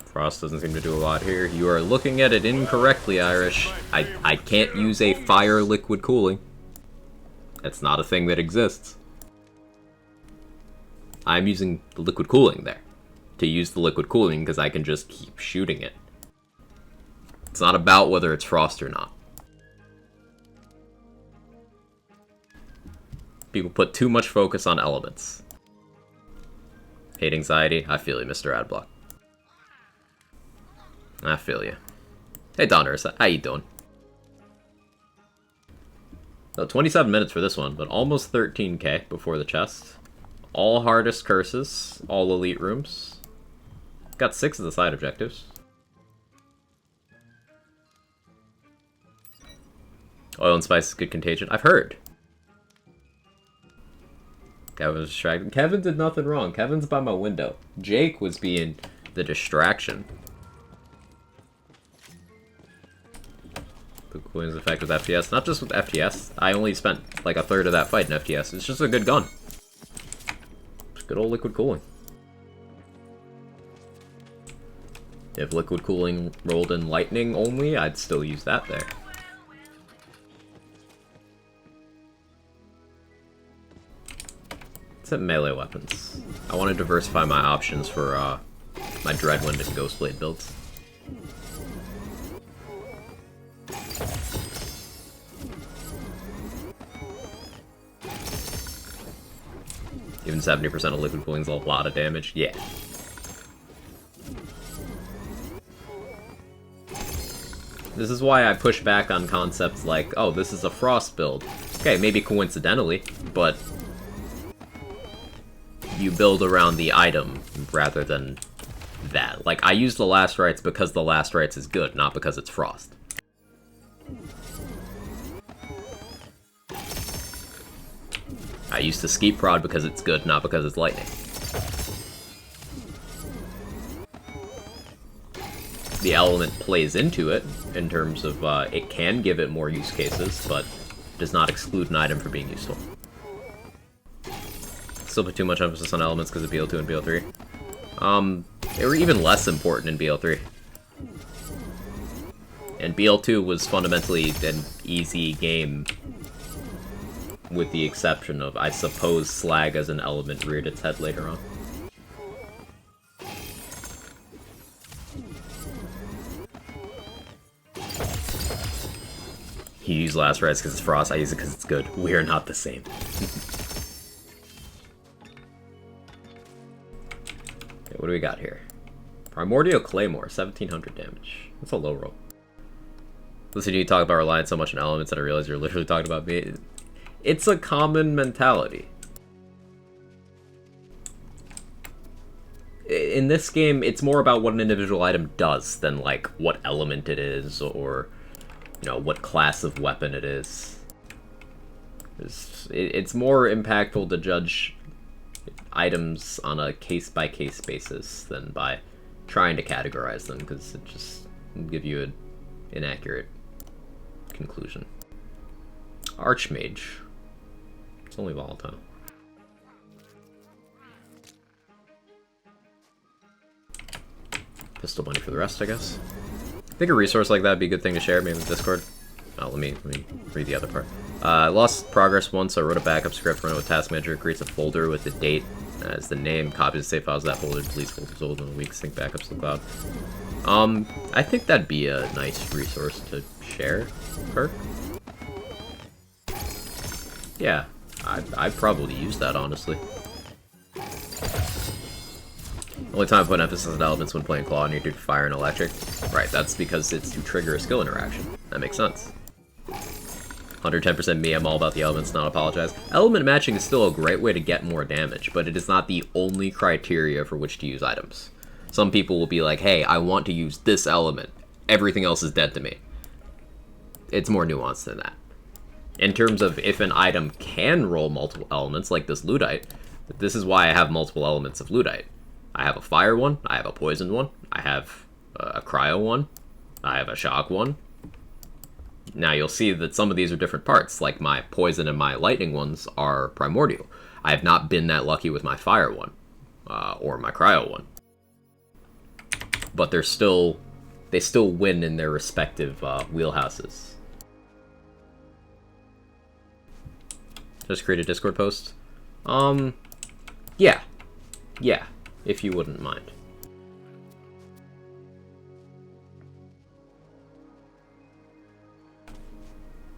Frost doesn't seem to do a lot here. You are looking at it incorrectly, Irish. I can't use a fire liquid cooling. That's not a thing that exists. I'm using the liquid cooling there. To use the liquid cooling because I can just keep shooting it. It's not about whether it's Frost or not. People put too much focus on elements. Hate anxiety? I feel you, Mr. Adblock. I feel you. Hey, Don Ursa, how you doing? So 27 minutes for this one, but almost 13k before the chest. All hardest curses, all elite rooms. Got 6 of the side objectives. Oil and spice is good contagion. I've heard. Kevin was distracted. Kevin did nothing wrong. Kevin's by my window. Jake was being the distraction. Cooling's effect with FTS. Not just with FTS. I only spent like a third of that fight in FTS. It's just a good gun. It's good old liquid cooling. If liquid cooling rolled in lightning only, I'd still use that there. Except melee weapons. I want to diversify my options for my Dreadwind and Ghostblade builds. Even 70% of liquid cooling is a lot of damage. Yeah. This is why I push back on concepts like, oh, this is a frost build. Okay, maybe coincidentally, but you build around the item rather than that. Like, I use the Last Rites because the Last Rites is good, not because it's frost. I used to Skeep Prod because it's good, not because it's lightning. The element plays into it, in terms of it can give it more use cases, but does not exclude an item from being useful. Still put too much emphasis on elements because of BL2 and BL3. They were even less important in BL3. And BL2 was fundamentally an easy game, with the exception of, I suppose, Slag as an element reared its head later on. You use Last Rites because it's frost, I use it because it's good. We are not the same. Okay, what do we got here? Primordial Claymore, 1700 damage. That's a low roll. Listen to you talk about relying so much on elements that I realize you're literally talking about me. It's a common mentality. In this game, it's more about what an individual item does than, like, what element it is, or, you know, what class of weapon it is. It's more impactful to judge items on a case-by-case basis than by trying to categorize them, because it just will give you an inaccurate conclusion. Archmage. It's only volatile. Pistol money for the rest, I guess. I think a resource like that would be a good thing to share, maybe in Discord. Oh, let me read the other part. I lost progress once, so I wrote a backup script, run it with Task Manager, creates a folder with the date as the name, copies the save files of that folder, deletes folders older than a week, sync backups to the cloud. I think that'd be a nice resource to share, Kirk. Yeah, I'd probably use that, honestly. The only time I put emphasis on elements when playing Claw and you do fire and electric. Right, that's because it's to trigger a skill interaction. That makes sense. 110% me, I'm all about the elements, not apologize. Element matching is still a great way to get more damage, but it is not the only criteria for which to use items. Some people will be like, hey, I want to use this element. Everything else is dead to me. It's more nuanced than that. In terms of if an item can roll multiple elements, like this Ludite, this is why I have multiple elements of Ludite. I have a fire one, I have a poison one, I have a cryo one, I have a shock one. Now you'll see that some of these are different parts, like my poison and my lightning ones are primordial. I have not been that lucky with my fire one, or my cryo one. But they still win in their respective wheelhouses. Just create a Discord post? Yeah, if you wouldn't mind.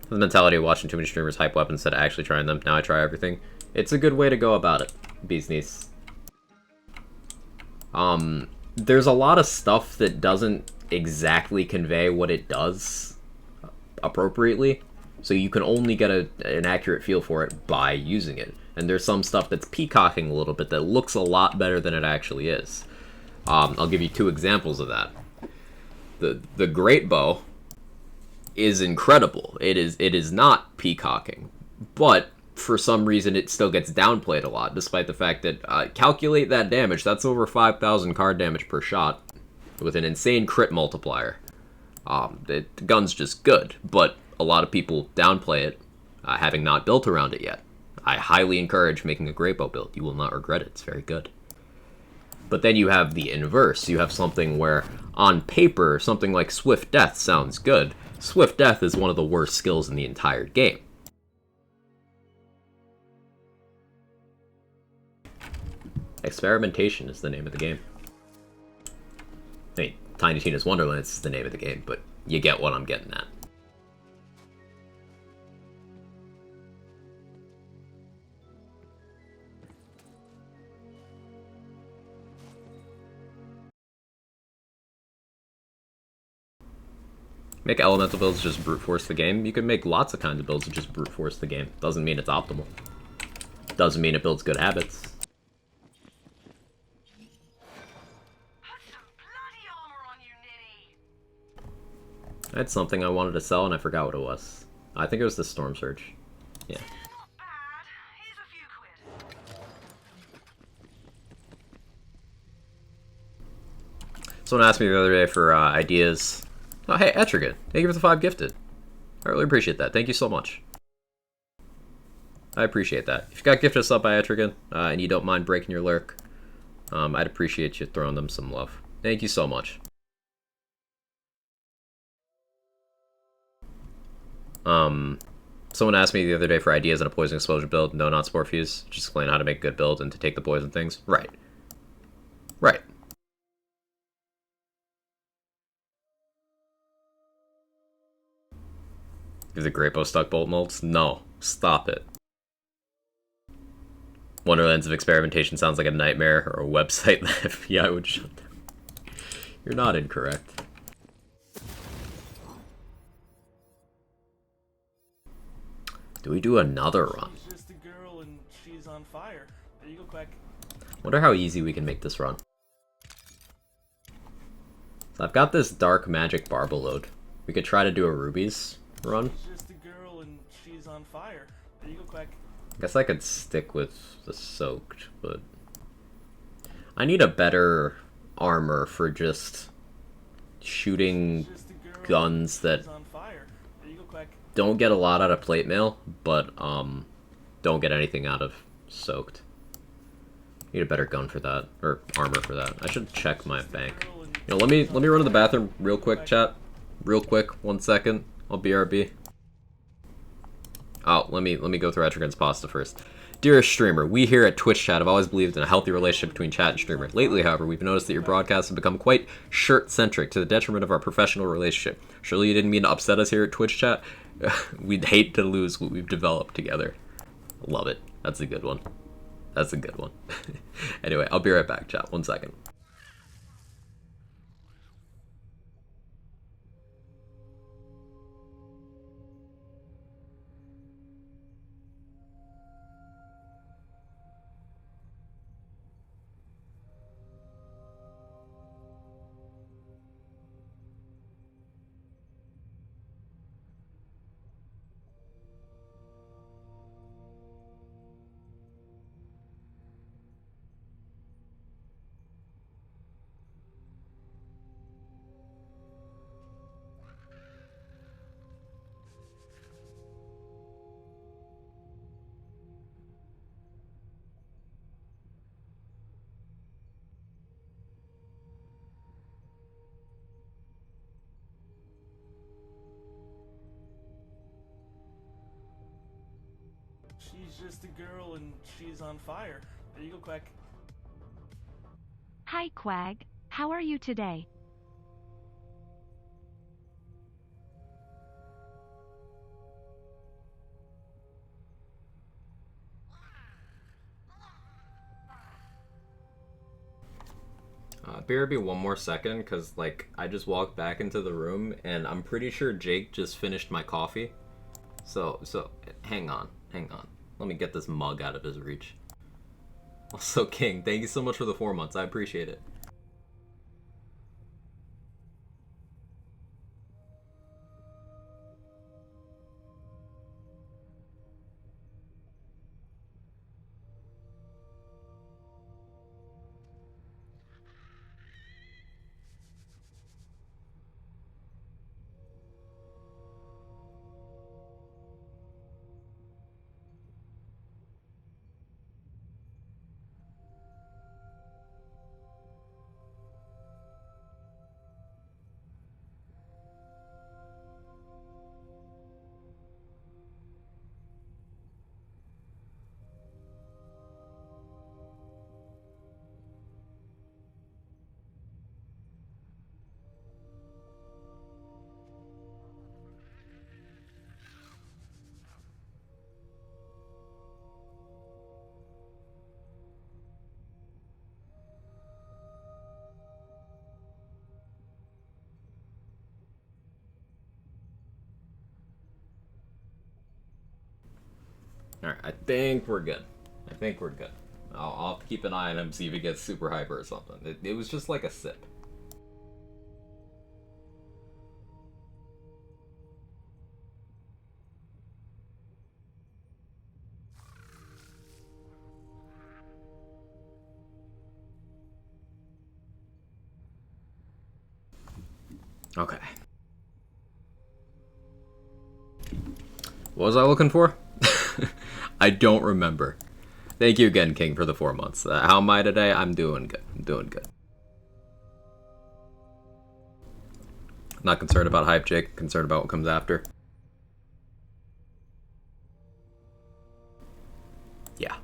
The mentality of watching too many streamers hype weapons instead of actually trying them. Now I try everything. It's a good way to go about it, Bee's Knees. There's a lot of stuff that doesn't exactly convey what it does appropriately. So you can only get an accurate feel for it by using it. And there's some stuff that's peacocking a little bit that looks a lot better than it actually is. I'll give you two examples of that. The great bow is incredible. It is not peacocking, but for some reason it still gets downplayed a lot, despite the fact that calculate that damage. That's over 5,000 card damage per shot, with an insane crit multiplier. The gun's just good, but a lot of people downplay it, having not built around it yet. I highly encourage making a great bow build. You will not regret it. It's very good. But then you have the inverse. You have something where, on paper, something like Swift Death sounds good. Swift Death is one of the worst skills in the entire game. Experimentation is the name of the game. I mean, Tiny Tina's Wonderlands is the name of the game, but you get what I'm getting at. Make elemental builds just brute force the game. You can make lots of kinds of builds that just brute force the game. Doesn't mean it's optimal. Doesn't mean it builds good habits. I had something I wanted to sell and I forgot what it was. I think it was the Storm Surge. Yeah. Someone asked me the other day for ideas. Oh, hey, Etrigan. Thank you for the 5 gifted. I really appreciate that. Thank you so much. I appreciate that. If you got gifted a sub by Etrigan, and you don't mind breaking your lurk, I'd appreciate you throwing them some love. Thank you so much. Someone asked me the other day for ideas on a poison explosion build. No, not Spore Fuse. Just explain how to make a good build and to take the poison things. Right. Right. Is it Great Bow stuck bolt molds? No. Stop it. Wonderlands of Experimentation sounds like a nightmare or a website that FBI would shut down. You're not incorrect. Do we do another run? She's just a girl and she's on fire. There you go, Quack. Wonder how easy we can make this run. So I've got this Dark Magic Barbaload. We could try to do a Rubies run. She's just a girl and she's on fire. There you go, Quack. I guess I could stick with the Soaked, but I need a better armor for just shooting guns that don't get a lot out of plate mail, but don't get anything out of Soaked. Need a better gun for that, or armor for that. I should check my bank. You know, let me run to the bathroom real quick, chat. Real quick, 1 second. I'll BRB. Oh, let me go through Etrigan's pasta first. Dearest streamer, we here at Twitch Chat have always believed in a healthy relationship between chat and streamer. Lately, however, we've noticed that your broadcasts have become quite shirt-centric to the detriment of our professional relationship. Surely you didn't mean to upset us here at Twitch Chat? We'd hate to lose what we've developed together. Love it. That's a good one. That's a good one. Anyway, I'll be right back, chat. 1 second. She's just a girl and she's on fire. There you go, Quack. Hi, Quag. How are you today? BRB one more second, because, like, I just walked back into the room, and I'm pretty sure Jake just finished my coffee. So, hang on. Let me get this mug out of his reach. Also, King, thank you so much for the 4 months. I appreciate it. Alright, I think we're good. I'll have to keep an eye on him, see if he gets super hyper or something. It was just like a sip. Okay. What was I looking for? I don't remember. Thank you again, King, for the 4 months. How am I today? I'm doing good. Not concerned about hype, Jake. Concerned about what comes after. Yeah.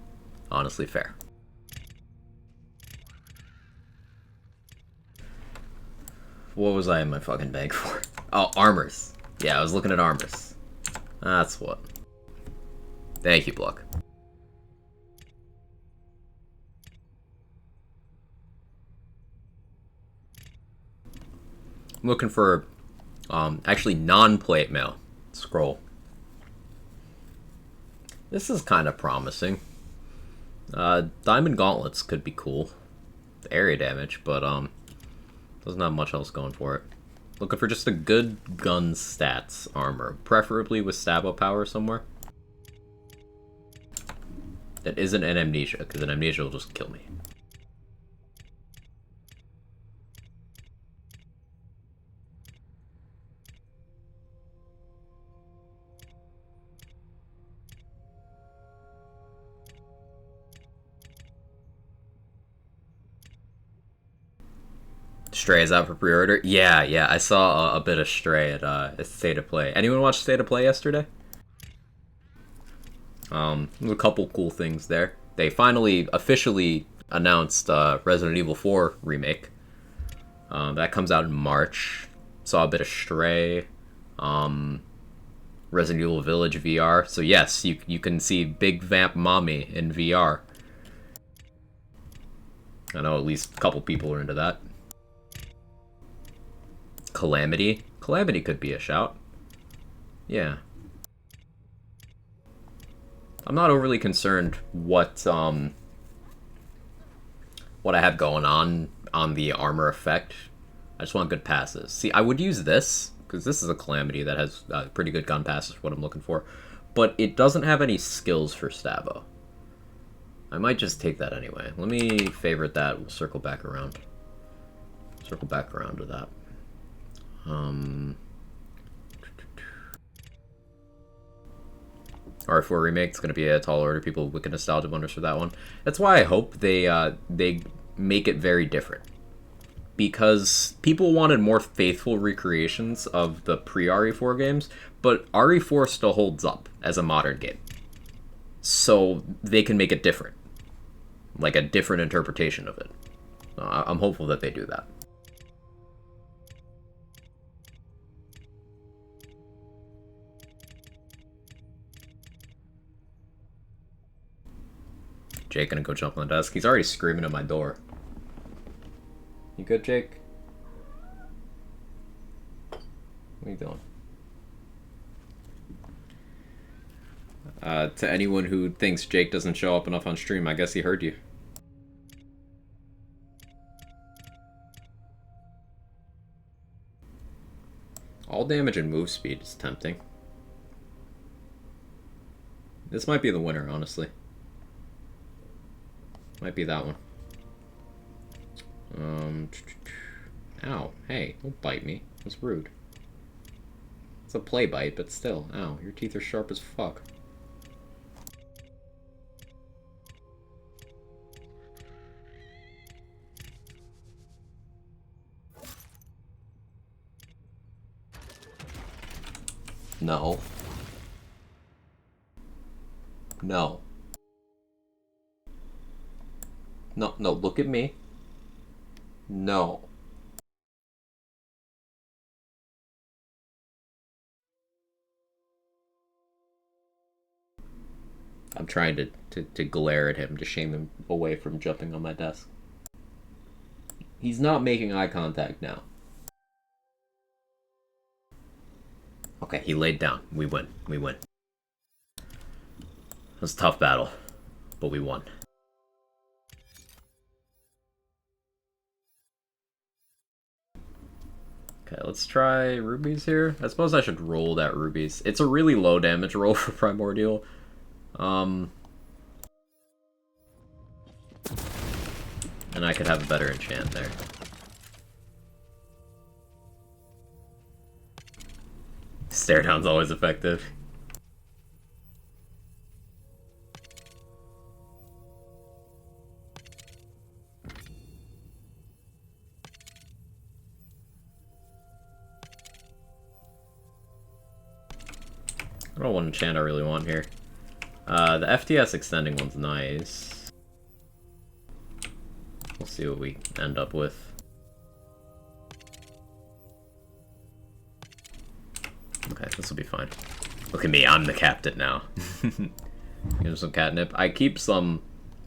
Honestly, fair. What was I in my fucking bag for? Oh, armors. Yeah, I was looking at armors. That's what. Thank you, Block. I'm looking for, actually non-plate mail. Scroll. This is kind of promising. Diamond gauntlets could be cool. The area damage, but, doesn't have much else going for it. Looking for just a good gun stats armor, preferably with stab power somewhere. That isn't an amnesia, because an amnesia will just kill me. Stray is out for pre-order? Yeah, I saw a bit of Stray at State of Play. Anyone watch State of Play yesterday? There's a couple cool things there. They finally officially announced Resident Evil 4 remake. That comes out in March. Saw a bit of Stray. Resident Evil Village VR. So yes, you can see Big Vamp Mommy in VR. I know at least a couple people are into that. Calamity? Calamity could be a shout. Yeah. I'm not overly concerned what I have going on the armor effect. I just want good passes. See, I would use this, because this is a Calamity that has pretty good gun passes for what I'm looking for. But it doesn't have any skills for Stavo. I might just take that anyway. Let me favorite that. We'll circle back around. Circle back around to that. R4 remake is going to be a tall order. People with nostalgia wonders for that one. That's why I hope they make it very different, because people wanted more faithful recreations of the pre-RE4 games, but RE4 still holds up as a modern game, so they can make it different, like a different interpretation of it. I'm hopeful that they do that. Jake gonna go jump on the desk. He's already screaming at my door. You good, Jake? What are you doing? To anyone who thinks Jake doesn't show up enough on stream, I guess he heard you. All damage and move speed is tempting. This might be the winner, honestly. Might be that one. Ow. Hey, don't bite me. That's rude. It's a play bite, but still. Ow, your teeth are sharp as fuck. No. No. No, no, look at me. No. I'm trying to glare at him to shame him away from jumping on my desk. He's not making eye contact now. Okay, he laid down. We win. We win. It was a tough battle, but we won. Okay, let's try rubies here. I suppose I should roll that rubies. It's a really low damage roll for primordial. And I could have a better enchant there. Stare down's always effective. I don't want enchant I really want here. The FTS extending one's nice. We'll see what we end up with. Okay, this will be fine. Look at me, I'm the captain now. Give him some catnip. I keep some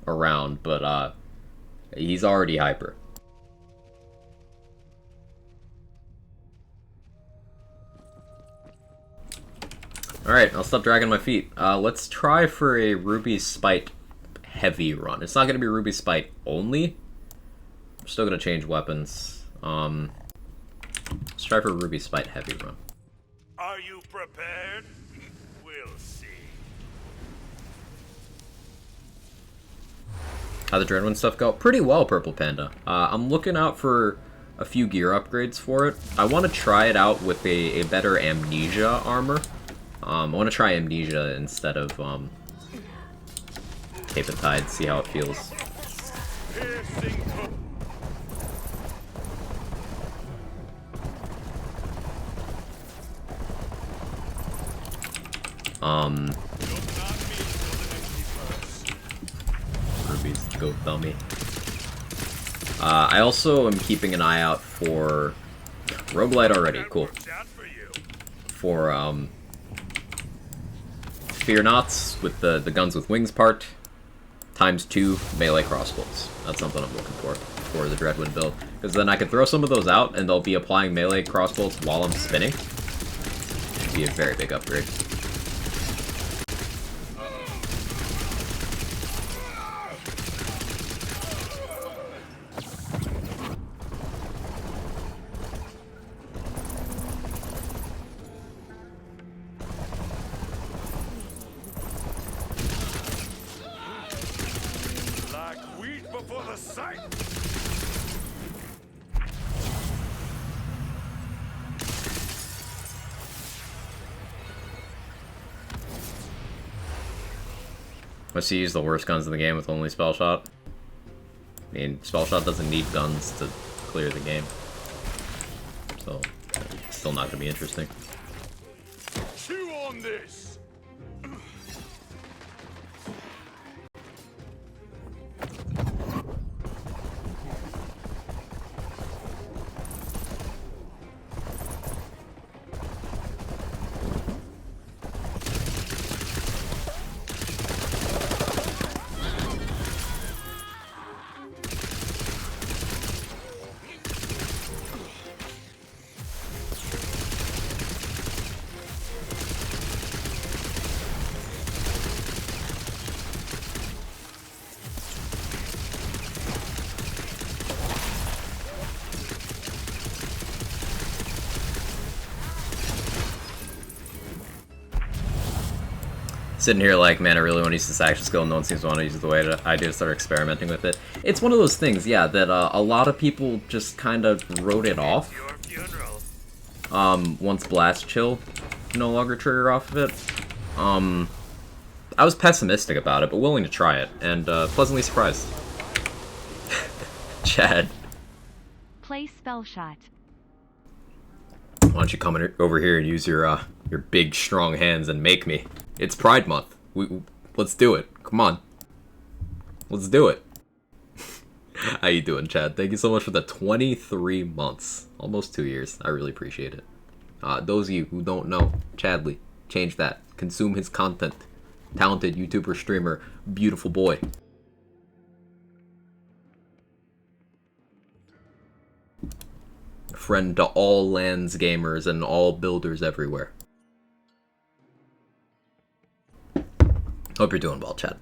around, but he's already hyper. Alright, I'll stop dragging my feet. Let's try for a Ruby Spite heavy run. It's not going to be Ruby Spite only. I'm still going to change weapons. Let's try for Ruby Spite heavy run. Are you prepared? We'll see. How'd the Dreadwind stuff go? Pretty well, Purple Panda. I'm looking out for a few gear upgrades for it. I want to try it out with a better Amnesia armor. I want to try Amnesia instead of Cape of Tide, see how it feels. Ruby's goat dummy. I also am keeping an eye out for Roguelite already, cool. For Fear Nots with the guns with wings part, ×2 melee crossbows. That's something I'm looking for the Dreadwind build. Because then I can throw some of those out and they'll be applying melee crossbows while I'm spinning. Should be a very big upgrade. Must he use the worst guns in the game with only Spell Shot? I mean, Spell Shot doesn't need guns to clear the game. So, it's still not going to be interesting. Chew on this! Sitting here like, man, I really want to use this action skill, and no one seems to want to use it the way that I do, start experimenting with it. It's one of those things, yeah, that a lot of people just kind of wrote it off. Once Blast Chill no longer trigger off of it. I was pessimistic about it, but willing to try it, and pleasantly surprised. Chad. Play spell shot. Why don't you come over here and use your big, strong hands and make me? It's Pride Month. Let's do it. Come on. Let's do it. How you doing, Chad? Thank you so much for the 23 months. Almost 2 years. I really appreciate it. Those of you who don't know, Chadley, change that. Consume his content. Talented YouTuber, streamer, beautiful boy. Friend to all lands gamers and all builders everywhere. Hope you're doing well, Chad.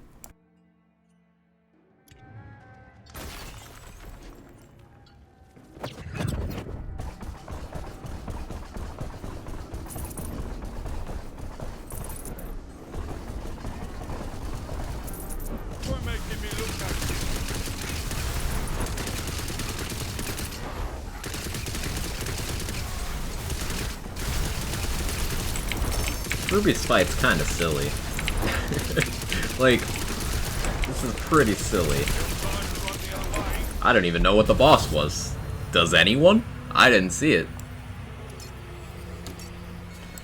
You're making me look at you. Ruby's fight's kind of silly. Like, this is pretty silly. I don't even know what the boss was. Does anyone? I didn't see it.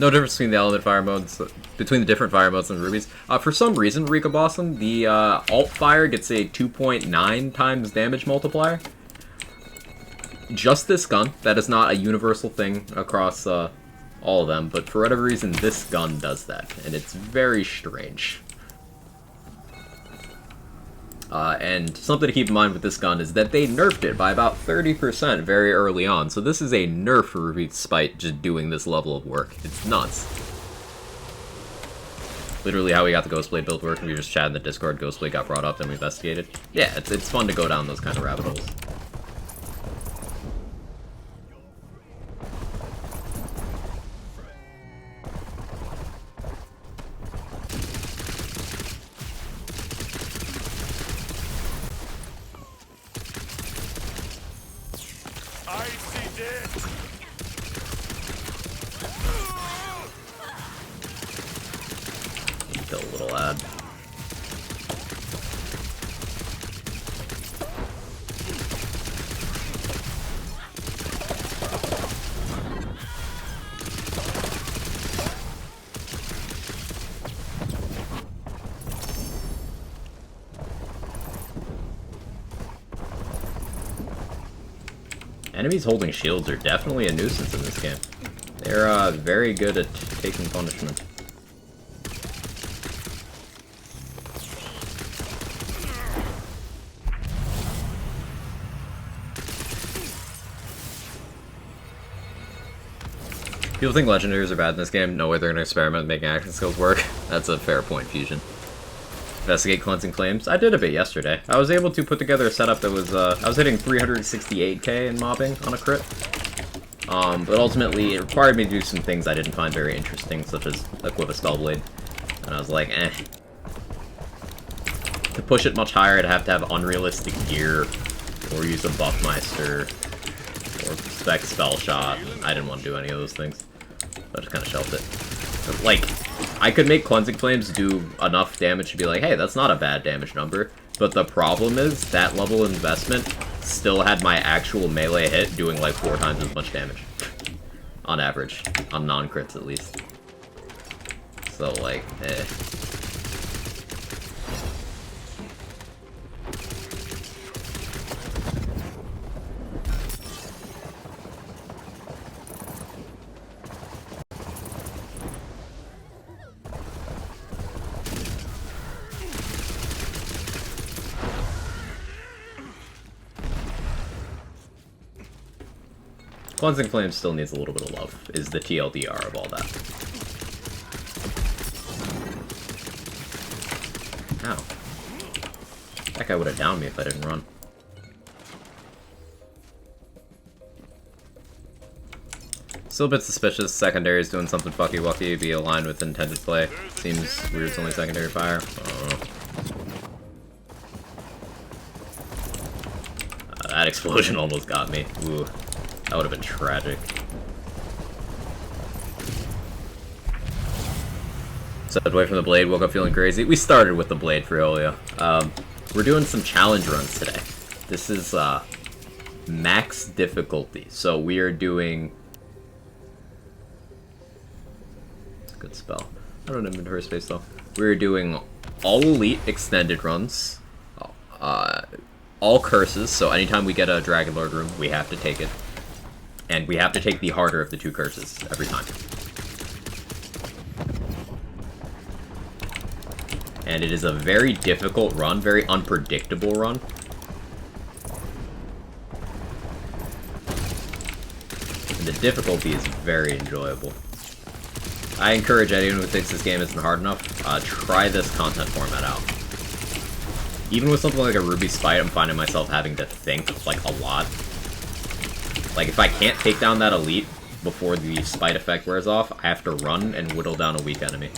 No difference between the element fire modes, between the different fire modes and Rubies. For some reason, Rika Blossom, the alt fire gets a 2.9 times damage multiplier. Just this gun. That is not a universal thing across all of them, but for whatever reason, this gun does that, and it's very strange. And something to keep in mind with this gun is that they nerfed it by about 30% very early on, so this is a nerf for Ruby despite just doing this level of work. It's nuts. Literally how we got the Ghostblade build working, we just chatted in the Discord, Ghostblade got brought up, then we investigated. Yeah, it's fun to go down those kind of rabbit holes. I see death. Kill a little lad. Enemies holding shields are definitely a nuisance in this game. They're very good at taking punishment. People think legendaries are bad in this game. No way they're gonna experiment making action skills work. That's a fair point, Fusion. Investigate Cleansing Flames. I did a bit yesterday. I was able to put together a setup that was, I was hitting 368k in mobbing on a crit. But ultimately, it required me to do some things I didn't find very interesting, such as equip a Spellblade. And I was like, eh. To push it much higher, I'd have to have unrealistic gear, or use a Buffmeister, or spec Spell Shot. I didn't want to do any of those things. So I just kind of shelved it. But, like, I could make Cleansing Flames do enough damage to be like, hey, that's not a bad damage number. But the problem is, that level of investment still had my actual melee hit doing like 4 times as much damage. On average. On non-crits, at least. So, like, eh. Cleansing Flame still needs a little bit of love, is the TLDR of all that. Ow. That guy would have downed me if I didn't run. Still a bit suspicious. Secondary is doing something fucky wucky, be aligned with intended play. Seems weird it's only secondary fire. I don't know. That explosion almost got me. Ooh, that would have been tragic. Stepped away from the blade, woke up feeling crazy. We started with the blade for Olio. We're doing some challenge runs today. This is max difficulty. So we are doing... It's a good spell. I don't have inventory space though. We're doing all elite extended runs. All curses, so anytime we get a Dragon Lord room, we have to take it. And we have to take the harder of the two curses every time. And it is a very difficult run, very unpredictable run. And the difficulty is very enjoyable. I encourage anyone who thinks this game isn't hard enough, try this content format out. Even with something like a Ruby Spite, I'm finding myself having to think, like, a lot. Like, if I can't take down that elite before the Spite effect wears off, I have to run and whittle down a weak enemy.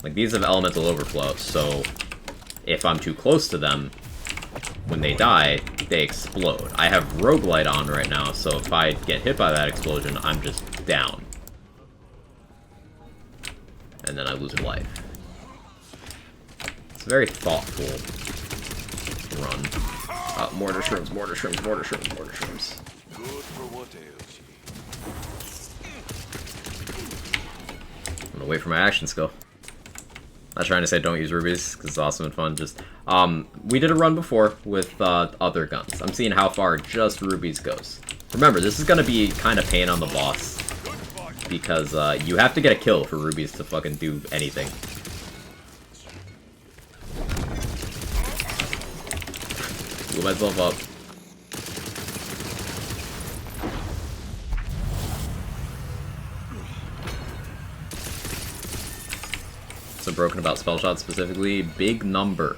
Like, these have elemental overflow, so if I'm too close to them, when they die, they explode. I have Roguelite on right now, so if I get hit by that explosion, I'm just down. And then I lose life. It's a very thoughtful run. Mortar shrooms, mortar shrooms, mortar shrooms, mortar shrooms. Good for what ails you. I'm gonna wait for my action skill. Not trying to say don't use rubies, because it's awesome and fun, just... we did a run before with other guns. I'm seeing how far just rubies goes. Remember, this is gonna be kind of pain on the boss. Because you have to get a kill for rubies to fucking do anything. Blew myself up. So broken about spell shot specifically, big number.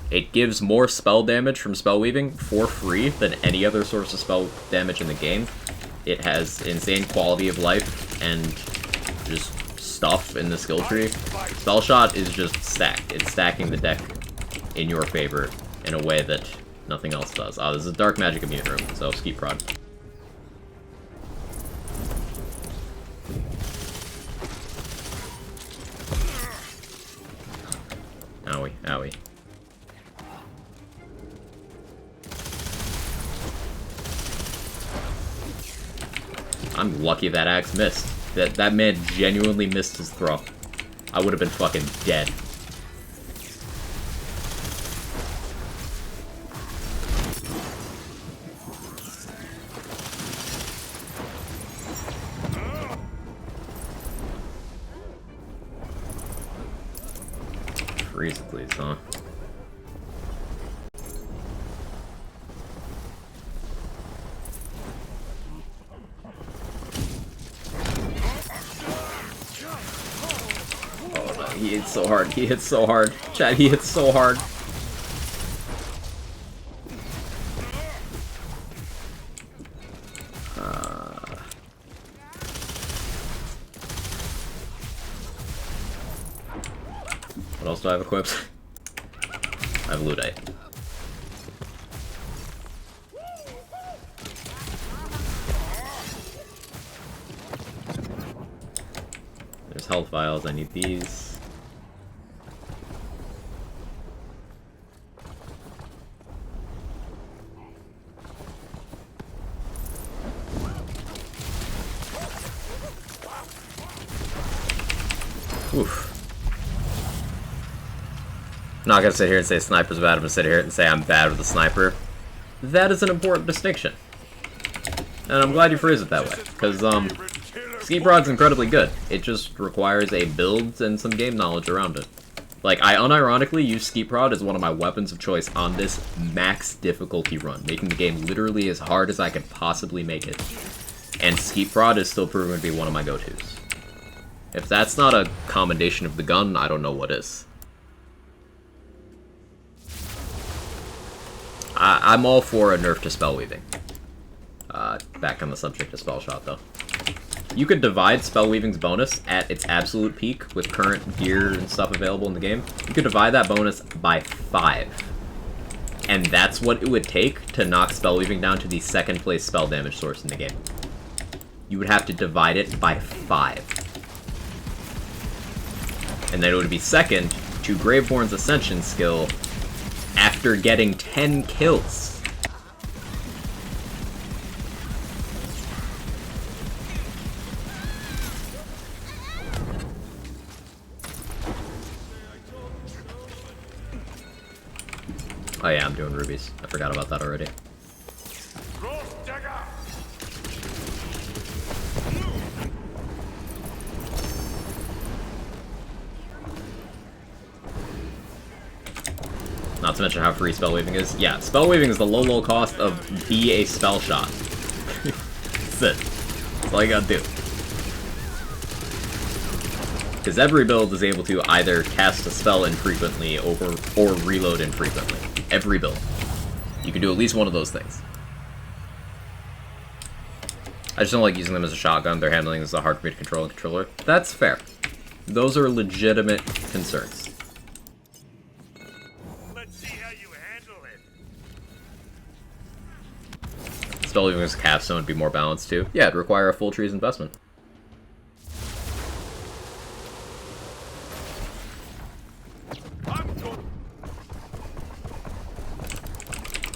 It gives more spell damage from spell weaving for free than any other source of spell damage in the game. It has insane quality of life and just stuff in the skill tree. Spell shot is just stacked. It's stacking the deck in your favor in a way that nothing else does. This is a dark magic immune room, so Skeet Prod. Owie, owie. I'm lucky that axe missed. That man genuinely missed his throw. I would have been fucking dead. Freeze, please, huh? He hits so hard. He hits so hard. Chad, he hits so hard. What else do I have equipped? I have Ludite. There's health vials. I need these. Oof. I'm not gonna sit here and say sniper's bad. I'm gonna sit here and say I'm bad with a sniper. That is an important distinction. And I'm glad you phrased it that way. Because, Skeet Prod's incredibly good. It just requires a build and some game knowledge around it. Like, I unironically use Skeet Prod as one of my weapons of choice on this max difficulty run, making the game literally as hard as I could possibly make it. And Skeet Prod is still proven to be one of my go-tos. If that's not a commendation of the gun, I don't know what is. I'm all for a nerf to spell weaving. Back on the subject of spell shot, though. You could divide spell weaving's bonus at its absolute peak with current gear and stuff available in the game. You could divide that bonus by 5. And that's what it would take to knock spell weaving down to the second place spell damage source in the game. You would have to divide it by 5. And then it would be second to Graveborn's Ascension skill after getting 10 kills. Oh yeah, I'm doing rubies. I forgot about that already. Not to mention how free spell weaving is. Yeah, spell weaving is the low cost of be a spell shot. That's it. That's all you gotta do. Because every build is able to either cast a spell infrequently or reload infrequently. Every build. You can do at least one of those things. I just don't like using them as a shotgun. Their handling is hard for me to control in controller. That's fair. Those are legitimate concerns. Let's see how you handle it. Spell weaving as a capstone would be more balanced too. Yeah, it'd require a full tree's investment.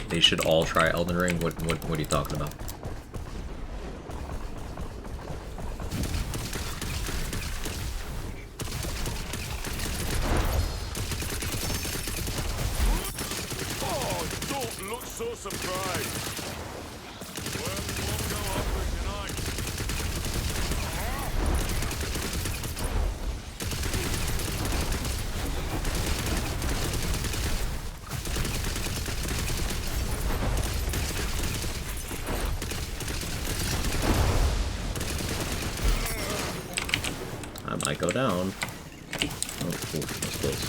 They should all try Elden Ring. What are you talking about? Oh, don't look so surprised. Work won't go off for tonight. I might go down. Oh, cool. That's close.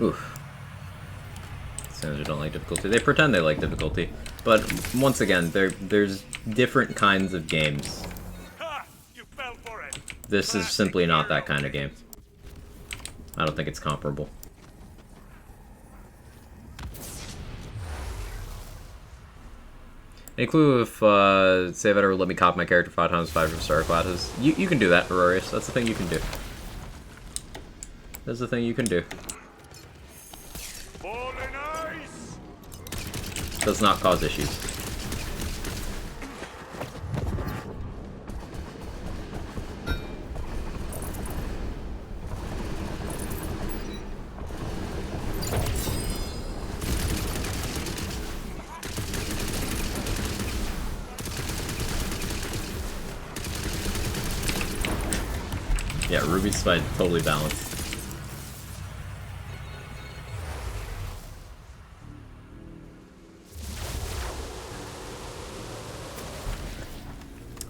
Oof. Sinners don't like difficulty. They pretend they like difficulty. But once again, there's different kinds of games. Ha! You fell for it. This is simply not that kind of game. I don't think it's comparable. Any clue if Save Editor would let me copy my character 5 times 5 from star classes? You can do that, Aurorius. That's the thing you can do. That's the thing you can do. Falling ice. Does not cause issues. Yeah, Ruby's fight totally balanced.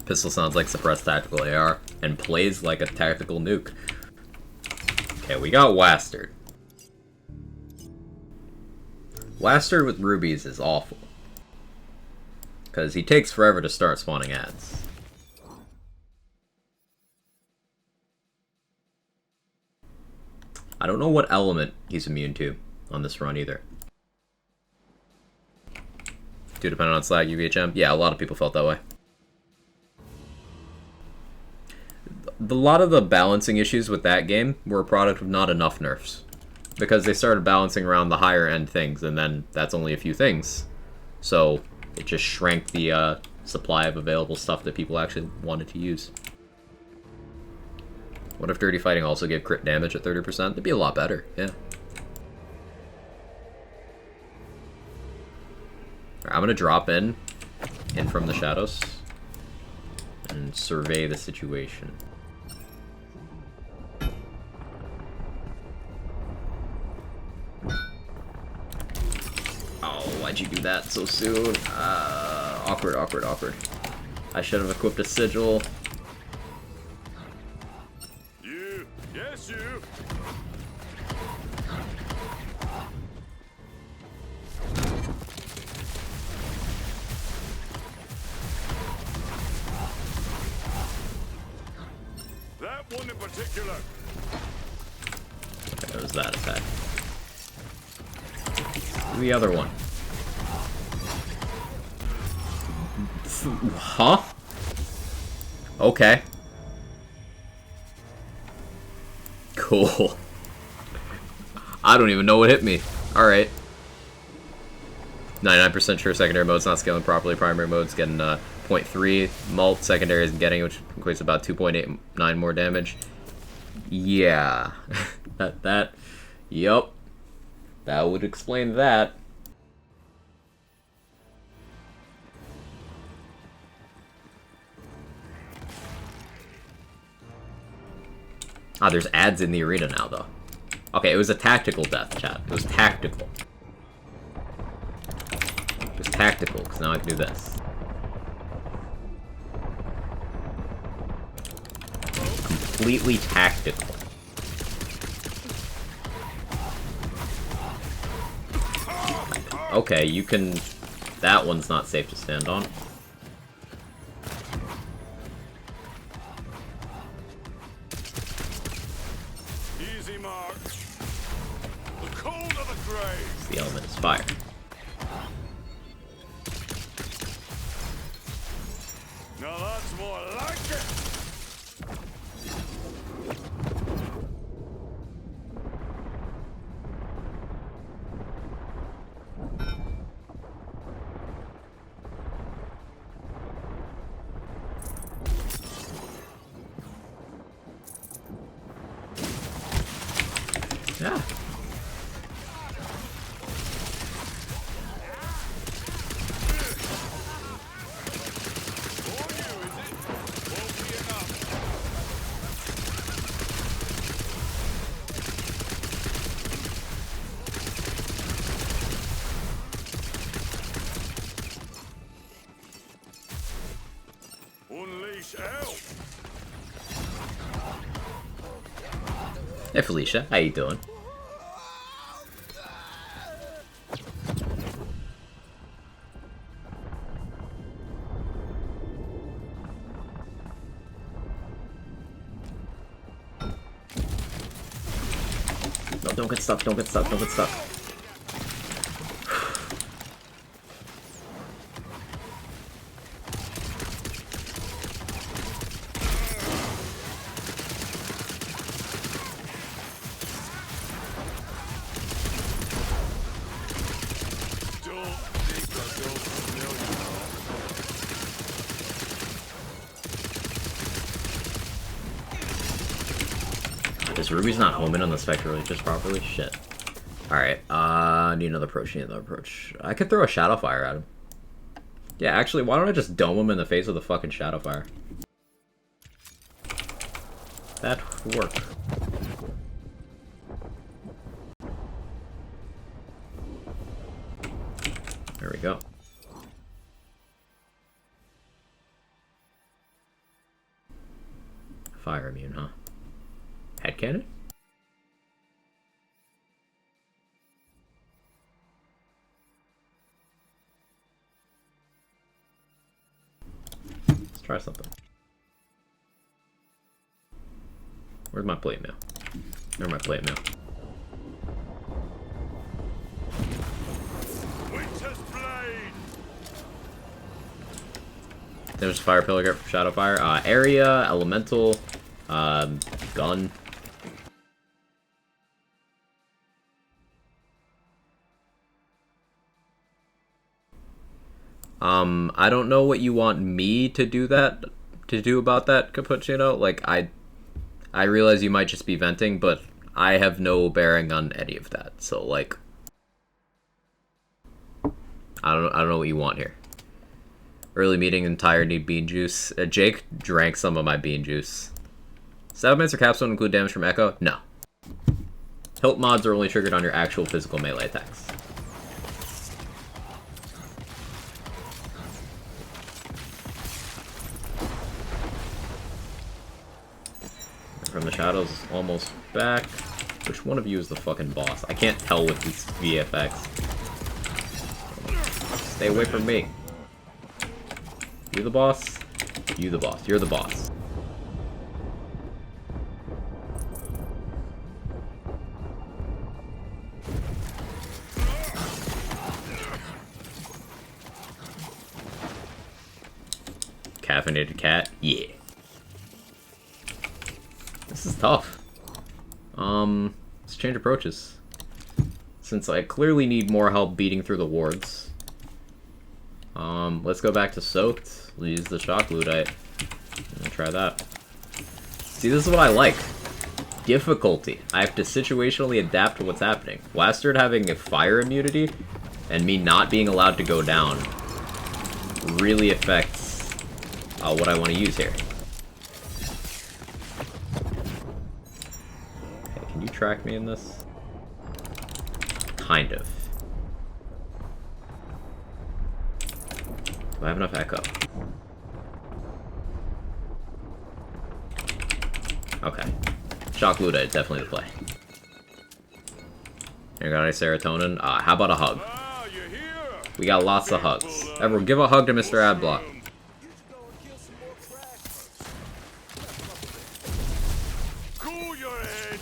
Pistol sounds like suppressed tactical AR and plays like a tactical nuke. Okay, we got Wastard. Wastard with rubies is awful. Because he takes forever to start spawning ads. I don't know what element he's immune to on this run either. Too dependent on slag UVHM? Yeah, a lot of people felt that way. A lot of the balancing issues with that game were a product of not enough nerfs. Because they started balancing around the higher end things, and then that's only a few things. So it just shrank the supply of available stuff that people actually wanted to use. What if Dirty Fighting also gave crit damage at 30%? That'd be a lot better, yeah. Right, I'm gonna drop in from the shadows, and survey the situation. Oh, why'd you do that so soon? Awkward, awkward, awkward. I should have equipped a sigil. You. Yes, you. That one in particular. Okay, that was that attack. The other one. Huh? Okay. Cool. I don't even know what hit me. Alright. 99% sure secondary mode's not scaling properly. Primary mode's getting 0.3 mult. Secondary isn't getting, which equates to about 2.89 more damage. Yeah. Yup. That would explain that. Ah, there's ads in the arena now, though. Okay, it was a tactical death, chat. It was tactical. It was tactical, because now I can do this. Completely tactical. Okay, you can... That one's not safe to stand on. Easy mark. The cold of the grave. The element is fire. Now that's more like it. Yeah. For you, is it? Won't be enough. Unleash hell. Hey Felicia, how you doing? No, don't get stuck, don't get stuck, don't get stuck. This Ruby's not homing on the Spectre really just properly? Shit. Alright, need another approach, need another approach. I could throw a Shadow Fire at him. Yeah, actually, why don't I just dome him in the face with a fucking Shadow Fire? That would work. There we go. Fire immune, huh? Headcannon? Let's try something. Where's my plate mail? Where's my plate mail? Winter's blade. There's Fire Pillar get from Shadow Fire. Area, Elemental, Gun. I don't know what you want me to do about that, Cappuccino. Like, I realize you might just be venting, but I have no bearing on any of that. So, like, I don't know what you want here. Early meeting and tired, need bean juice. Jake drank some of my bean juice. Settlements or caps don't include damage from Echo? No. Hilt mods are only triggered on your actual physical melee attacks. from the shadows is almost back. Which one of you is the fucking boss? I can't tell with these VFX. Stay away from me. You the boss? You the boss. You're the boss. Caffeinated cat? Yeah. This is tough. Let's change approaches. Since I clearly need more help beating through the wards. Let's go back to Soaked. We'll use the Shock Ludite. And try that. See, this is what I like. Difficulty. I have to situationally adapt to what's happening. Blastard having a fire immunity, and me not being allowed to go down, really affects what I want to use here. Okay, can you track me in this? Kind of. Do I have enough echo? Okay. Shock Ludite is definitely the play. You got any serotonin? How about a hug? We got lots of hugs. Everyone, give a hug to Mr. Adblock. Cool your head.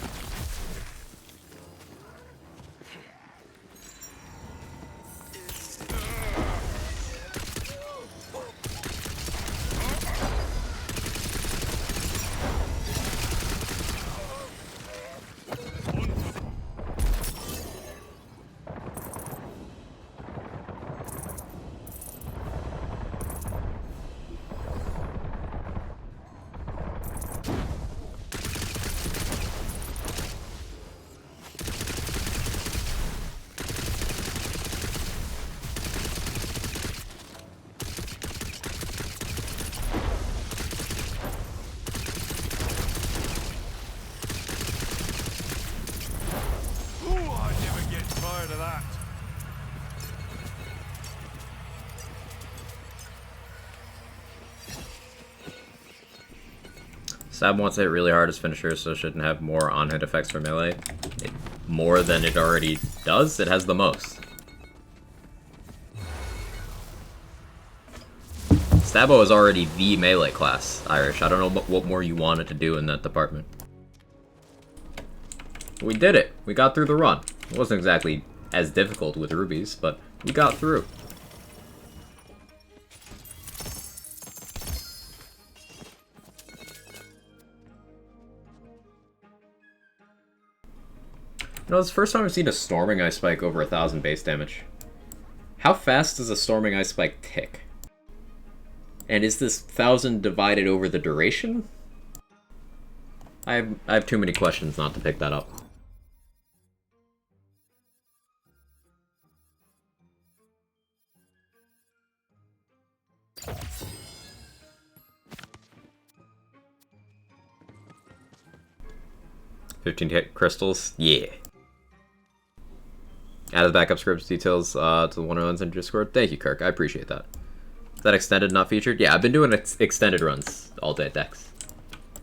Stab wants to hit really hard as finisher, so it shouldn't have more on-hit effects for melee. More than it already does, it has the most. Stabbo is already the melee class, Irish. I don't know what more you wanted to do in that department. We did it! We got through the run. It wasn't exactly as difficult with rubies, but we got through. You know, it's the first time I've seen a Storming Ice Spike over 1,000 base damage. How fast does a Storming Ice Spike tick? And is this 1,000 divided over the duration? I have too many questions not to pick that up. $15 crystals? Yeah. Add the backup scripts details to the Wonderlands in Discord. Thank you, Kirk. I appreciate that. Is that extended not featured? Yeah, I've been doing extended runs all day at Dex.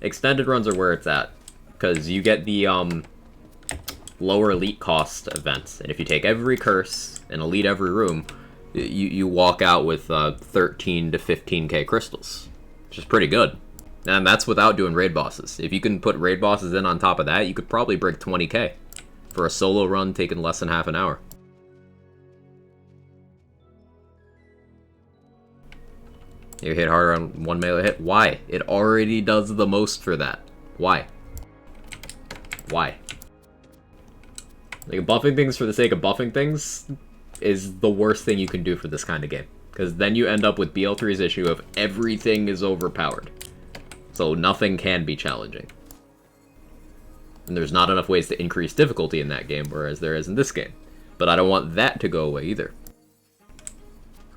Extended runs are where it's at, because you get the lower elite cost events, and if you take every curse and elite every room, you walk out with 13 to 15k crystals, which is pretty good. And that's without doing raid bosses. If you can put raid bosses in on top of that, you could probably break 20k for a solo run taking less than half an hour. You hit harder on one melee hit? Why? It already does the most for that. Why? Why? Like, buffing things for the sake of buffing things is the worst thing you can do for this kind of game. Because then you end up with BL3's issue of everything is overpowered. So nothing can be challenging. And there's not enough ways to increase difficulty in that game, whereas there is in this game. But I don't want that to go away either.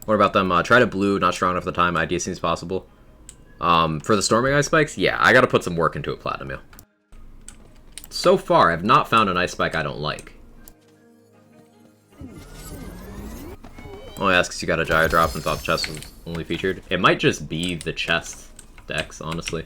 What about them? Try to blue, not strong enough at the time. Idea seems possible. For the Storming Ice Spikes, yeah, I gotta put some work into a Platinum Meal. So far, I've not found an Ice Spike I don't like. Only asks you got a Gyro Drop and thought the chest was only featured. It might just be the chest Dex, honestly.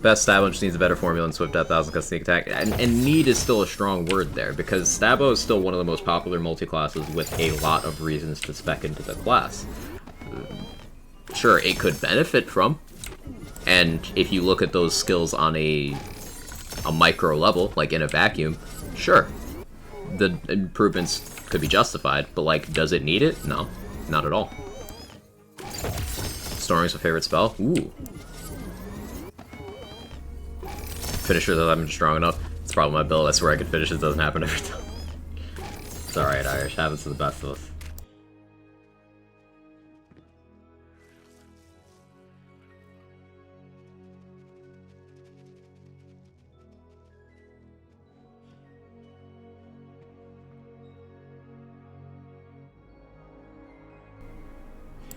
best Stabbo just needs a better formula than Swift Death, Thousand Cut Sneak Attack. And need is still a strong word there, because Stabbo is still one of the most popular multi-classes with a lot of reasons to spec into the class. Sure, it could benefit from, and if you look at those skills on a micro level, like in a vacuum, sure, the improvements could be justified, but like, does it need it? No, not at all. Storming's my favorite spell. Ooh. Finisher that I'm strong enough. It's probably my build. I swear I could finish it. Doesn't happen every time. It's alright, Irish. Happens to the best of us.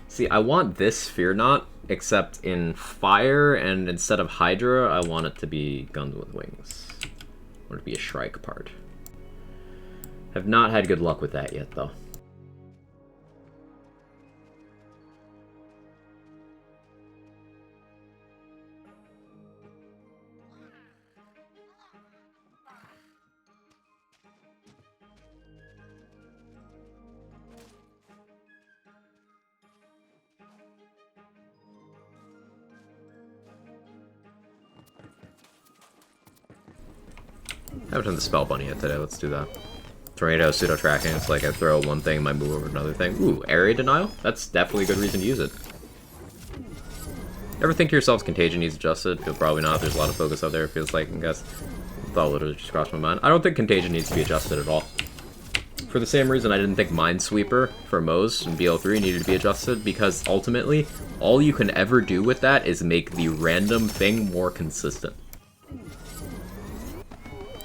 See, I want this Fear Not, except in fire, and instead of Hydra, I want it to be Guns with Wings. I want it to be a Shrike part. Have not had good luck with that yet, though. I haven't done the Spell Bunny yet today, let's do that. Tornado, Pseudo Tracking, it's like I throw one thing, might move over another thing. Ooh, Area Denial? That's definitely a good reason to use it. Ever think to yourself Contagion needs adjusted? You'll probably not, there's a lot of focus out there, it feels like, I guess. Thought literally just crossed my mind. I don't think Contagion needs to be adjusted at all. For the same reason I didn't think Minesweeper for Moze and BL3 needed to be adjusted, because ultimately, all you can ever do with that is make the random thing more consistent.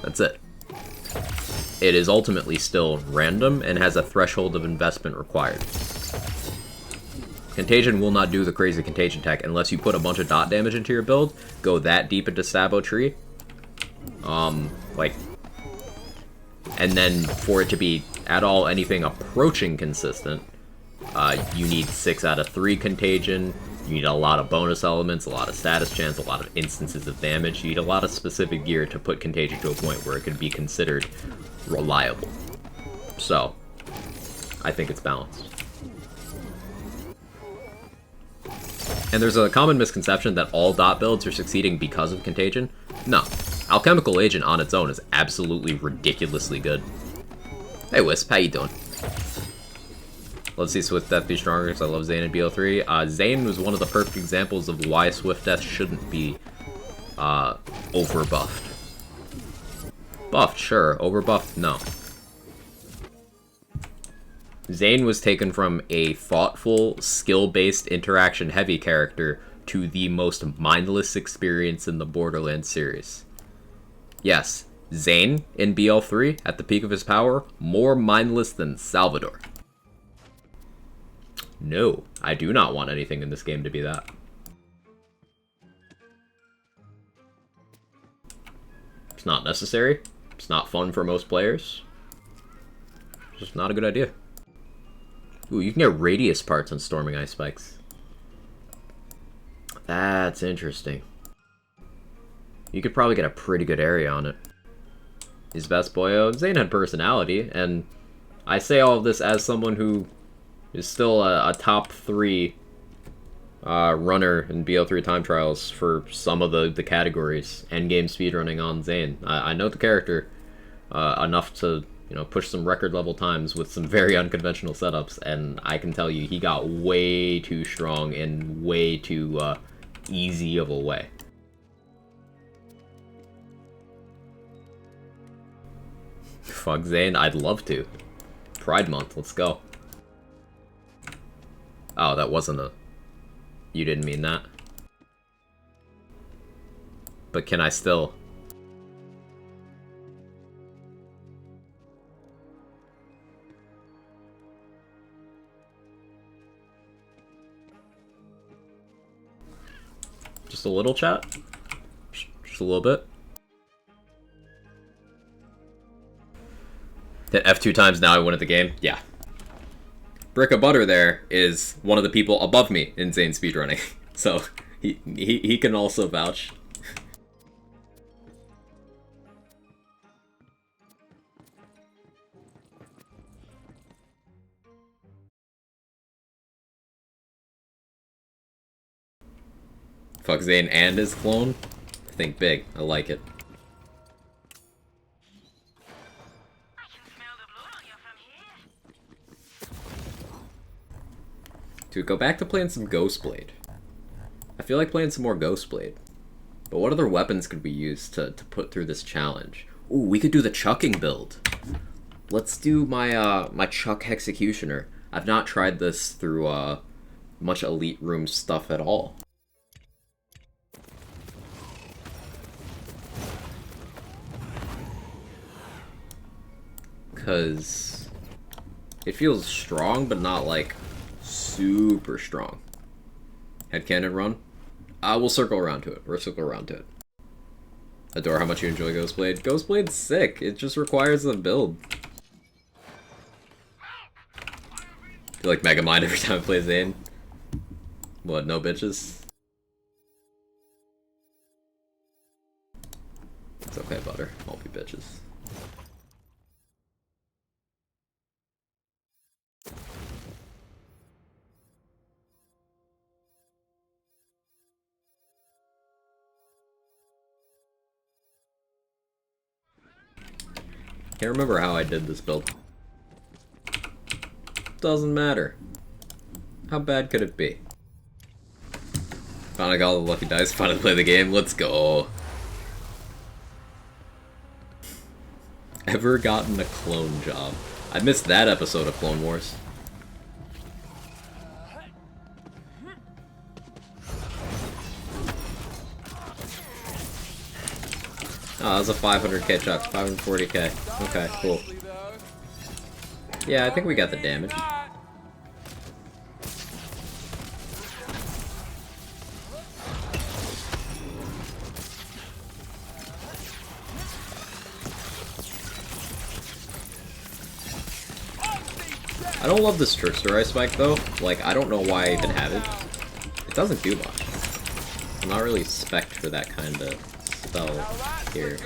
That's it. It is ultimately still random and has a threshold of investment required. Contagion will not do the crazy Contagion tech unless you put a bunch of dot damage into your build, go that deep into Stabbo Tree. And then for it to be at all anything approaching consistent, you need 6 out of 3 Contagion, you need a lot of bonus elements, a lot of status chance, a lot of instances of damage. You need a lot of specific gear to put Contagion to a point where it can be considered reliable. So, I think it's balanced. And there's a common misconception that all dot builds are succeeding because of Contagion. No. Alchemical Agent on its own is absolutely ridiculously good. Hey Wisp, how you doing? Let's see Swift Death be stronger because I love Zane and BL3. Zane was one of the perfect examples of why Swift Death shouldn't be over-buffed. Buffed, sure. Over-buffed, no. Zane was taken from a thoughtful, skill-based, interaction-heavy character to the most mindless experience in the Borderlands series. Yes, Zane in BL3, at the peak of his power, more mindless than Salvador. No, I do not want anything in this game to be that. It's not necessary. It's not fun for most players. It's just not a good idea. Ooh, you can get radius parts on Storming Ice Spikes. That's interesting. You could probably get a pretty good area on it. He's best boyo. Zane had personality, and I say all of this as someone who is still a top 3 runner in BL3 time trials for some of the categories. Endgame speedrunning on Zane. I know the character enough to, you know, push some record level times with some very unconventional setups, and I can tell you he got way too strong in way too easy of a way. Fuck Zane, I'd love to. Pride Month, let's go. Oh, that wasn't a... You didn't mean that. But can I still... Just a little, chat? Just a little bit? Hit F2 times, now I win at the game? Yeah. Brick of Butter there is one of the people above me in Zane speedrunning. So, he can also vouch. Fuck Zane and his clone? Think big. I like it. Dude, go back to playing some Ghostblade. I feel like playing some more Ghostblade. But what other weapons could we use to put through this challenge? Ooh, we could do the chucking build. Let's do my my Chuck Executioner. I've not tried this through much Elite Room stuff at all. Because it feels strong, but not like super strong. Headcanon run? We'll circle around to it. We'll circle around to it. Adore how much you enjoy Ghostblade. Ghostblade's sick. It just requires a build. Feel like Megamind every time I play Zane. What, no bitches? It's okay, Butter. Won't be bitches. Can't remember how I did this build. Doesn't matter. How bad could it be? Finally got all the lucky dice, finally play the game, let's go. Ever gotten a clone job? I missed that episode of Clone Wars. Oh, that was a 500k chuck, 540k. Okay, cool. Yeah, I think we got the damage. I don't love this Trickster Ice Spike though. Like, I don't know why I even have it. It doesn't do much. I'm not really spec'd for that kind of spell here.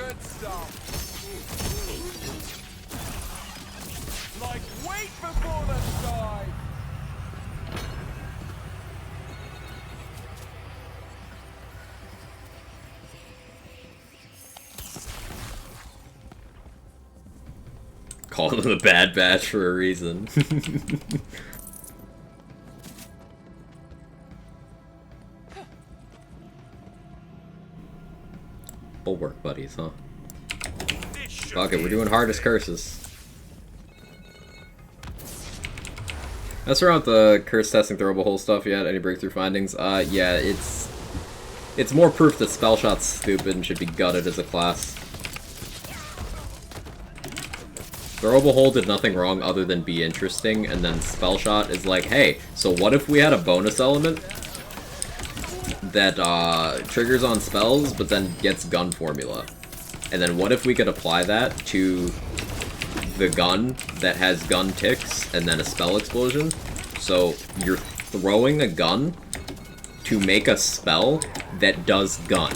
Like, wait before the sky. Call them the Bad Batch for a reason. Bulwark buddies, huh? Fuck it, we're doing hardest curses. Mess around with the curse testing throwable hole stuff yet? Any breakthrough findings? Yeah, it's more proof that Spellshot's stupid and should be gutted as a class. Throwable hole did nothing wrong other than be interesting, and then Spellshot is like, hey, so what if we had a bonus element that triggers on spells, but then gets gun formula? And then what if we could apply that to the gun that has gun ticks and then a spell explosion? So you're throwing a gun to make a spell that does gun.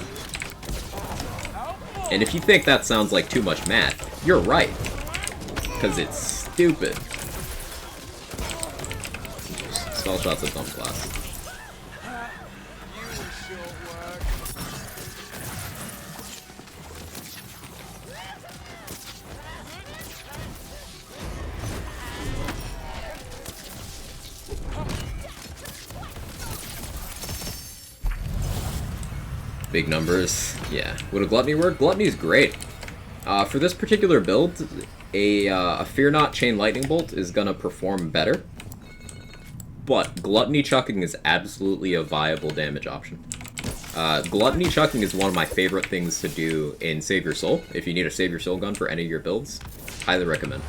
And if you think that sounds like too much math, you're right. Because it's stupid. Spellshot's a dumb class. Big numbers. Yeah. Would a Gluttony work? Gluttony's great. For this particular build, a Fear Not Chain Lightning Bolt is gonna perform better. But Gluttony chucking is absolutely a viable damage option. Gluttony chucking is one of my favorite things to do in Save Your Soul. If you need a Save Your Soul gun for any of your builds, highly recommend.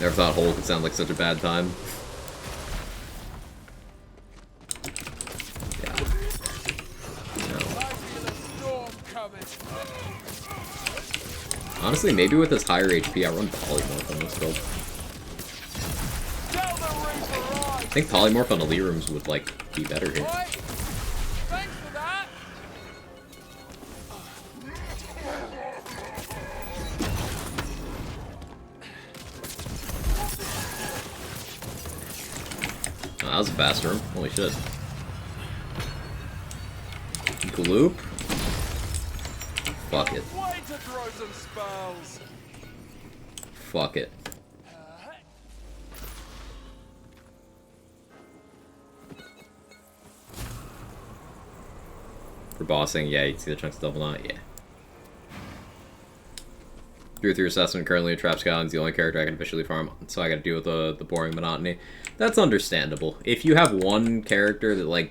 Never thought Hole could sound like such a bad time. Honestly, maybe with this higher HP, I run Polymorph on this build. I think Polymorph on Elite Rooms would, like, be better here. that was a fast room. Holy shit. Gloop? Fuck it. Way to throw some spells. Fuck it. For bossing, yeah, you can see the chunks double knot, yeah. Through assessment, currently a Trap Scout's the only character I can officially farm, so I gotta deal with the boring monotony. That's understandable. If you have one character that, like,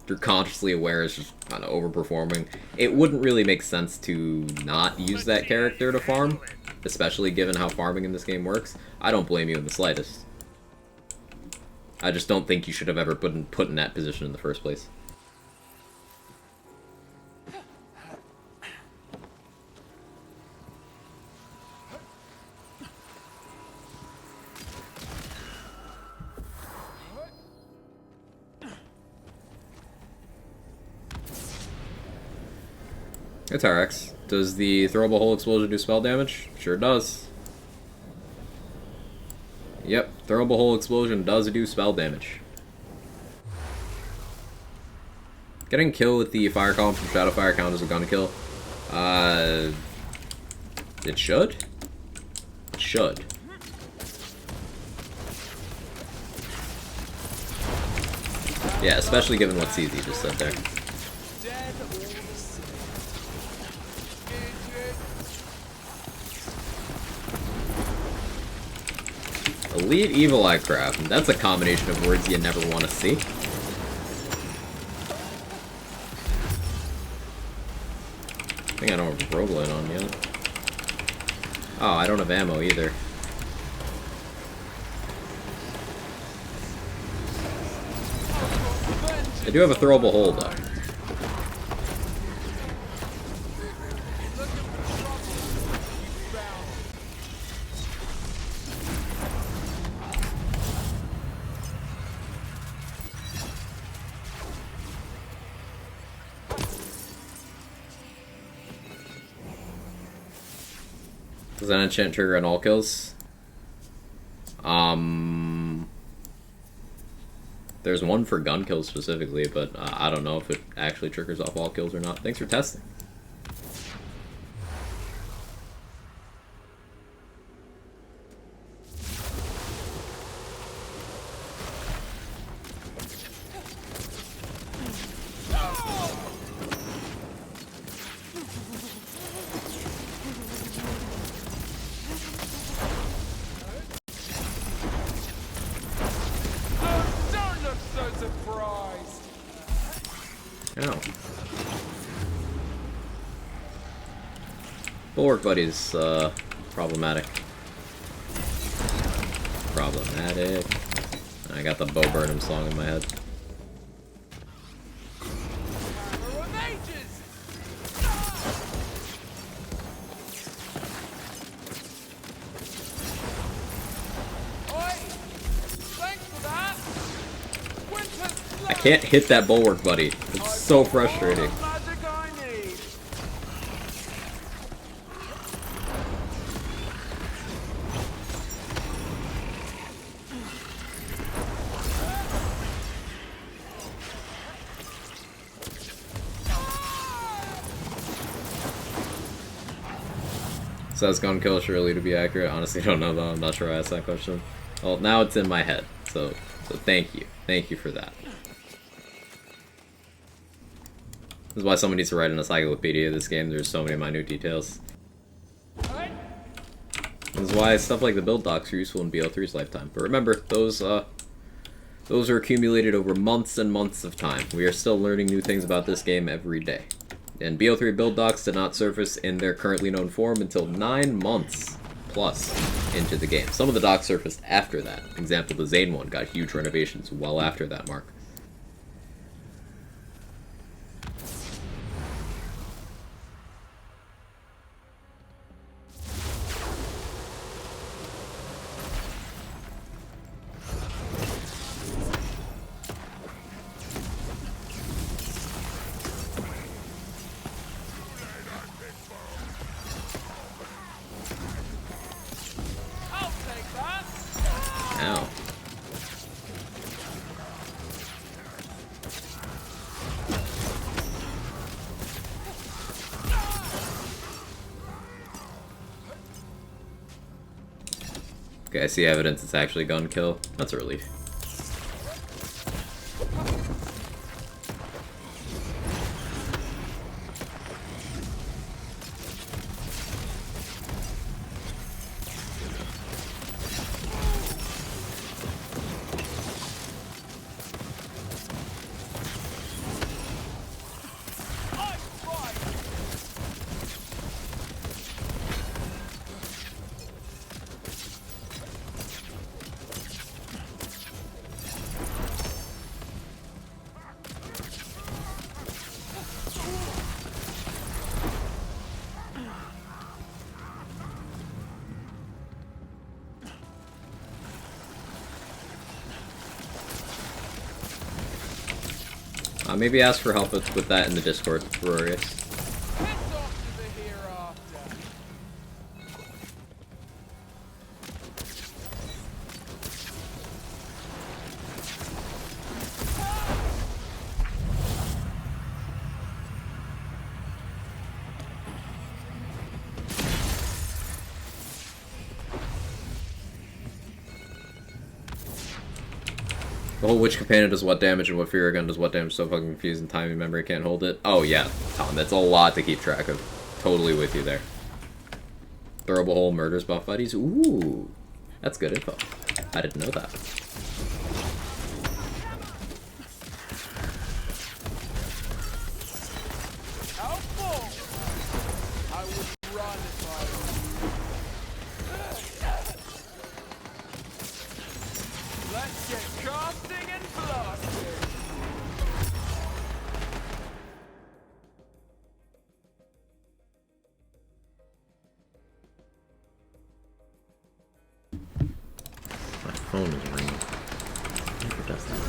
you're consciously aware is just kind of overperforming, it wouldn't really make sense to not use that character to farm, especially given how farming in this game works. I don't blame you in the slightest. I just don't think you should have ever put in that position in the first place. It's RX. Does the throwable hole explosion do spell damage? Sure does. Yep, throwable hole explosion does do spell damage. Getting kill with the fire column from Shadowfire count as a gun kill. It should? It should. Yeah, especially given what CZ just said there. Elite Evil Eye Craft. That's a combination of words you never want to see. I think I don't have a Roguelite on yet. Oh, I don't have ammo either. I do have a throwable hole though. Does that enchant trigger on all kills? There's one for gun kills specifically, but I don't know if it actually triggers off all kills or not. Thanks for testing. Ow. Bulwark Buddy's problematic. Problematic. I got the Bo Burnham song in my head. I can't hit that Bulwark Buddy. It's so frustrating. Says gun kill surely to be accurate. Honestly, don't know though. I'm not sure I asked that question. Well, now it's in my head. So thank you. Thank you for that. This is why someone needs to write an encyclopedia of this game. There's so many minute details. This is why stuff like the build docs are useful in BO3's lifetime. But remember, those are accumulated over months and months of time. We are still learning new things about this game every day. And BO3 build docs did not surface in their currently known form until 9 months plus into the game. Some of the docs surfaced after that. Example, the Zane one got huge renovations well after that mark. Okay, I see evidence it's actually gun kill. That's a relief. Maybe ask for help with that in the Discord, Glorious. The whole which companion does what damage and what Fury gun does what damage, so fucking confusing. Timing memory can't hold it. Oh yeah, Tom, that's a lot to keep track of. Totally with you there. Throwable hole murders buff buddies. Ooh, that's good info. I didn't know that. Phone is ringing. Never does that.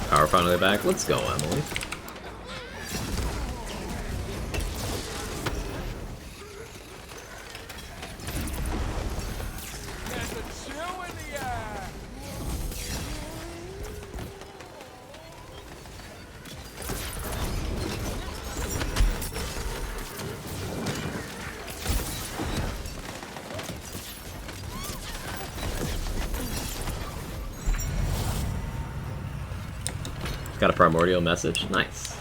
Power finally back. Let's go, Emily. Got a primordial message. Nice.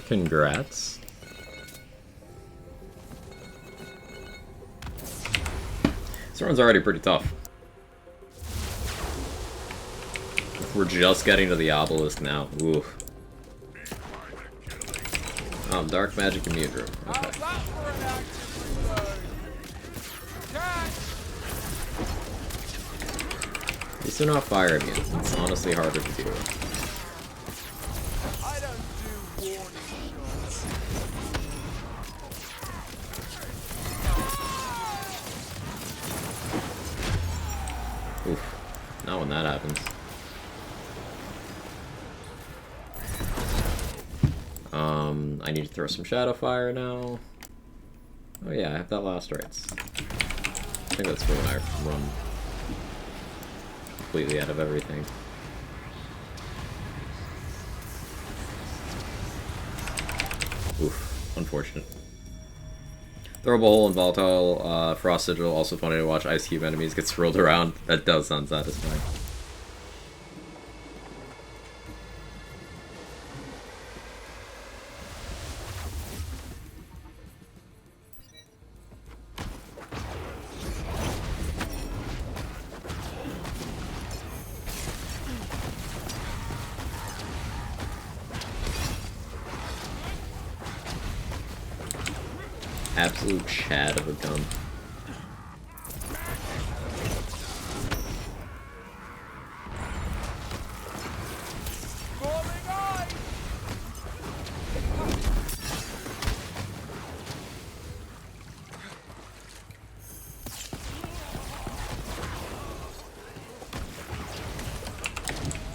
Congrats. This run's already pretty tough. We're just getting to the obelisk now. Ooh. Oh, dark magic immune room. Okay. At least they're not fire immune. It's honestly harder to deal with. Oof. Not when that happens. I need to throw some shadow fire now. Oh yeah, I have that last rites. I think that's for when I run completely out of everything. Oof, unfortunate. Throwable hole and volatile frost sigil, also funny to watch ice cube enemies get swirled around. That does sound satisfying. Absolute chad of a gun.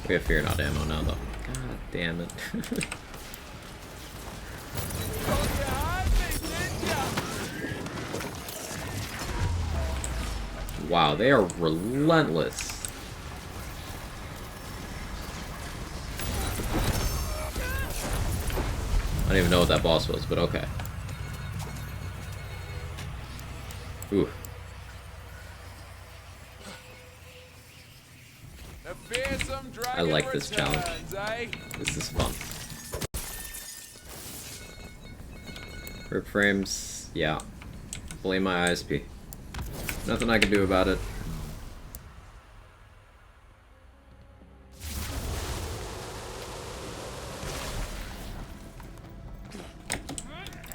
We have Fear Not ammo now, though. God damn it. Wow, they are relentless. I don't even know what that boss was, but okay. Ooh. I like this challenge. This is fun. Rip frames, yeah. Blame my ISP. Nothing I can do about it.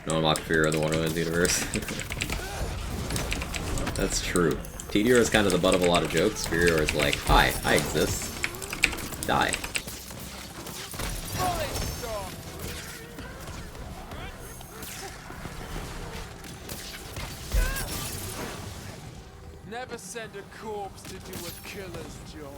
No unlock Fear of the Wonderland universe. That's true. Tediore is kind of the butt of a lot of jokes. Furior is like, hi, I exist. Die. Never send a corpse to do a killer's job.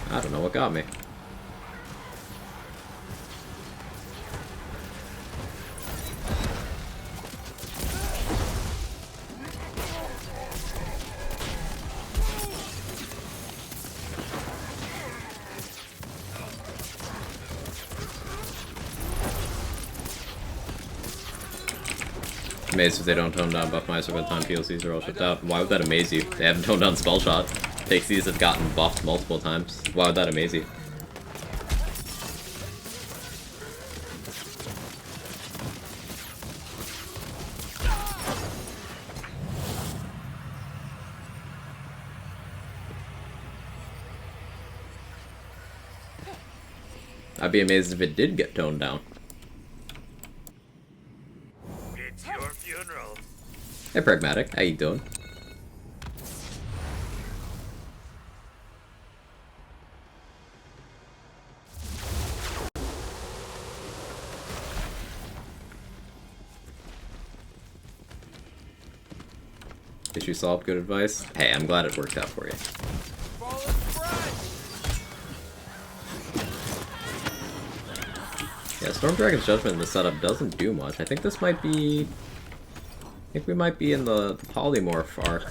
I don't know what got me. Amazed if they don't tone down Buffmeister by the time PLCs are all shipped out. Why would that amaze you? They haven't toned down Spell Shot. Pixies have gotten buffed multiple times. Why would that amaze you? I'd be amazed if it did get toned down. It's your funeral. Hey Pragmatic, how you doing? Issue solved, good advice. Hey, I'm glad it worked out for you. Yeah, Storm Dragon's Judgment in the setup doesn't do much. I think this might be... I think we might be in the Polymorph arc.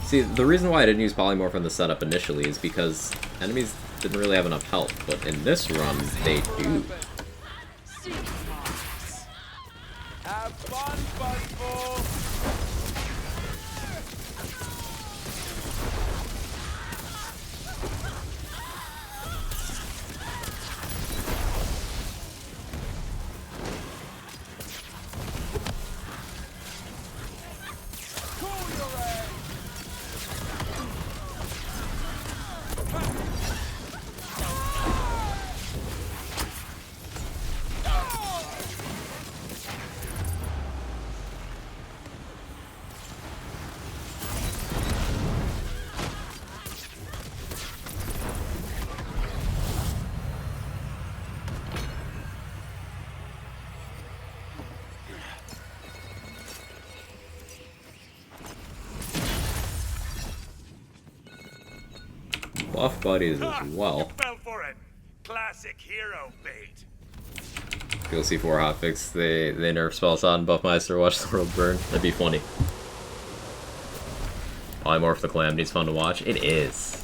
See, the reason why I didn't use Polymorph in the setup initially is because enemies didn't really have enough health, but in this run, they do. Have fun, Buzzball! Buff buddies as well. You fell for it. Classic hero bait. PLC 4 hotfix, they nerf Spell Shot and Buffmeister, watch the world burn. That'd be funny. Polymorph the Calamity's fun to watch. It is.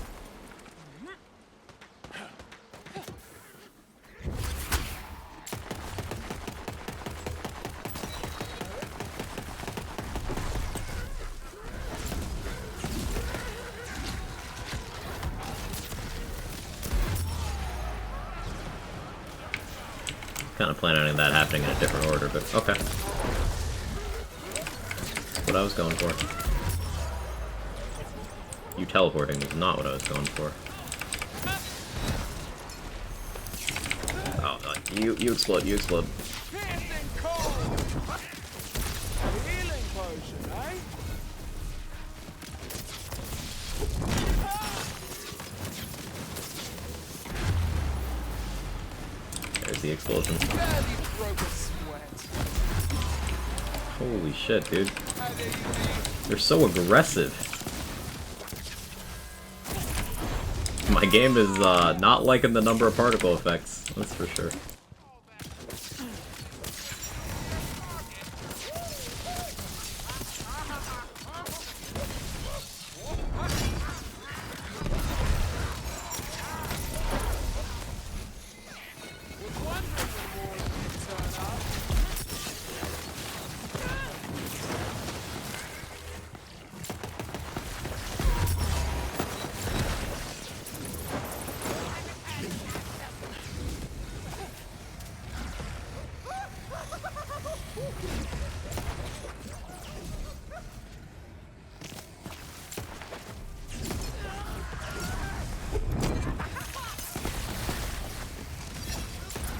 Kind of planning on that happening in a different order, but okay. That's what I was going for. You teleporting is not what I was going for. Oh, you explode, you explode. Piercing cold! Healing potion, eh? the explosion. Barely broke a sweat. Holy shit, dude. How dare you leave? They're so aggressive. My game is not liking the number of particle effects, that's for sure. Was wondering when more would turn up.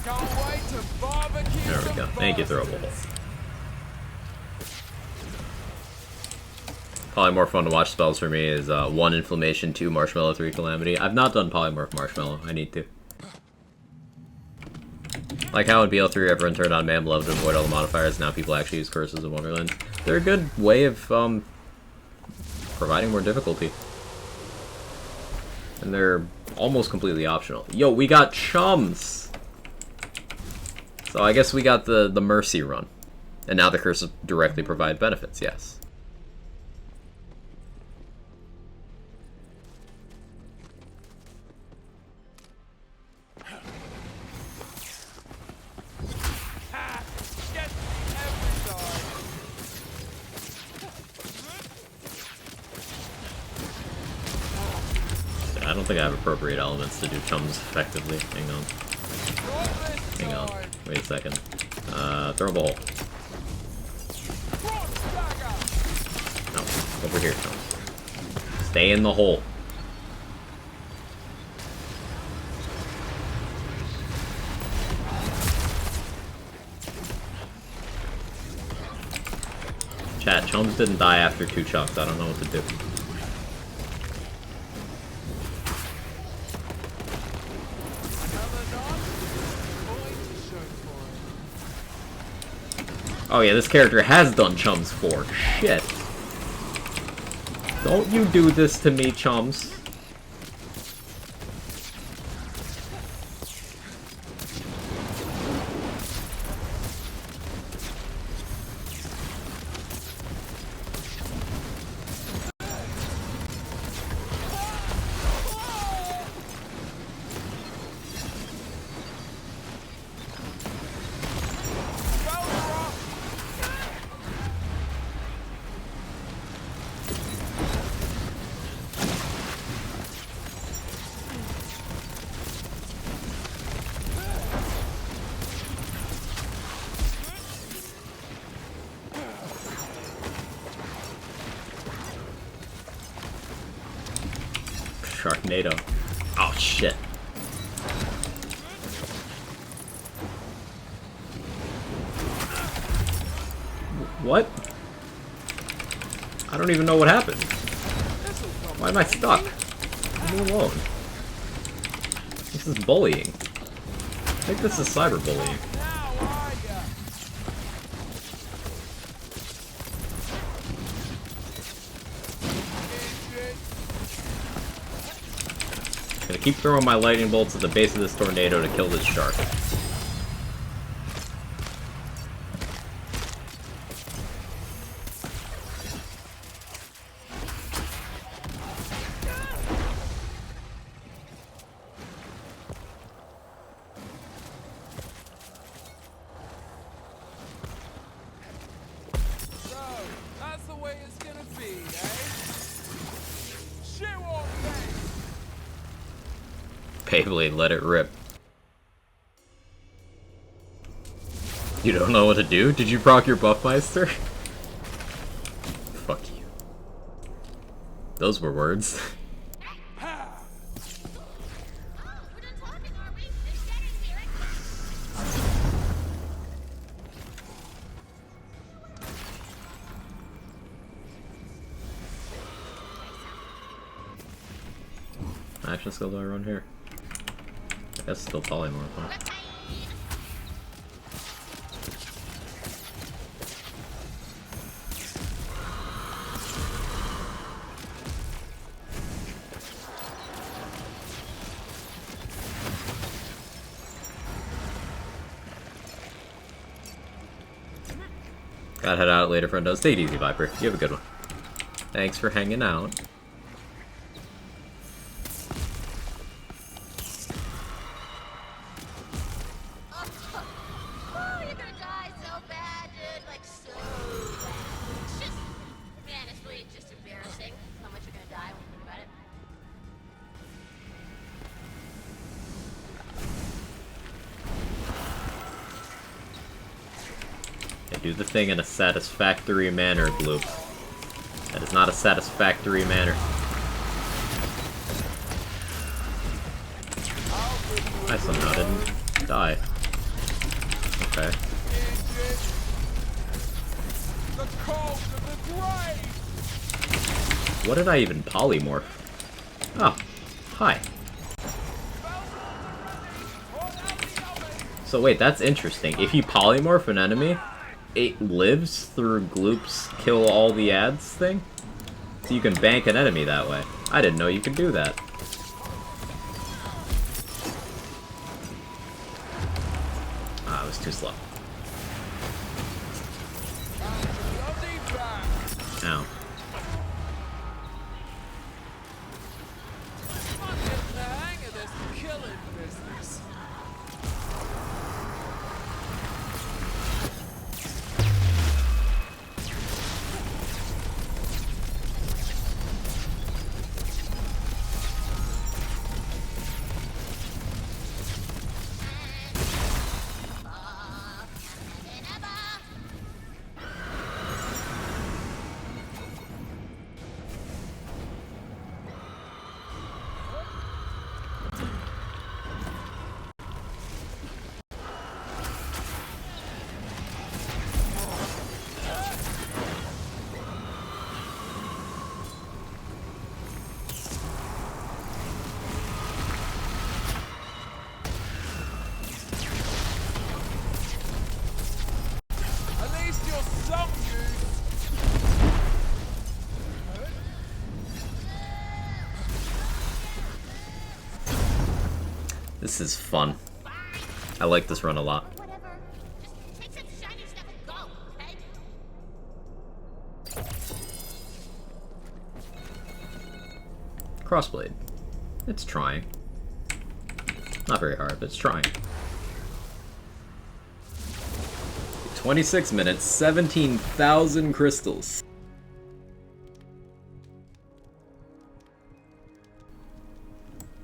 Can't wait to barbecue. There we some go. Thank you, bastards. Throwable. Probably more fun to watch spells for me is 1 Inflammation, 2 Marshmallow, 3 Calamity. I've not done Polymorph Marshmallow. I need to. Like how in BL3 everyone turned on Man Beloved to avoid all the modifiers, now people actually use Curses of Wonderland. They're a good way of providing more difficulty. And they're almost completely optional. Yo, we got chums! So I guess we got the Mercy run. And now the curses directly provide benefits, yes. Get every time. I don't think I have appropriate elements to do chums effectively. Hang on. Not this Hang on. time. Wait a second. Throw a ball. Cross dagger. No. Over here, chums. Stay in the hole. Chat, chums didn't die after 2 chucks. I don't know what to do. Another knock. Point to show for it. Oh yeah, this character has done chums 4. Shit. Don't you do this to me, chums. Sharknado. Oh shit. What? I don't even know what happened. Why am I stuck? Leave me alone. This is bullying. I think this is cyberbullying. Now are ya? Idiot. I'm gonna keep throwing my lightning bolts at the base of this tornado to kill this shark. So, that's the way it's gonna be, eh? Shoe on face. Beyblade, let it rip. You don't know what to do? Did you proc your Buffmeister? Fuck you. Those were words. Action skill do I run here? I guess still polymorph, huh? Gotta head out later, friendo. Stay easy, Viper. You have a good one. Thanks for hanging out. Oh, you're gonna die so bad, dude. Like, so bad. It's just, man, it's really just embarrassing how much you're gonna die when you think about it. Yeah, do the thing in a satisfactory manner, Gloop. That is not a satisfactory manner. I somehow didn't die. Okay. The cold of the grave! What did I even polymorph? Oh, hi. So wait, that's interesting. If you polymorph an enemy, it lives through Gloop's kill all the ads thing? So you can bank an enemy that way. I didn't know you could do that. Ah, it was too slow. I'll be back! Ow. I'm getting the hang of this killing business. At least you're some use. This is fun. I like this run a lot. Whatever. Just take some shiny stuff and go, okay? Crossblade. It's trying. Not very hard, but it's trying. 26 minutes, 17,000 crystals.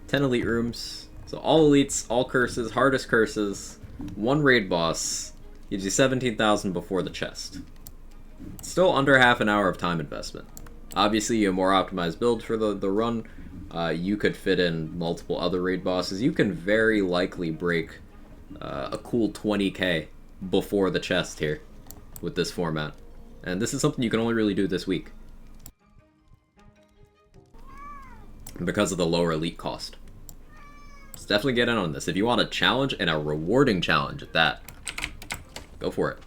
Ten elite rooms. So all elites, all curses, hardest curses, one raid boss, gives you 17,000 before the chest. Still under half an hour of time investment. Obviously, a more optimized build for the run. You could fit in multiple other raid bosses. You can very likely break a cool 20k before the chest here with this format. And this is something you can only really do this week because of the lower elite cost. So definitely get in on this. If you want a challenge, and a rewarding challenge at that, go for it.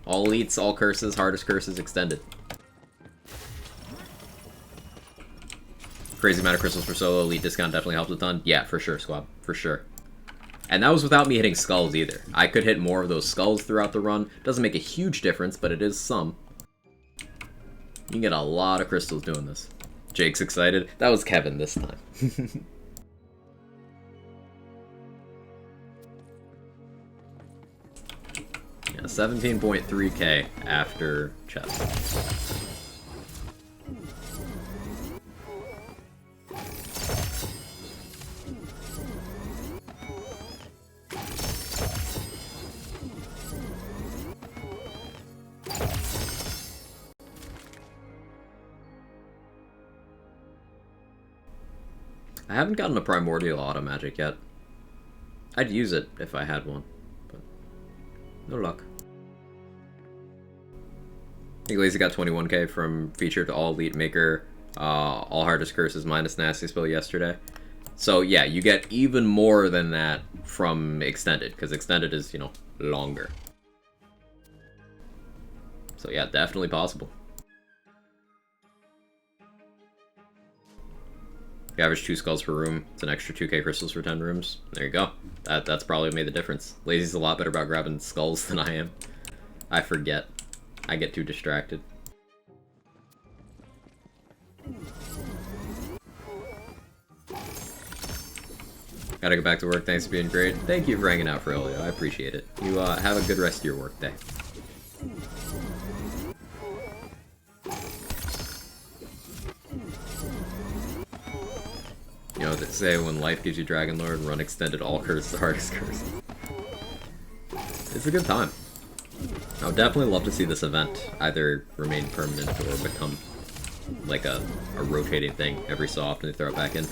All elites, all curses, hardest curses extended. Crazy amount of crystals for solo, elite discount definitely helps a ton. Yeah, for sure, squad, for sure. And that was without me hitting skulls either. I could hit more of those skulls throughout the run. Doesn't make a huge difference, but it is some. You can get a lot of crystals doing this. Jake's excited. That was Kevin this time. Yeah, 17.3k after chest. I haven't gotten a Primordial Auto Magic yet. I'd use it if I had one, but no luck. I think Lazy got 21k from feature to all elite maker, all hardest curses minus nasty spell yesterday. So yeah, you get even more than that from extended, because extended is, you know, longer. So yeah, definitely possible. You average 2 skulls per room. It's an extra 2k crystals for 10 rooms. There you go. That's probably made the difference. Lazy's a lot better about grabbing skulls than I am. I forget. I get too distracted. Gotta go back to work. Thanks for being great. Thank you for hanging out, Ferelio. I appreciate it. You have a good rest of your work day. You know what they say, when life gives you Dragon Lord, run extended all curse the hardest curse. It's a good time. I would definitely love to see this event either remain permanent or become like a rotating thing every so often they throw it back in.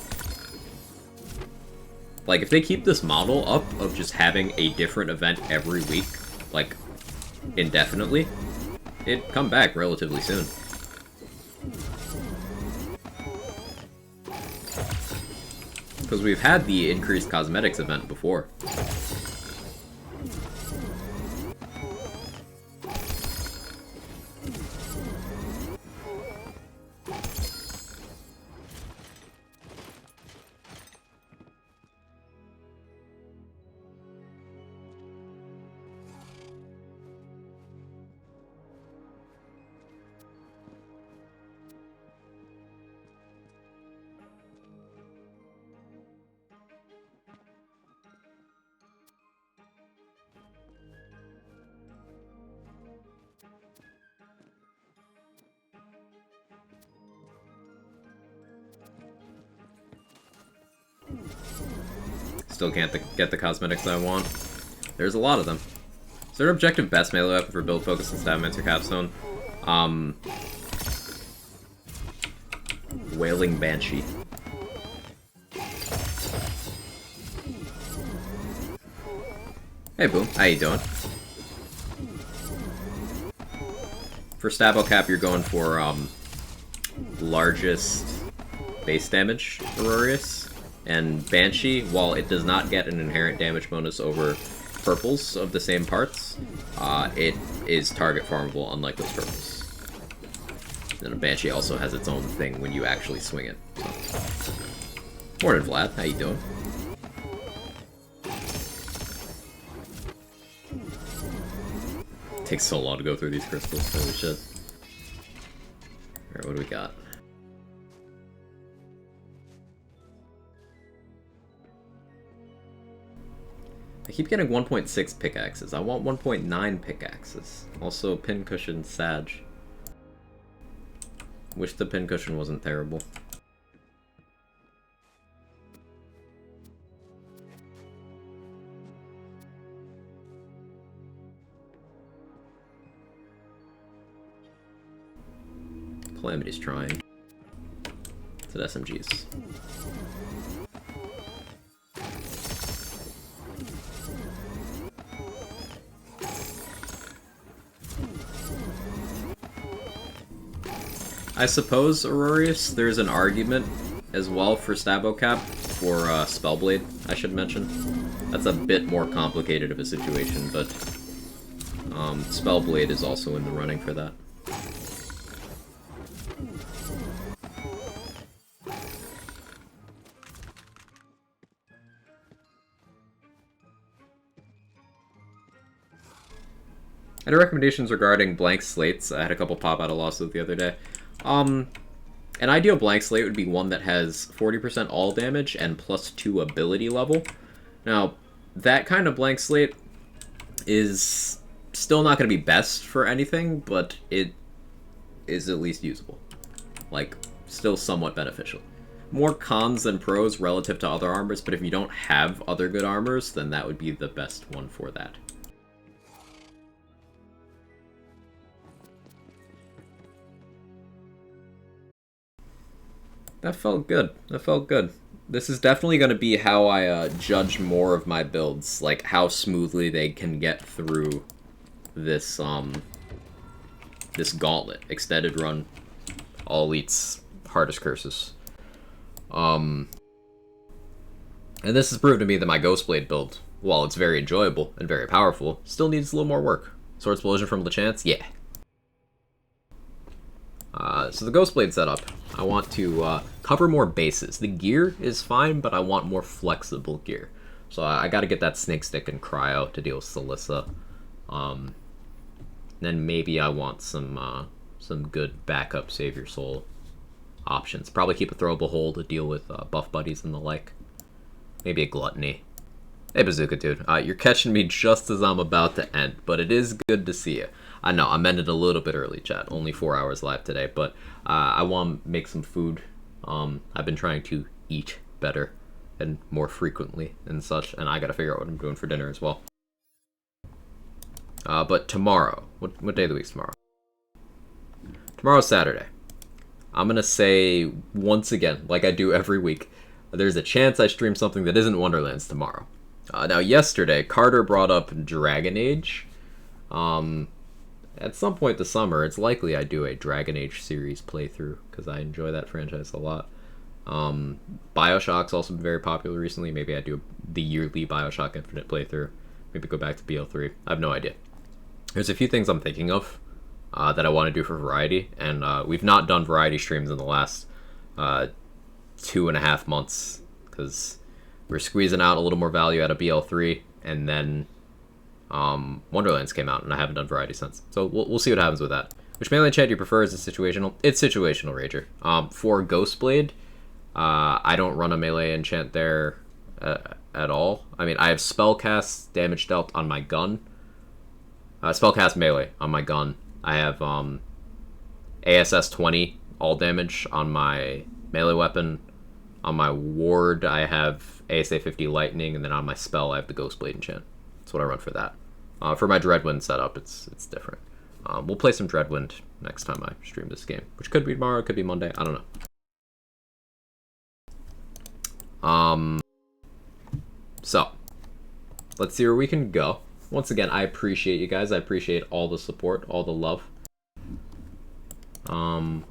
Like, if they keep this model up of just having a different event every week, like, indefinitely, it'd come back relatively soon. Because we've had the increased cosmetics event before. Still can't get the cosmetics I want. There's a lot of them. Third objective, best melee weapon for build focus and Stabmancer Capstone. Wailing Banshee. Hey Boom, how you doing? For Stabo Cap, you're going for largest base damage Aurorius. And Banshee, while it does not get an inherent damage bonus over purples of the same parts, it is target farmable unlike those purples. Then a Banshee also has its own thing when you actually swing it. So. Morning Vlad, how you doing? Takes so long to go through these crystals, holy shit. Alright, what do we got? I keep getting 1.6 pickaxes. I want 1.9 pickaxes. Also, pincushion Sag. Wish the pincushion wasn't terrible. Calamity's trying. It's at SMGs. I suppose, Aurorius, there's an argument as well for Stabo Cap for Spellblade, I should mention. That's a bit more complicated of a situation, but Spellblade is also in the running for that. I had recommendations regarding blank slates. I had a couple pop out of Lawsuit the other day. An ideal blank slate would be one that has 40% all damage and +2 ability level. Now, that kind of blank slate is still not going to be best for anything, but it is at least usable. Like, still somewhat beneficial. More cons than pros relative to other armors, but if you don't have other good armors, then that would be the best one for that. That felt good. That felt good. This is definitely going to be how I judge more of my builds, like how smoothly they can get through this this gauntlet, extended run, all elites, hardest curses. And this has proved to me that my Ghostblade build, while it's very enjoyable and very powerful, still needs a little more work. Sword Explosion from Lachance? Yeah. So the Ghostblade setup, I want to cover more bases. The gear is fine, but I want more flexible gear. So I gotta get that Snake Stick and Cryo to deal with Celissa. Then maybe I want some good backup Save Your Soul options. Probably keep a throwable hole to deal with buff buddies and the like. Maybe a Gluttony. Hey Bazooka dude, you're catching me just as I'm about to end, but it is good to see you. I know, I'm ended a little bit early, chat. Only 4 hours live today, but I want to make some food. I've been trying to eat better and more frequently and such, and I gotta figure out what I'm doing for dinner as well. But tomorrow, what day of the week is tomorrow? Tomorrow's Saturday. I'm gonna say once again, like I do every week, there's a chance I stream something that isn't Wonderlands tomorrow. Now yesterday, Carter brought up Dragon Age. At some point this summer, it's likely I do a Dragon Age series playthrough, because I enjoy that franchise a lot. Bioshock's also been very popular recently. Maybe I do the yearly Bioshock Infinite playthrough. Maybe go back to BO3. I have no idea. There's a few things I'm thinking of that I want to do for variety, and we've not done variety streams in the last 2.5 months, because we're squeezing out a little more value out of BL3, and then Wonderlands came out, and I haven't done variety since. So we'll see what happens with that. Which melee enchant do you prefer? Is it situational? It's situational, Rager. For Ghostblade, I don't run a melee enchant there at all. I mean, I have spellcast damage dealt on my gun. Spellcast melee on my gun. I have ASS 20 all damage on my melee weapon. On my ward, I have ASA 50 lightning, and then on my spell, I have the Ghostblade enchant. That's what I run for that. For my Dreadwind setup, it's different. We'll play some Dreadwind next time I stream this game, which could be tomorrow, could be Monday. I don't know. So let's see where we can go. Once again, I appreciate you guys. I appreciate all the support, all the love.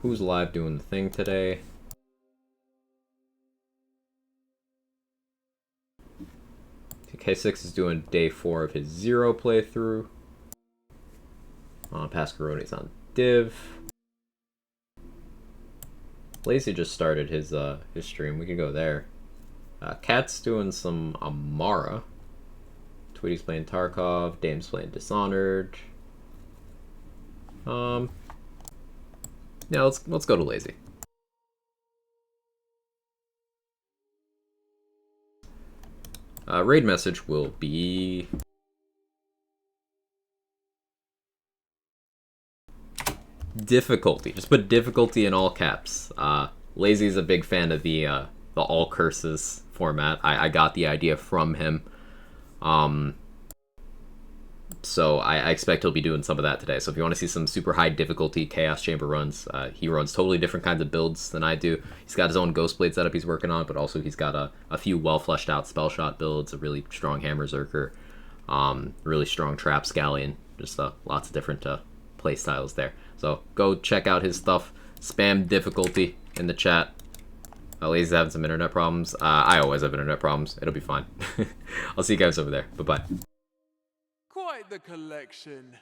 Who's live doing the thing today? K6 is doing day 4 of his 0 playthrough. Pascaroni's on Div. Lazy just started his stream. We can go there. Cat's doing some Amara. Tweety's playing Tarkov. Dame's playing Dishonored. Yeah, let's go to Lazy. Raid message will be difficulty. Just put difficulty in all caps. Lazy is a big fan of the all curses format. I got the idea from him. So I expect he'll be doing some of that today. So if you want to see some super high difficulty Chaos Chamber runs, he runs totally different kinds of builds than I do. He's got his own Ghostblade setup he's working on, but also he's got a few well fleshed out spell shot builds, a really strong Hammer Zerker, really strong Trap Scallion, just lots of different play styles there. So go check out his stuff. Spam difficulty in the chat. Lazy's having some internet problems. I always have internet problems. It'll be fine. I'll see you guys over there. Bye-bye. Quite the collection.